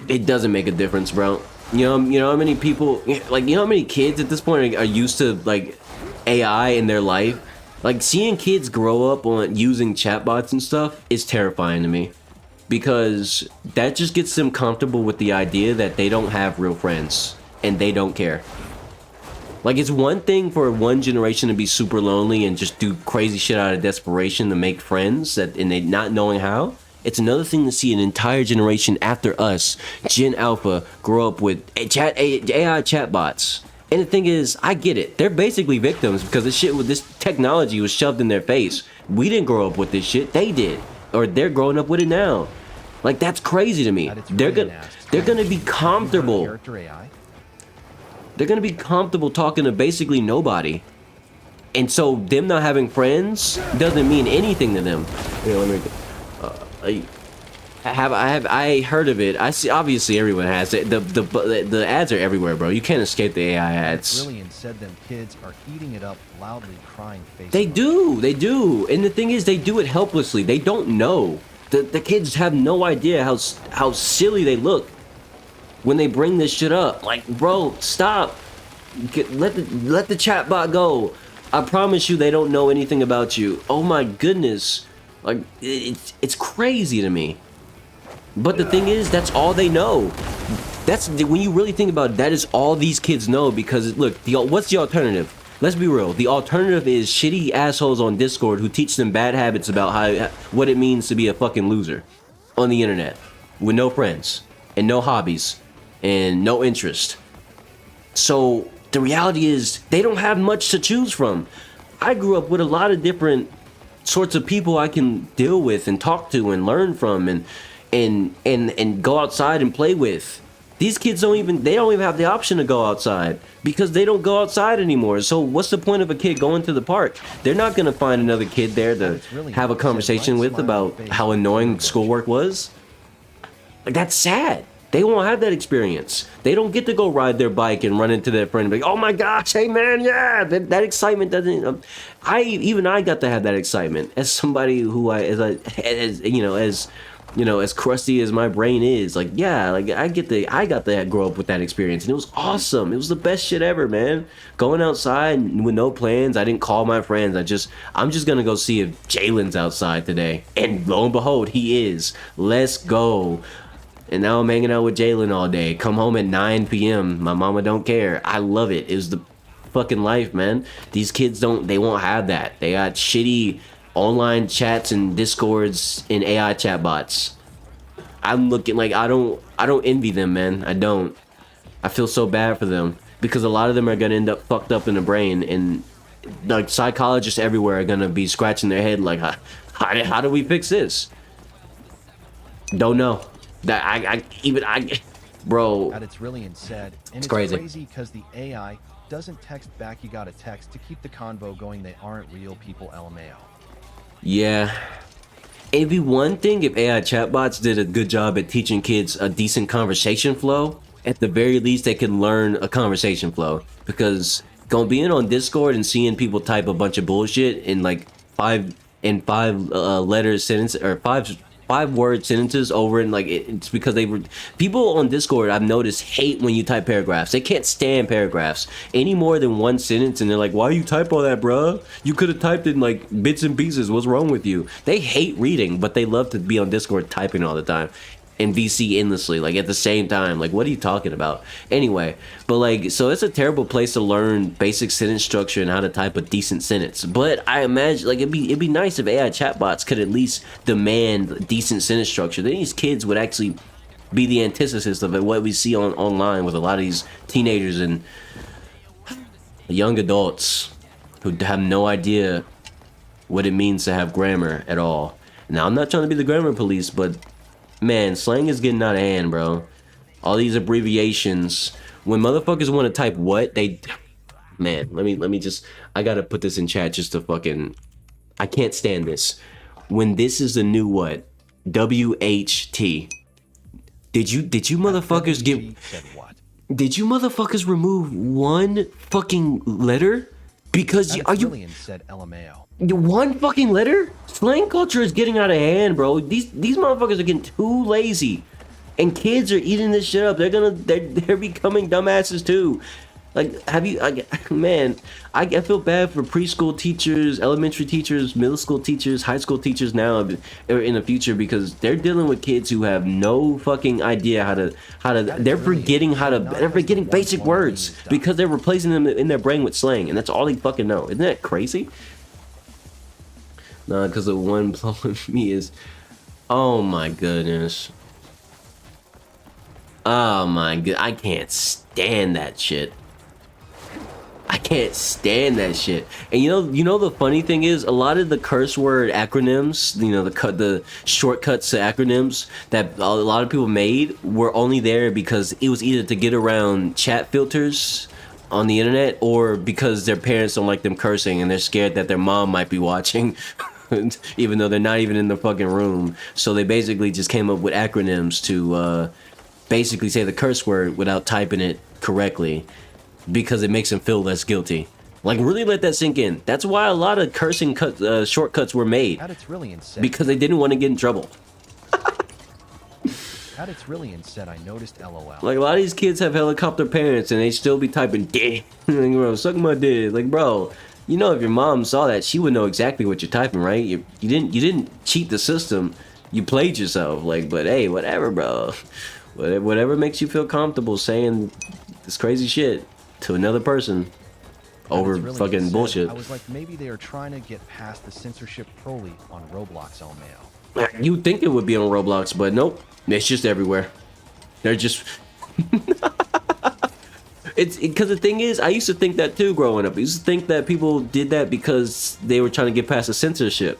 It doesn't make a difference, bro. You know how many people, like, you know how many kids at this point are used to like AI in their life? Like, seeing kids grow up on using chatbots and stuff is terrifying to me, because that just gets them comfortable with the idea that they don't have real friends and they don't care. Like, it's one thing for one generation to be super lonely and just do crazy shit out of desperation to make friends, and they not knowing how. It's another thing to see an entire generation after us, Gen Alpha, grow up with AI chatbots. And the thing is, I get it. They're basically victims because this technology was shoved in their face. We didn't grow up with this shit. They did. Or they're growing up with it now. Like, that's crazy to me. They're gonna be comfortable. They're gonna be comfortable talking to basically nobody. And so them not having friends doesn't mean anything to them. Here, let me I heard of it. I see. Obviously, everyone has it. The ads are everywhere, bro. You can't escape the AI ads. Brilliant said them kids are eating it up, loudly crying face. They do. And the thing is, they do it helplessly. They don't know. The kids have no idea how silly they look when they bring this shit up. Like, bro, stop. Let the chatbot go. I promise you, they don't know anything about you. Oh my goodness. Like, it's crazy to me. But the thing is, that's all they know. That's when you really think about it, that is all these kids know, because look, what's the alternative? Let's be real. The alternative is shitty assholes on Discord who teach them bad habits about what it means to be a fucking loser on the internet with no friends and no hobbies and no interest. So the reality is, they don't have much to choose from. I grew up with a lot of different sorts of people I can deal with and talk to and learn from and go outside and play with. These kids don't even have the option to go outside because they don't go outside anymore. So what's the point of a kid going to the park? They're not going to find another kid there to have a conversation with about how annoying schoolwork was. Like, that's sad. They won't have that experience. They don't get to go ride their bike and run into their friend and be like, oh my gosh, hey man, yeah. That excitement doesn't. I got to have that excitement as somebody who as crusty as my brain is. Like, yeah, like I got to grow up with that experience, and it was awesome. It was the best shit ever, man. Going outside with no plans. I didn't call my friends. I'm just gonna go see if Jalen's outside today, and lo and behold, he is. Let's go. And now I'm hanging out with Jalen all day. Come home at 9 p.m. My mama don't care. I love it. It was the fucking life, man. These kids they won't have that. They got shitty online chats and discords and AI chatbots. I'm looking like I don't envy them, man. I don't. I feel so bad for them because a lot of them are gonna end up fucked up in the brain, and like psychologists everywhere are gonna be scratching their head like, how do we fix this? Don't know. That bro. At its Rillian said, and it's crazy because the AI doesn't text back. You gotta text to keep the convo going. They aren't real people. LMAO. Yeah. It'd be one thing if AI chatbots did a good job at teaching kids a decent conversation flow. At the very least, they can learn a conversation flow. Because being on Discord and seeing people type a bunch of bullshit in like five letter sentence or five word sentences over, and like it's because people on Discord, I've noticed, hate when you type paragraphs. They can't stand paragraphs any more than one sentence, and they're like, why you type all that, bruh? You could have typed in like bits and pieces. What's wrong with you? They hate reading, but they love to be on Discord typing all the time and VC endlessly, like at the same time. Like, what are you talking about? Anyway, but like, so it's a terrible place to learn basic sentence structure and how to type a decent sentence. But I imagine like it'd be nice if AI chatbots could at least demand decent sentence structure. Then these kids would actually be the antithesis of what we see online with a lot of these teenagers and young adults who have no idea what it means to have grammar at all. Now, I'm not trying to be the grammar police, but man, slang is getting out of hand, bro. All these abbreviations. When motherfuckers want to type what, man, let me just, I gotta put this in chat just to fucking, I can't stand this. When this is the new what? WHT. Did you motherfuckers did you motherfuckers remove one fucking letter? Because are you Brilliant, said LMAO. one fucking letter? Slang culture is getting out of hand, bro. These motherfuckers are getting too lazy, and kids are eating this shit up. They're becoming dumbasses too. Like, man, I feel bad for preschool teachers, elementary teachers, middle school teachers, high school teachers now or in the future, because they're dealing with kids who have no fucking idea how to they're forgetting basic words because they're replacing them in their brain with slang, and that's all they fucking know. Isn't that crazy? Nah, because the one blowing me is, oh my goodness. Oh my god, I can't stand that shit. I can't stand that shit. And you know the funny thing is, a lot of the curse word acronyms, the shortcuts to acronyms that a lot of people made were only there because it was either to get around chat filters on the internet, or because their parents don't like them cursing and they're scared that their mom might be watching. Even though they're not even in the fucking room. So they basically just came up with acronyms to basically say the curse word without typing it correctly, because it makes them feel less guilty. Like, really let that sink in. That's why a lot of cursing shortcuts were made, because they didn't want to get in trouble. At its really said, I noticed LOL. Like, a lot of these kids have helicopter parents and they still be typing dick. Like, bro, suck my dick. Like, bro, you know, if your mom saw that, she would know exactly what you're typing, right? You didn't cheat the system. You played yourself. Like, but hey, whatever, bro. Whatever makes you feel comfortable saying this crazy shit to another person over really fucking bullshit. I was like, maybe they are trying to get past the censorship proly on Roblox LMAO. You'd think it would be on Roblox, but nope. It's just everywhere. They're just... It's because the thing is, I used to think that too growing up. I used to think that people did that because they were trying to get past the censorship.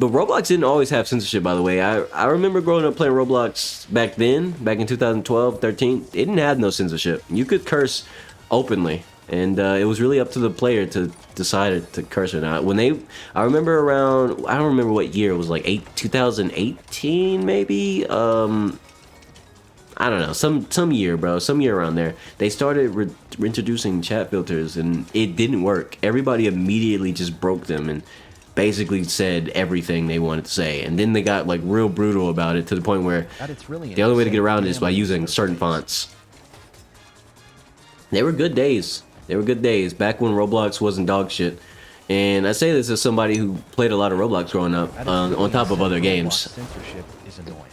But Roblox didn't always have censorship, by the way. I remember growing up playing Roblox back then, back in 2012, 13. It didn't have no censorship. You could curse openly, and it was really up to the player to decide to curse or not. I remember around, I don't remember what year it was, like 2018 maybe. I don't know, some year, bro, some year around there. They started reintroducing chat filters, and it didn't work. Everybody immediately just broke them and basically said everything they wanted to say, and then they got like real brutal about it to the point where the only way to get around it is by using certain fonts. They were good days. They were good days back when Roblox wasn't dog shit. And I say this as somebody who played a lot of Roblox growing up, on top of other games. Censorship is annoying.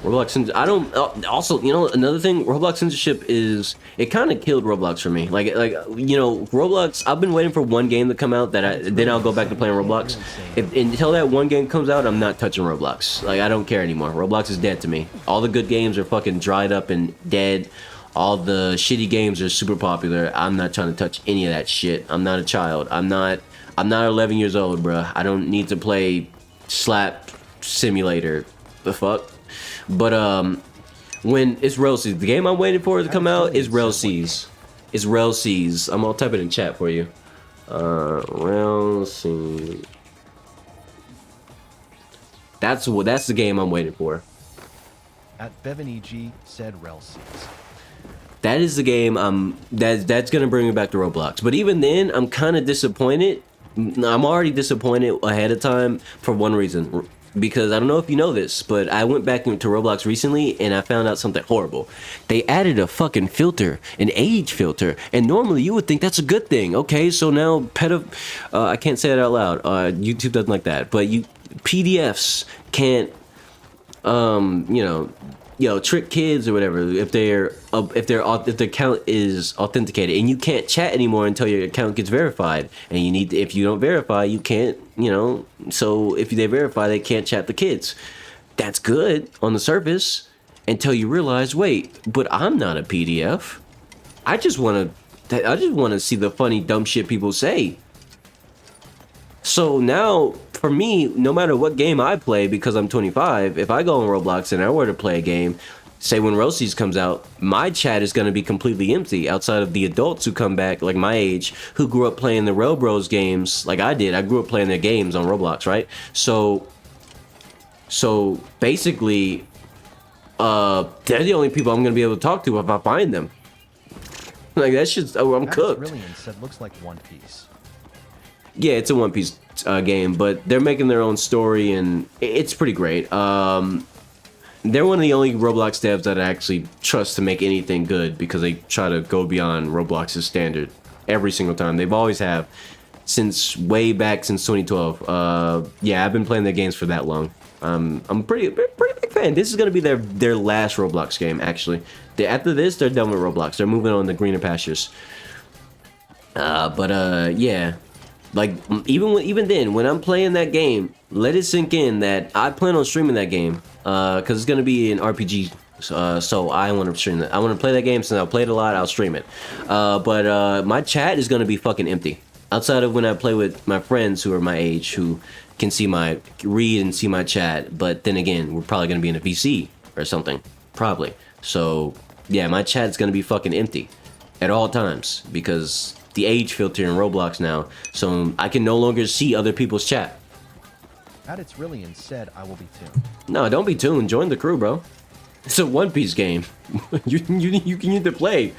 Roblox, I don't. Also, you know, another thing, Roblox censorship is, it kind of killed Roblox for me. Like you know, Roblox. I've been waiting for one game to come out then I'll go back to playing Roblox. Until that one game comes out, I'm not touching Roblox. Like, I don't care anymore. Roblox is dead to me. All the good games are fucking dried up and dead. All the shitty games are super popular. I'm not trying to touch any of that shit. I'm not a child. I'm not 11 years old, bruh. I don't need to play Slap Simulator. The fuck? But when it's Railseas, the game I'm waiting for to come out is Railseas. It's Railseas. I'll type it in chat for you. Railseas. That's the game I'm waiting for. At Bevan EG said Railseas. That is the game that's gonna bring me back to Roblox. But even then, I'm kind of disappointed. I'm already disappointed ahead of time for one reason. Because I don't know if you know this, but I went back into Roblox recently and I found out something horrible. They added a fucking filter, an age filter, and normally you would think that's a good thing. Okay, so now I can't say it out loud. YouTube doesn't like that, but PDFs can't, trick kids or whatever if their account is authenticated, and you can't chat anymore until your account gets verified, and if you don't verify, you can't, so if they verify, they can't chat the kids. That's good on the surface until you realize, wait, but I'm not a PDF. I just want to see the funny dumb shit people say. So now, for me, no matter what game I play, because I'm 25, if I go on Roblox and I were to play a game, say when Railseas comes out, my chat is going to be completely empty outside of the adults who come back, like my age, who grew up playing the Rail Bros games like I did. I grew up playing their games on Roblox, right? So basically, they're the only people I'm going to be able to talk to if I find them. Like, that shit's, I'm cooked. Brilliant said looks like One Piece. Yeah, it's a One Piece game, but they're making their own story, and it's pretty great. They're one of the only Roblox devs that I actually trust to make anything good because they try to go beyond Roblox's standard every single time. They've always have since way back since 2012. Yeah, I've been playing their games for that long. I'm pretty big fan. This is gonna be their last Roblox game actually. After this, they're done with Roblox. They're moving on to greener pastures. Yeah, like even then, when I'm playing that game, let it sink in that I plan on streaming that game. Because it's gonna be an RPG, so I want to stream that. I want to play that game since I'll play it a lot. I'll stream it. But my chat is gonna be fucking empty. Outside of when I play with my friends who are my age, who can read and see my chat. But then again, we're probably gonna be in a VC or something, probably. So yeah, my chat's gonna be fucking empty at all times because the age filter in Roblox now, so I can no longer see other people's chat. At its really and said, I will be tuned. No, don't be tuned. Join the crew, bro. It's a One Piece game. you need to play.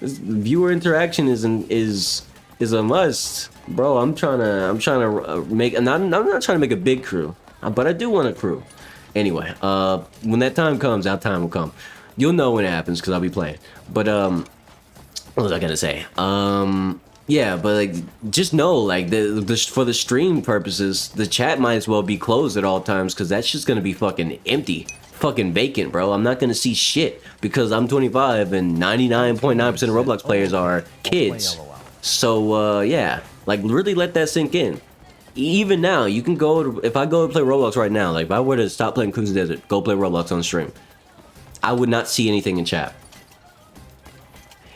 Viewer interaction is a must, bro. I'm trying to make. I'm not trying to make a big crew, but I do want a crew. Anyway, when that time comes, our time will come. You'll know when it happens because I'll be playing. But what was I gonna say? Yeah, but like, just know, like, for the stream purposes, the chat might as well be closed at all times because that's just gonna be fucking empty, fucking vacant, bro. I'm not gonna see shit because I'm 25 and 99.9% of Roblox players are kids. So yeah, like, really let that sink in. Even now, you can go if I go to play Roblox right now, like if I were to stop playing Cookies Desert, go play Roblox on stream, I would not see anything in chat.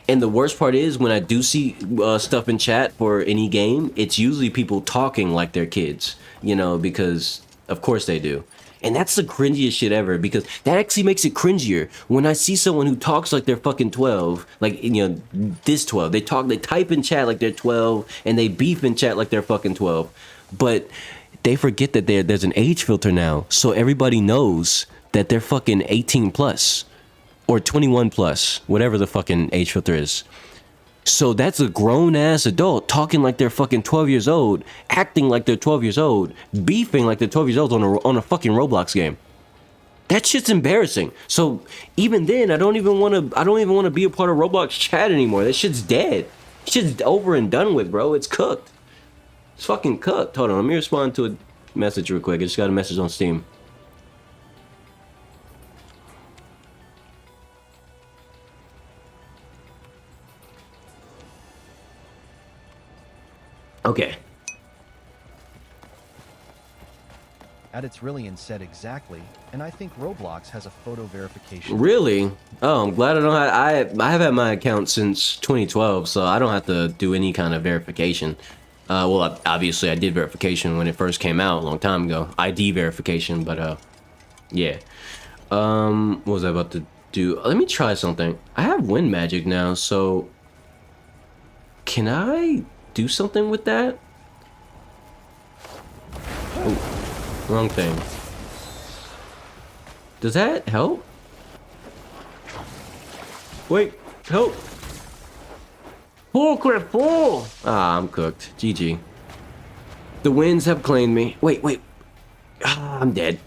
And the worst part is when I do see stuff in chat for any game, it's usually people talking like they're kids, you know, because of course they do. And that's the cringiest shit ever because that actually makes it cringier when I see someone who talks like they're fucking 12, like, you know, this 12. They type in chat like they're 12 and they beef in chat like they're fucking 12. But they forget that there's an age filter now. So everybody knows that they're fucking 18 plus. Or 21 plus, whatever the fucking age filter is. So that's a grown-ass adult talking like they're fucking 12 years old, acting like they're 12 years old, beefing like they're 12 years old on a fucking Roblox game. That shit's embarrassing. So even then, I don't even want to be a part of Roblox chat anymore. That shit's dead. Shit's over and done with, bro. It's cooked. It's fucking cooked. Hold on, let me respond to a message real quick. I just got a message on Steam. Okay. At its really and said exactly, and I think Roblox has a photo verification. Really? Oh, I'm glad I don't have. I have had my account since 2012, so I don't have to do any kind of verification. Well, obviously I did verification when it first came out a long time ago. ID verification, but yeah. What was I about to do? Let me try something. I have wind magic now, so can I do something with that? Oh, wrong thing. Does that help? Wait, help! Full crit, full! Ah, I'm cooked. GG. The winds have claimed me. Wait. Ah, I'm dead.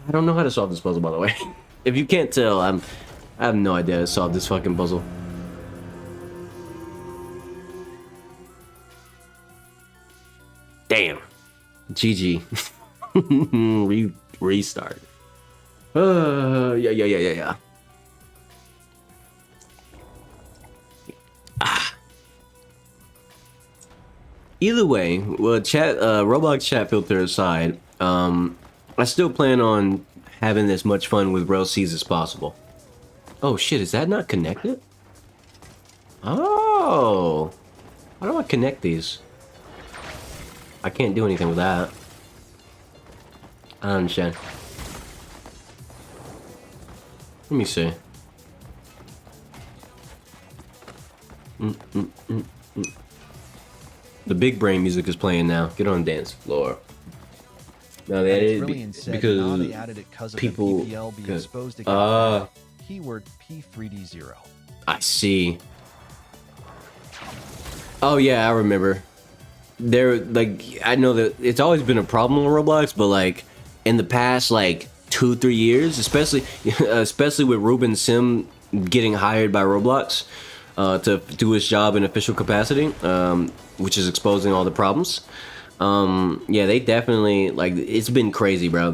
I don't know how to solve this puzzle, by the way. If you can't tell, I have no idea how to solve this fucking puzzle. Damn. GG. Restart. Yeah. Either way, well, Roblox chat filter aside, I still plan on having as much fun with Rel Cs as possible. Oh shit, is that not connected? Oh, how do I connect these? I can't do anything with that. I don't understand. Let me see. The big brain music is playing now. Get on the dance floor. No, they added it because people of the PPL being exposed again. Keyword they're like, I know that it's always been a problem on Roblox, but like in the past like 2-3 years, especially with Ruben Sim getting hired by Roblox to do his job in official capacity, which is exposing all the problems. Yeah, they definitely, like, it's been crazy, bro.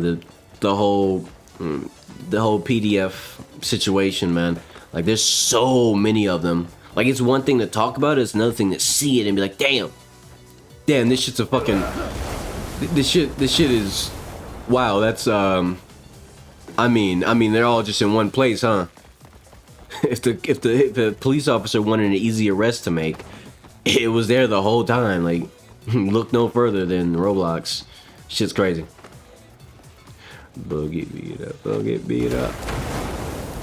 The whole PDF situation, man. Like, there's so many of them. Like, it's one thing to talk about it, it's another thing to see it and be like, damn, this shit's a fucking, this shit is, wow, that's I mean they're all just in one place, huh? If the police officer wanted an easy arrest to make, it was there the whole time. Like, look no further than Roblox. Shit's crazy. Boogie beat up, boogie beat up.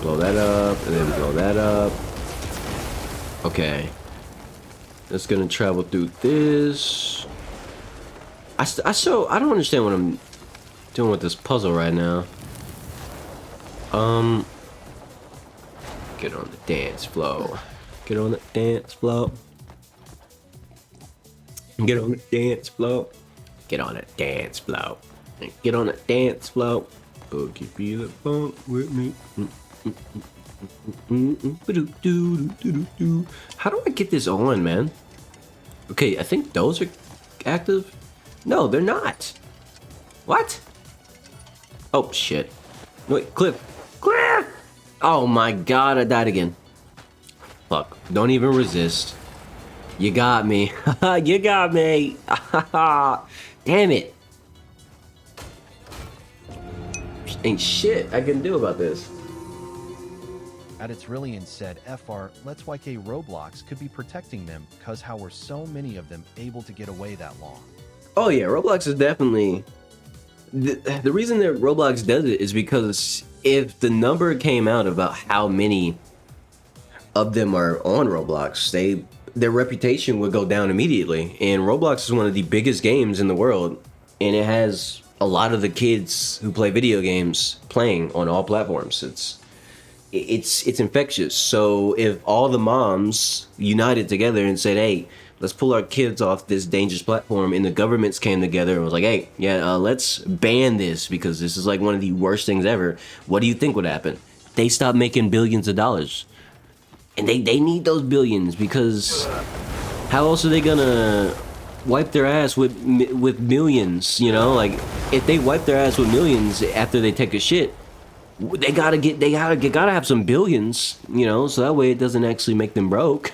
Blow that up, and then blow that up. Okay. That's gonna travel through this. I don't understand what I'm doing with this puzzle right now. Get on the dance floor. Get on the dance floor. Get on the dance floor. Get on the dance floor. Get on the dance floor. Boogie be the funk with me. How do I get this on, man? Okay, I think those are active. No, they're not. What? Oh shit. Wait, Cliff. Oh my god, I died again. Fuck. Don't even resist. You got me. You got me. Damn it. Ain't shit I can do about this. At its really and said FR, Let's YK Roblox could be protecting them because how were so many of them able to get away that long? Oh yeah, Roblox is definitely... The reason that Roblox does it is because if the number came out about how many of them are on Roblox, their reputation would go down immediately. And Roblox is one of the biggest games in the world, and it has a lot of the kids who play video games playing on all platforms. It's infectious. So if all the moms united together and said, hey, let's pull our kids off this dangerous platform, and the governments came together and was like, hey, yeah, let's ban this because this is like one of the worst things ever. What do you think would happen? They stop making billions of dollars. And they need those billions because how else are they gonna wipe their ass with millions, you know? Like, if they wipe their ass with millions after they take a shit, they gotta have some billions, you know, so that way it doesn't actually make them broke.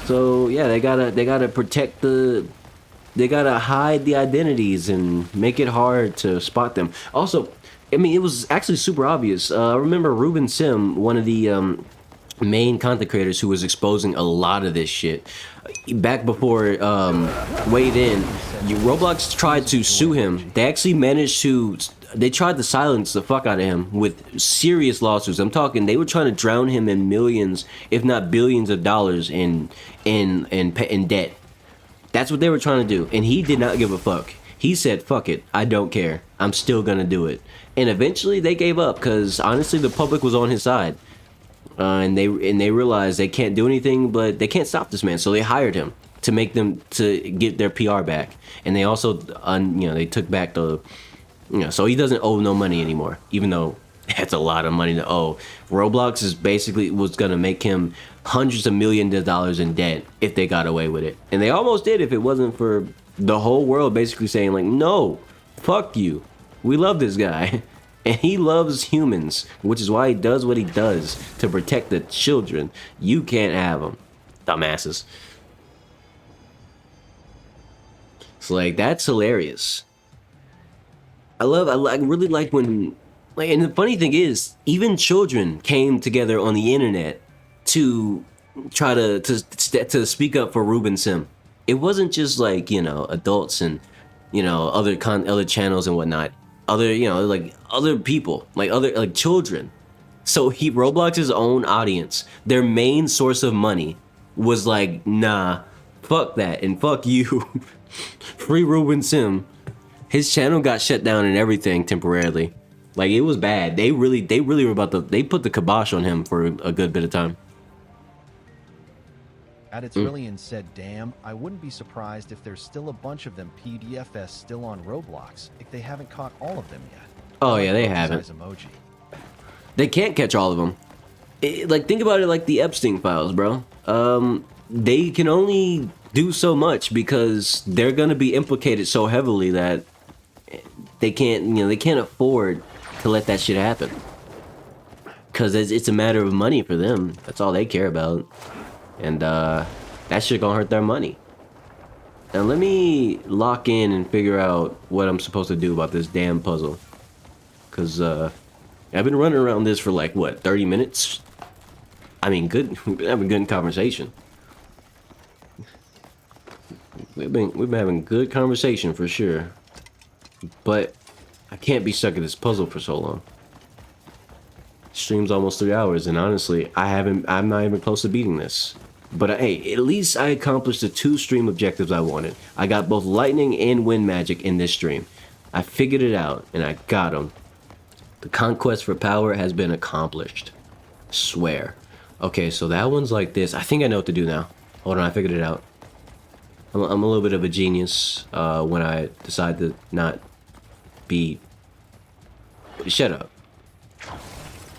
So yeah, they gotta protect they gotta hide the identities and make it hard to spot them. Also, I mean, it was actually super obvious. I remember Ruben Sim, one of the main content creators who was exposing a lot of this shit back before weighed in. Roblox tried to sue him. They actually managed to. They tried to silence the fuck out of him with serious lawsuits. I'm talking, they were trying to drown him in millions, if not billions of dollars in debt. That's what they were trying to do, and he did not give a fuck. He said, fuck it, I don't care. I'm still gonna do it. And eventually they gave up because honestly the public was on his side. And they realized they can't do anything, but they can't stop this man, so they hired him to make them to get their PR back. And they also they took back the so he doesn't owe no money anymore, even though that's a lot of money to owe. Roblox is basically was gonna make him hundreds of millions of dollars in debt if they got away with it. And they almost did if it wasn't for the whole world basically saying like, no, fuck you. We love this guy. And he loves humans, which is why he does what he does to protect the children. You can't have them, dumbasses. It's like, that's hilarious. I really like when, like, and the funny thing is, even children came together on the internet to try to speak up for Ruben Sim. It wasn't just like, adults and, other channels and whatnot. Other people, like children. So Roblox's own audience, their main source of money was like, nah, fuck that and fuck you. Free Ruben Sim. His channel got shut down and everything temporarily. Like, it was bad. They really were they put the kibosh on him for a good bit of time. Aditrillian said, damn, I wouldn't be surprised if there's still a bunch of them PDFs still on Roblox if they haven't caught all of them yet. Oh yeah, they haven't. Emoji. They can't catch all of them. Like, think about it like the Epstein files, bro. They can only do so much because they're gonna be implicated so heavily that they can't, they can't afford to let that shit happen. Cause it's a matter of money for them. That's all they care about, and that shit gonna hurt their money. Now let me lock in and figure out what I'm supposed to do about this damn puzzle. Cause I've been running around this for like what, 30 minutes? I mean, good. We've been having good conversation. We've been having good conversation for sure. But I can't be stuck at this puzzle for so long. Stream's almost 3 hours, and honestly, I'm not even close to beating this. But hey, at least I accomplished the 2 stream objectives I wanted. I got both lightning and wind magic in this stream. I figured it out, and I got them. The conquest for power has been accomplished. Swear. Okay, so that one's like this. I think I know what to do now. Hold on, I figured it out. I'm a little bit of a genius when I decide to not be... Shut up.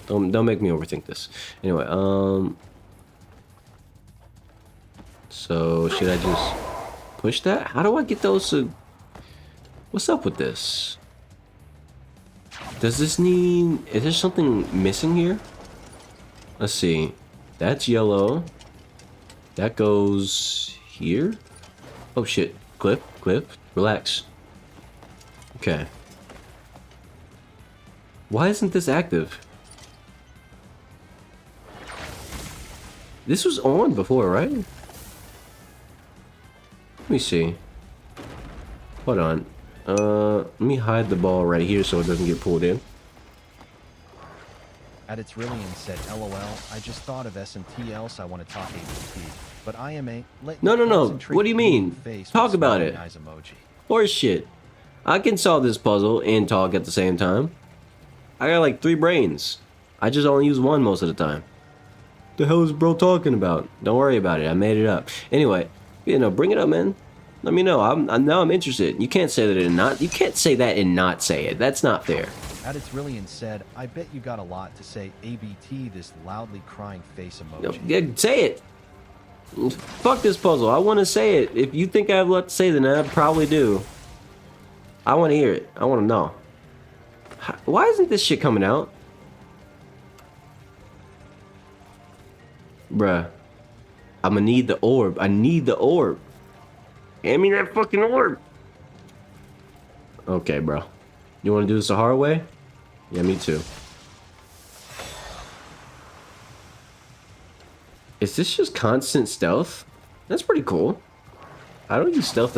Don't make me overthink this. Anyway, so should I just push that? How do I get those to... What's up with this? Does this need... Is there something missing here? Let's see. That's yellow. That goes here? Oh shit. Cliff, relax. Okay. Why isn't this active? This was on before, right? Let me see. Hold on. Let me hide the ball right here so it doesn't get pulled in. Aditrillian said, LOL, I just thought of S&T else I want to talk ABT, but IMA, let No. concentrate What do you mean? face Talk with about smiling it. eyes emoji. Horse shit. I can solve this puzzle and talk at the same time. I got like 3 brains. I just only use one most of the time. The hell is bro talking about? Don't worry about it. I made it up. Anyway, bring it up, man. Let me know. I'm interested. You can't say that and not. You can't say that and not say it. That's not fair. Aditrillian said, I bet you got a lot to say ABT this loudly crying face emoji. No, yeah, say it. Fuck this puzzle. I want to say it. If you think I have a lot to say, then I probably do. I want to hear it. I want to know. Why isn't this shit coming out? Bruh. I'm gonna need the orb. I need the orb. Hand me that fucking orb. Okay, bro. You want to do this the hard way? Yeah, me too. Is this just constant stealth? That's pretty cool. I don't use stealth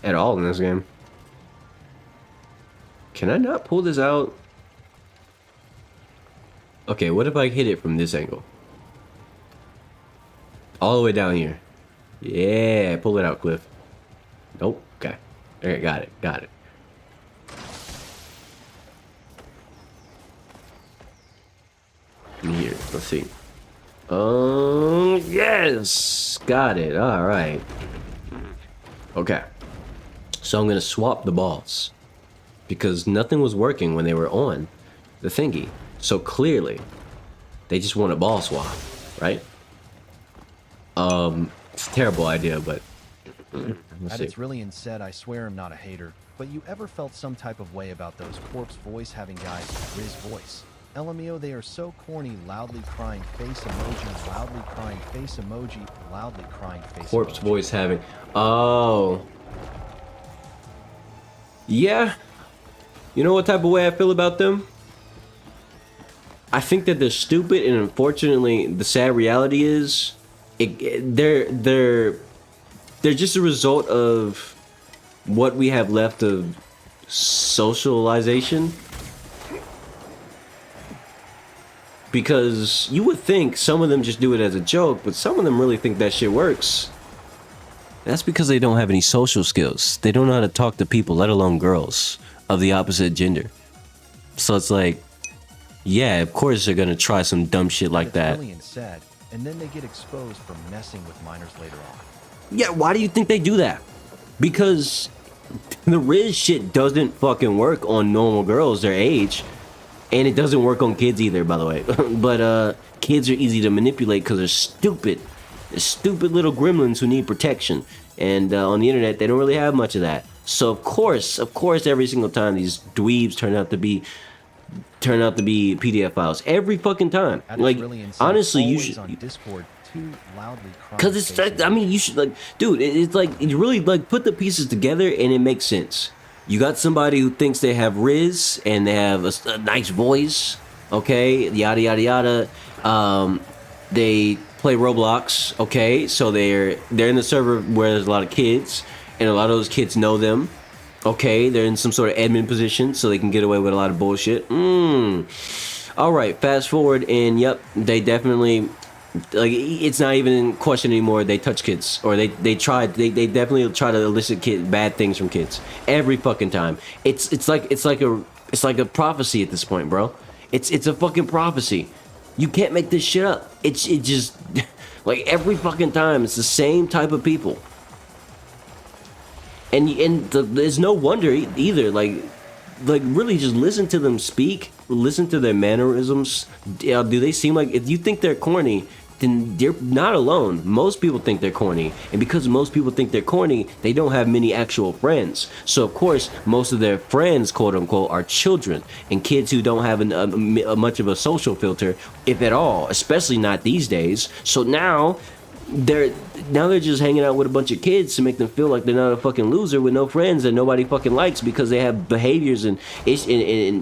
at all in this game. Can I not pull this out? Okay, what if I hit it from this angle? All the way down here. Yeah, pull it out, Cliff. Nope. Okay. Okay, got it. Here, let's see. Yes! Got it. Alright. Okay. So I'm gonna swap the balls. Because nothing was working when they were on the thingy. So clearly, they just want a ball swap, right? It's a terrible idea, but Aditrillian said, I swear I'm not a hater, but you ever felt some type of way about those corpse voice having guys with Riz voice? LMAO, they are so corny, loudly crying face emoji, loudly crying face emoji, loudly crying face corpse emoji. voice having... Oh. Yeah. You know what type of way I feel about them? I think that they're stupid, and unfortunately, the sad reality is... They're just a result of what we have left of socialization. Because you would think some of them just do it as a joke, but some of them really think that shit works. That's because they don't have any social skills. They don't know how to talk to people, let alone girls of the opposite gender. So it's like, yeah, of course they're gonna try some dumb shit like that. Said, and then they get exposed for messing with minors later on. Yeah, why do you think they do that? Because the Riz shit doesn't fucking work on normal girls their age. And it doesn't work on kids either, by the way. But kids are easy to manipulate because they're stupid. They're stupid little gremlins who need protection. And on the internet, they don't really have much of that. So of course, every single time these dweebs turn out to be PDF files. Every fucking time. Like, really honestly, you should. On Discord, too loudly crying. Because it's like, I mean, you should, like, dude, it's like, you really, like, put the pieces together and it makes sense. You got somebody who thinks they have Riz and they have a nice voice, okay, yada yada yada. They play Roblox, okay, so they're in the server where there's a lot of kids, and a lot of those kids know them, okay. They're in some sort of admin position, so they can get away with a lot of bullshit. All right, fast forward, and yep, they definitely. Like, it's not even in question anymore. They touch kids, or they definitely try to elicit bad things from kids every fucking time. It's like a prophecy at this point, bro. It's a fucking prophecy. You can't make this shit up. It just like every fucking time it's the same type of people. And there's no wonder either. Like really just listen to them speak, listen to their mannerisms. Do they seem like, if you think they're corny, then you're not alone. Most people think they're corny, and because most people think they're corny, they don't have many actual friends. So of course, most of their friends, quote unquote, are children and kids who don't have much of a social filter, if at all. Especially not these days. So now they're just hanging out with a bunch of kids to make them feel like they're not a fucking loser with no friends that nobody fucking likes, because they have behaviors and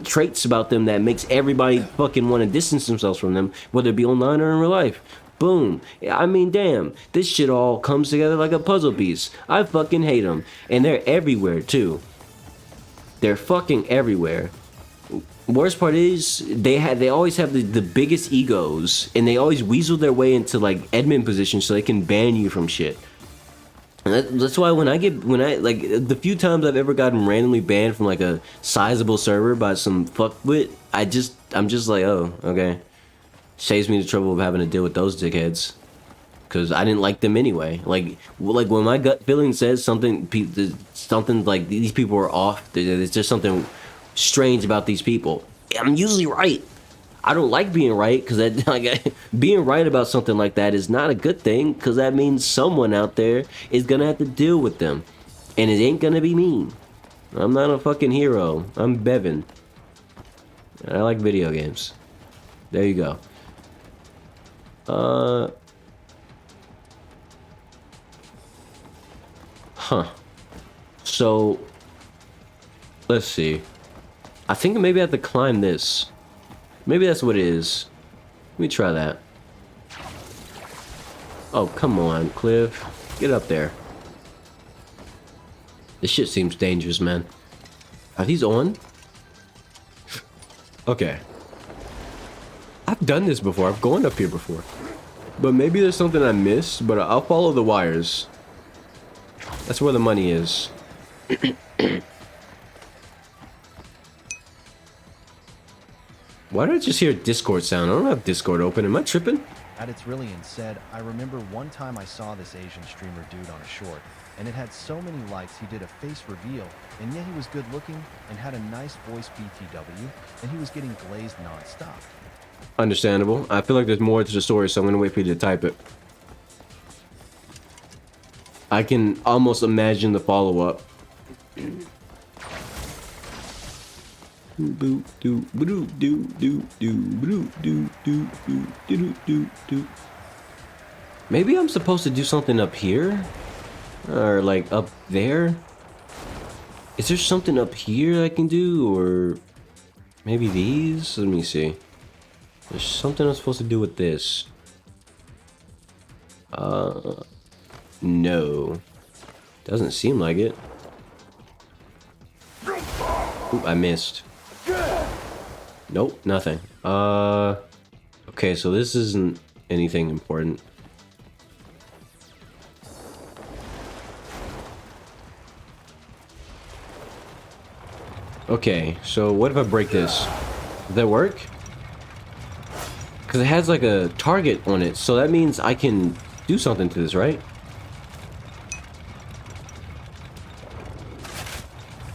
traits about them that makes everybody fucking want to distance themselves from them, whether it be online or in real life. Boom. I mean, damn, this shit all comes together like a puzzle piece. I fucking hate them, and they're everywhere too. They're fucking everywhere. Worst part is they always have the biggest egos, and they always weasel their way into like admin positions so they can ban you from shit. And that's why when I like the few times I've ever gotten randomly banned from like a sizable server by some fuckwit, I'm just like, oh, okay. Saves me the trouble of having to deal with those dickheads, because I didn't like them anyway. Like when my gut feeling says something like these people are off, there's just something strange about these people, I'm usually right. I don't like being right, because being right about something like that is not a good thing, because that means someone out there is gonna have to deal with them, and it ain't gonna be me. I'm not a fucking hero. I'm Bevan. I like video games. There you go. So let's see. I think maybe I have to climb this. Maybe that's what it is. Let me try that. Oh, come on, Cliff. Get up there. This shit seems dangerous, man. Are these on? Okay. I've done this before. I've gone up here before. But maybe there's something I missed, but I'll follow the wires. That's where the money is. Why did I just hear a Discord sound? I don't have Discord open. Am I tripping? At its really said, I remember one time I saw this Asian streamer dude on a short, and it had so many likes he did a face reveal, and yet he was good looking and had a nice voice BTW, and he was getting glazed non-stop. Understandable. I feel like there's more to the story, so I'm gonna wait for you to type it. I can almost imagine the follow-up. Maybe I'm supposed to do something up here? Or like up there? Is there something up here I can do? Or maybe these? Let me see. There's something I'm supposed to do with this. No. Doesn't seem like it. Ooh, I missed. Nope, nothing. Okay, so this isn't anything important. Okay, so what if I break this? Does that work? Because it has like a target on it, so that means I can do something to this, right?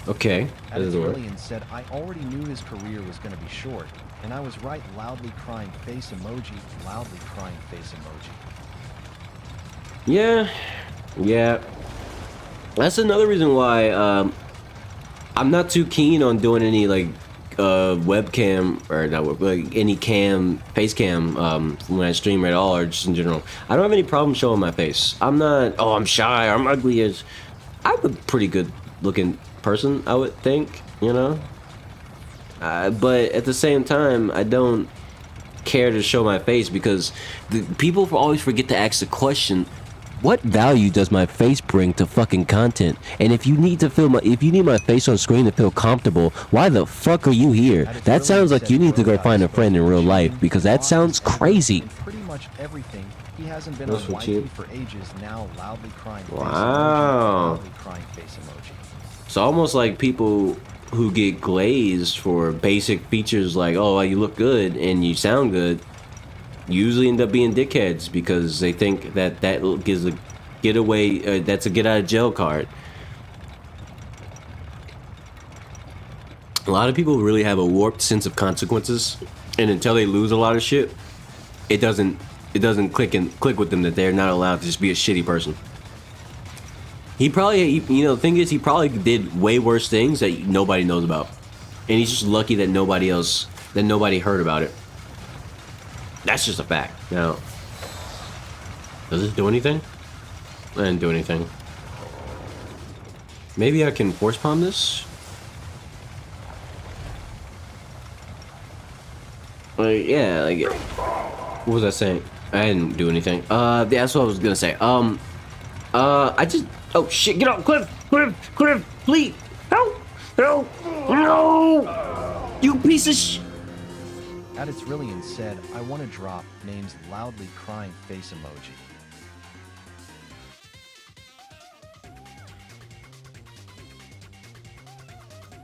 Okay. At its brilliance said, I already knew his career was going to be short, and I was right. Loudly crying face emoji, loudly crying face emoji. Yeah. That's another reason why I'm not too keen on doing any like webcam or not like any face cam when I stream at all or just in general. I don't have any problem showing my face. I'm not, oh, I'm shy, I'm ugly. I'm a pretty good looking person, I would think, you know, but at the same time I don't care to show my face because the people always forget to ask the question, what value does my face bring to fucking content? And if you need my face on screen to feel comfortable, why the fuck are you here? That sounds like you need to go find a friend in real life because that sounds crazy. Pretty much everything. He hasn't been on YT for ages now. Loudly crying. Wow. Loudly crying face emoji. It's almost like people who get glazed for basic features like, oh, you look good and you sound good, usually end up being dickheads because they think that gives a getaway, that's a get out of jail card. A lot of people really have a warped sense of consequences, and until they lose a lot of shit, it doesn't click with them that they're not allowed to just be a shitty person. He probably, the thing is, he probably did way worse things that nobody knows about, and he's just lucky that nobody heard about it. That's just a fact. Now, does this do anything? I didn't do anything. Maybe I can force palm this? Like, yeah, like, what was I saying? I didn't do anything. That's what I was gonna say. I just, oh shit, get off, Cliff, please, help, no, you piece of shit. At its brilliance said, I want to drop names loudly crying face emoji.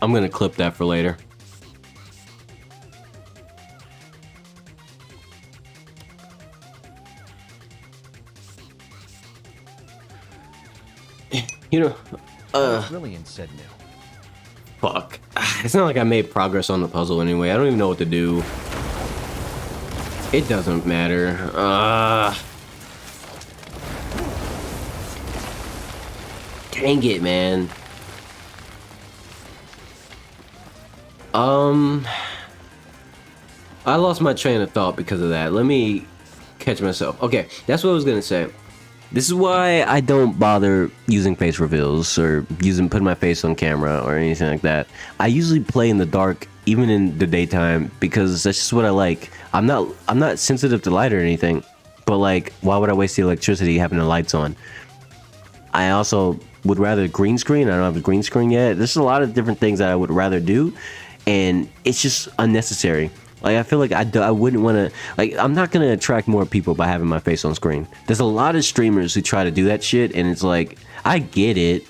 I'm gonna clip that for later. Brilliance said no. Fuck. It's not like I made progress on the puzzle anyway. I don't even know what to do. It doesn't matter. Dang it, man. I lost my train of thought because of that. Let me catch myself. Okay, that's what I was gonna say. This is why I don't bother using face reveals or putting my face on camera or anything like that. I usually play in the dark, even in the daytime, because that's just what I like. I'm not sensitive to light or anything, but like, why would I waste the electricity having the lights on? I also would rather green screen. I don't have a green screen yet. There's a lot of different things that I would rather do, and it's just unnecessary. Like, I feel like I wouldn't want to, like, I'm not going to attract more people by having my face on screen. There's a lot of streamers who try to do that shit, and it's like, I get it.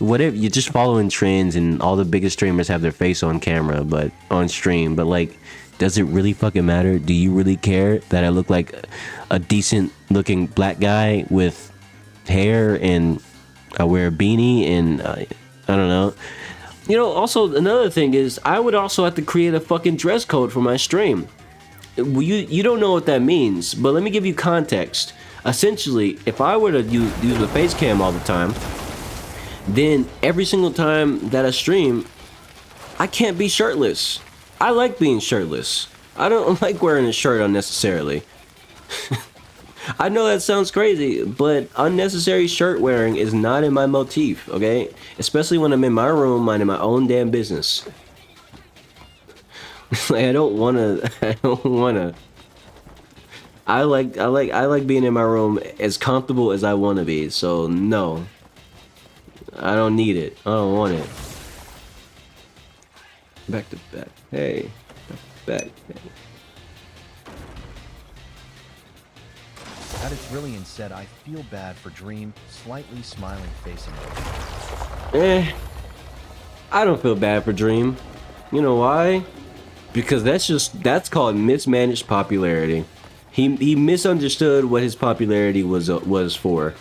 Whatever, you're just following trends, and all the biggest streamers have their face on camera, but on stream. But, like, does it really fucking matter? Do you really care that I look like a decent looking black guy with hair, and I wear a beanie, and I don't know. You know, also, another thing is, I would also have to create a fucking dress code for my stream. You don't know what that means, but let me give you context. Essentially, if I were to use the face cam all the time, then every single time that I stream, I can't be shirtless. I like being shirtless. I don't like wearing a shirt unnecessarily. I know that sounds crazy, but unnecessary shirt wearing is not in my motif, okay? Especially when I'm in my room, minding my own damn business. Like, I like being in my room as comfortable as I want to be, so no. I don't need it. I don't want it. Back to back. Hey. Back. Hey. At its brilliance said, I feel bad for Dream, slightly smiling face emoji. I don't feel bad for Dream. You know why? Because that's called mismanaged popularity. He misunderstood what his popularity was for.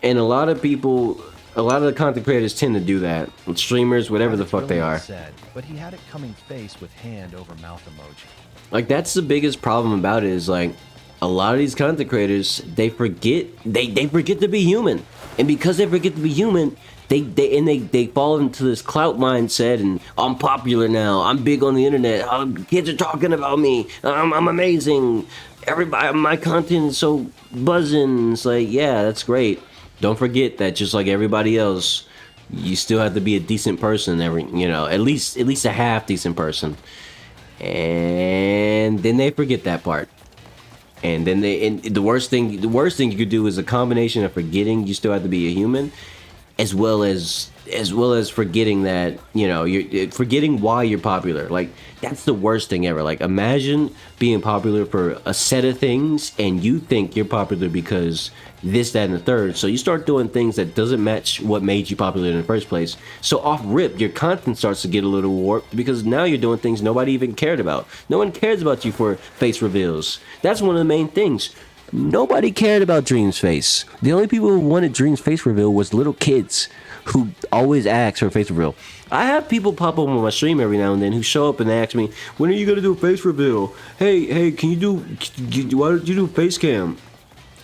And a lot of people, a lot of the content creators tend to do that. Streamers, whatever the fuck they are. Said, but he had it coming face with hand over mouth emoji. Like, that's the biggest problem about it, is like a lot of these content creators, they forget to be human. And because they forget to be human, they fall into this clout mindset, and I'm popular now, I'm big on the internet, kids are talking about me, I'm amazing, everybody, my content is so buzzing. It's like, yeah, that's great. Don't forget that just like everybody else, you still have to be a decent person, at least a half decent person. And then they forget that part. And then the worst thing you could do is a combination of forgetting you still have to be a human, as well as forgetting that, you're forgetting why you're popular. Like, that's the worst thing ever. Like, imagine being popular for a set of things, and you think you're popular because this, that, and the third. So you start doing things that doesn't match what made you popular in the first place. So off rip, your content starts to get a little warped, because now you're doing things nobody even cared about. No one cares about you for face reveals. That's one of the main things. Nobody cared about Dream's face. The only people who wanted Dream's face reveal was little kids who always ask for a face reveal. I have people pop up on my stream every now and then who show up and ask me, when are you gonna do a face reveal? Hey, why don't you do face cam?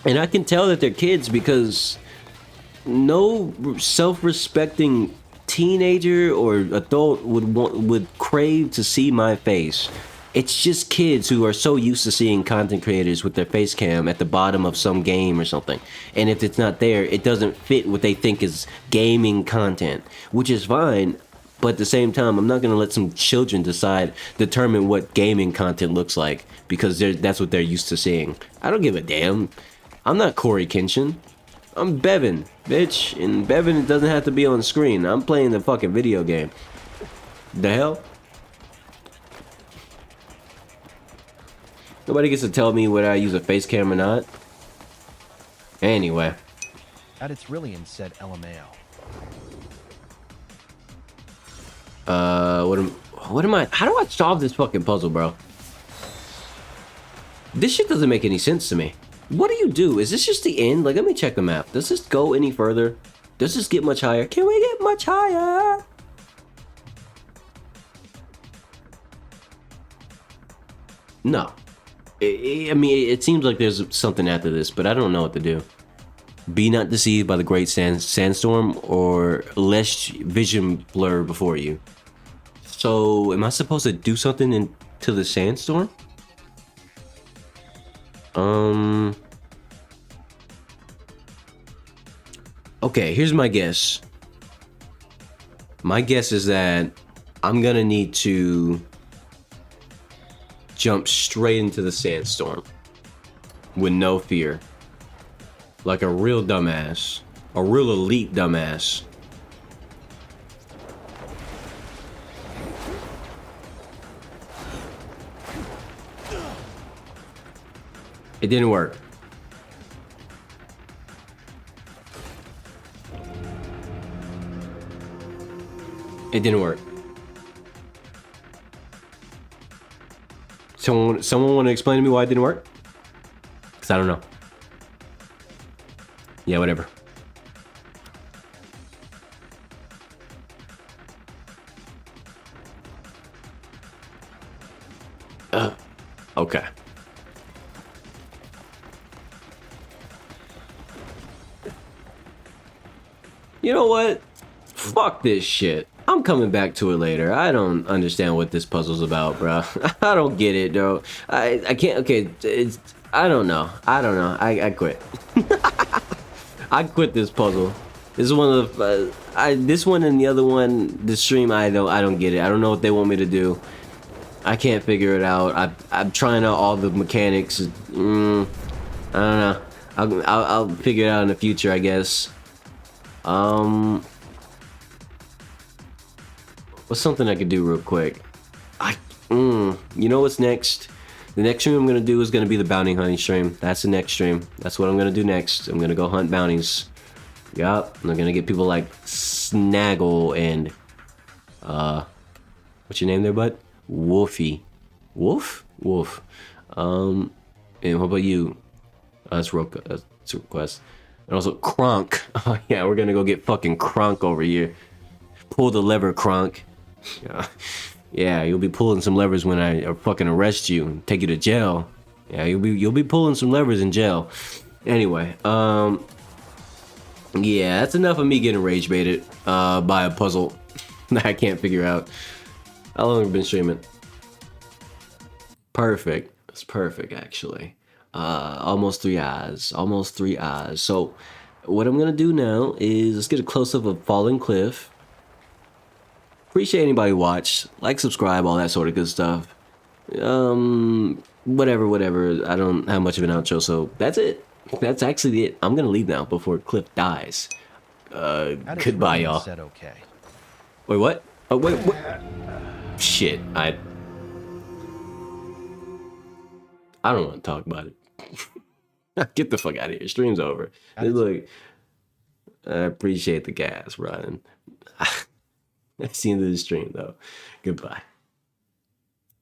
And I can tell that they're kids, because no self-respecting teenager or adult would crave to see my face. It's just kids who are so used to seeing content creators with their face cam at the bottom of some game or something. And if it's not there, it doesn't fit what they think is gaming content, which is fine. But at the same time, I'm not going to let some children determine what gaming content looks like, because that's what they're used to seeing. I don't give a damn. I'm not Corey Kenshin. I'm Bevan, bitch. And Bevan doesn't have to be on screen. I'm playing the fucking video game. The hell? Nobody gets to tell me whether I use a face cam or not. Anyway. At its Rillian said LMAO. What am I? How do I solve this fucking puzzle, bro? This shit doesn't make any sense to me. What do you do? Is this just the end? Like, let me check the map. Does this go any further? Does this get much higher? Can we get much higher? No. I mean, it seems like there's something after this, but I don't know what to do. Be not deceived by the great sandstorm, or lest vision blur before you. So, am I supposed to do something into the sandstorm? Okay, here's my guess. My guess is that I'm gonna need to jump straight into the sandstorm with no fear, like a real dumbass, a real elite dumbass. It didn't work. It didn't work. Someone want to explain to me why it didn't work? Because I don't know. Yeah, whatever. Okay. You know what? Fuck this shit. I'm coming back to it later. I don't understand what this puzzle's about, bro. I don't get it, though. I can't. Okay, I don't know. I quit. I quit this puzzle. This is one of the. This one and the other one, the stream. I don't get it. I don't know what they want me to do. I can't figure it out. I'm trying out all the mechanics. I don't know. I'll figure it out in the future, I guess. What's something I could do real quick? You know what's next? The next stream I'm gonna do is gonna be the bounty hunting stream. That's the next stream. That's what I'm gonna do next. I'm gonna go hunt bounties. Yup. I'm gonna get people like Snaggle and what's your name there, bud? Wolfie. Wolf? Wolf. And what about you? That's a request. And also Crunk. Oh yeah, we're gonna go get fucking Crunk over here. Pull the lever, Crunk. Yeah, yeah, you'll be pulling some levers when I fucking arrest you and take you to jail. Yeah, you'll be pulling some levers in jail. Anyway, yeah, that's enough of me getting rage baited by a puzzle that I can't figure out. How long have I been streaming? Perfect. That's perfect, actually. Almost 3 hours. Almost 3 hours. So, what I'm gonna do now is let's get a close up of Falling Cliff. Appreciate anybody who watched. Like, subscribe, all that sort of good stuff. Whatever. I don't have much of an outro, so that's it. That's actually it. I'm gonna leave now before Cliff dies. Goodbye, y'all. Said okay. Wait, what? Oh, wait, what? Shit, I don't want to talk about it. Get the fuck out of here. Stream's over. Look, I appreciate the gas, Ryan. That's the end of the stream, though. Goodbye.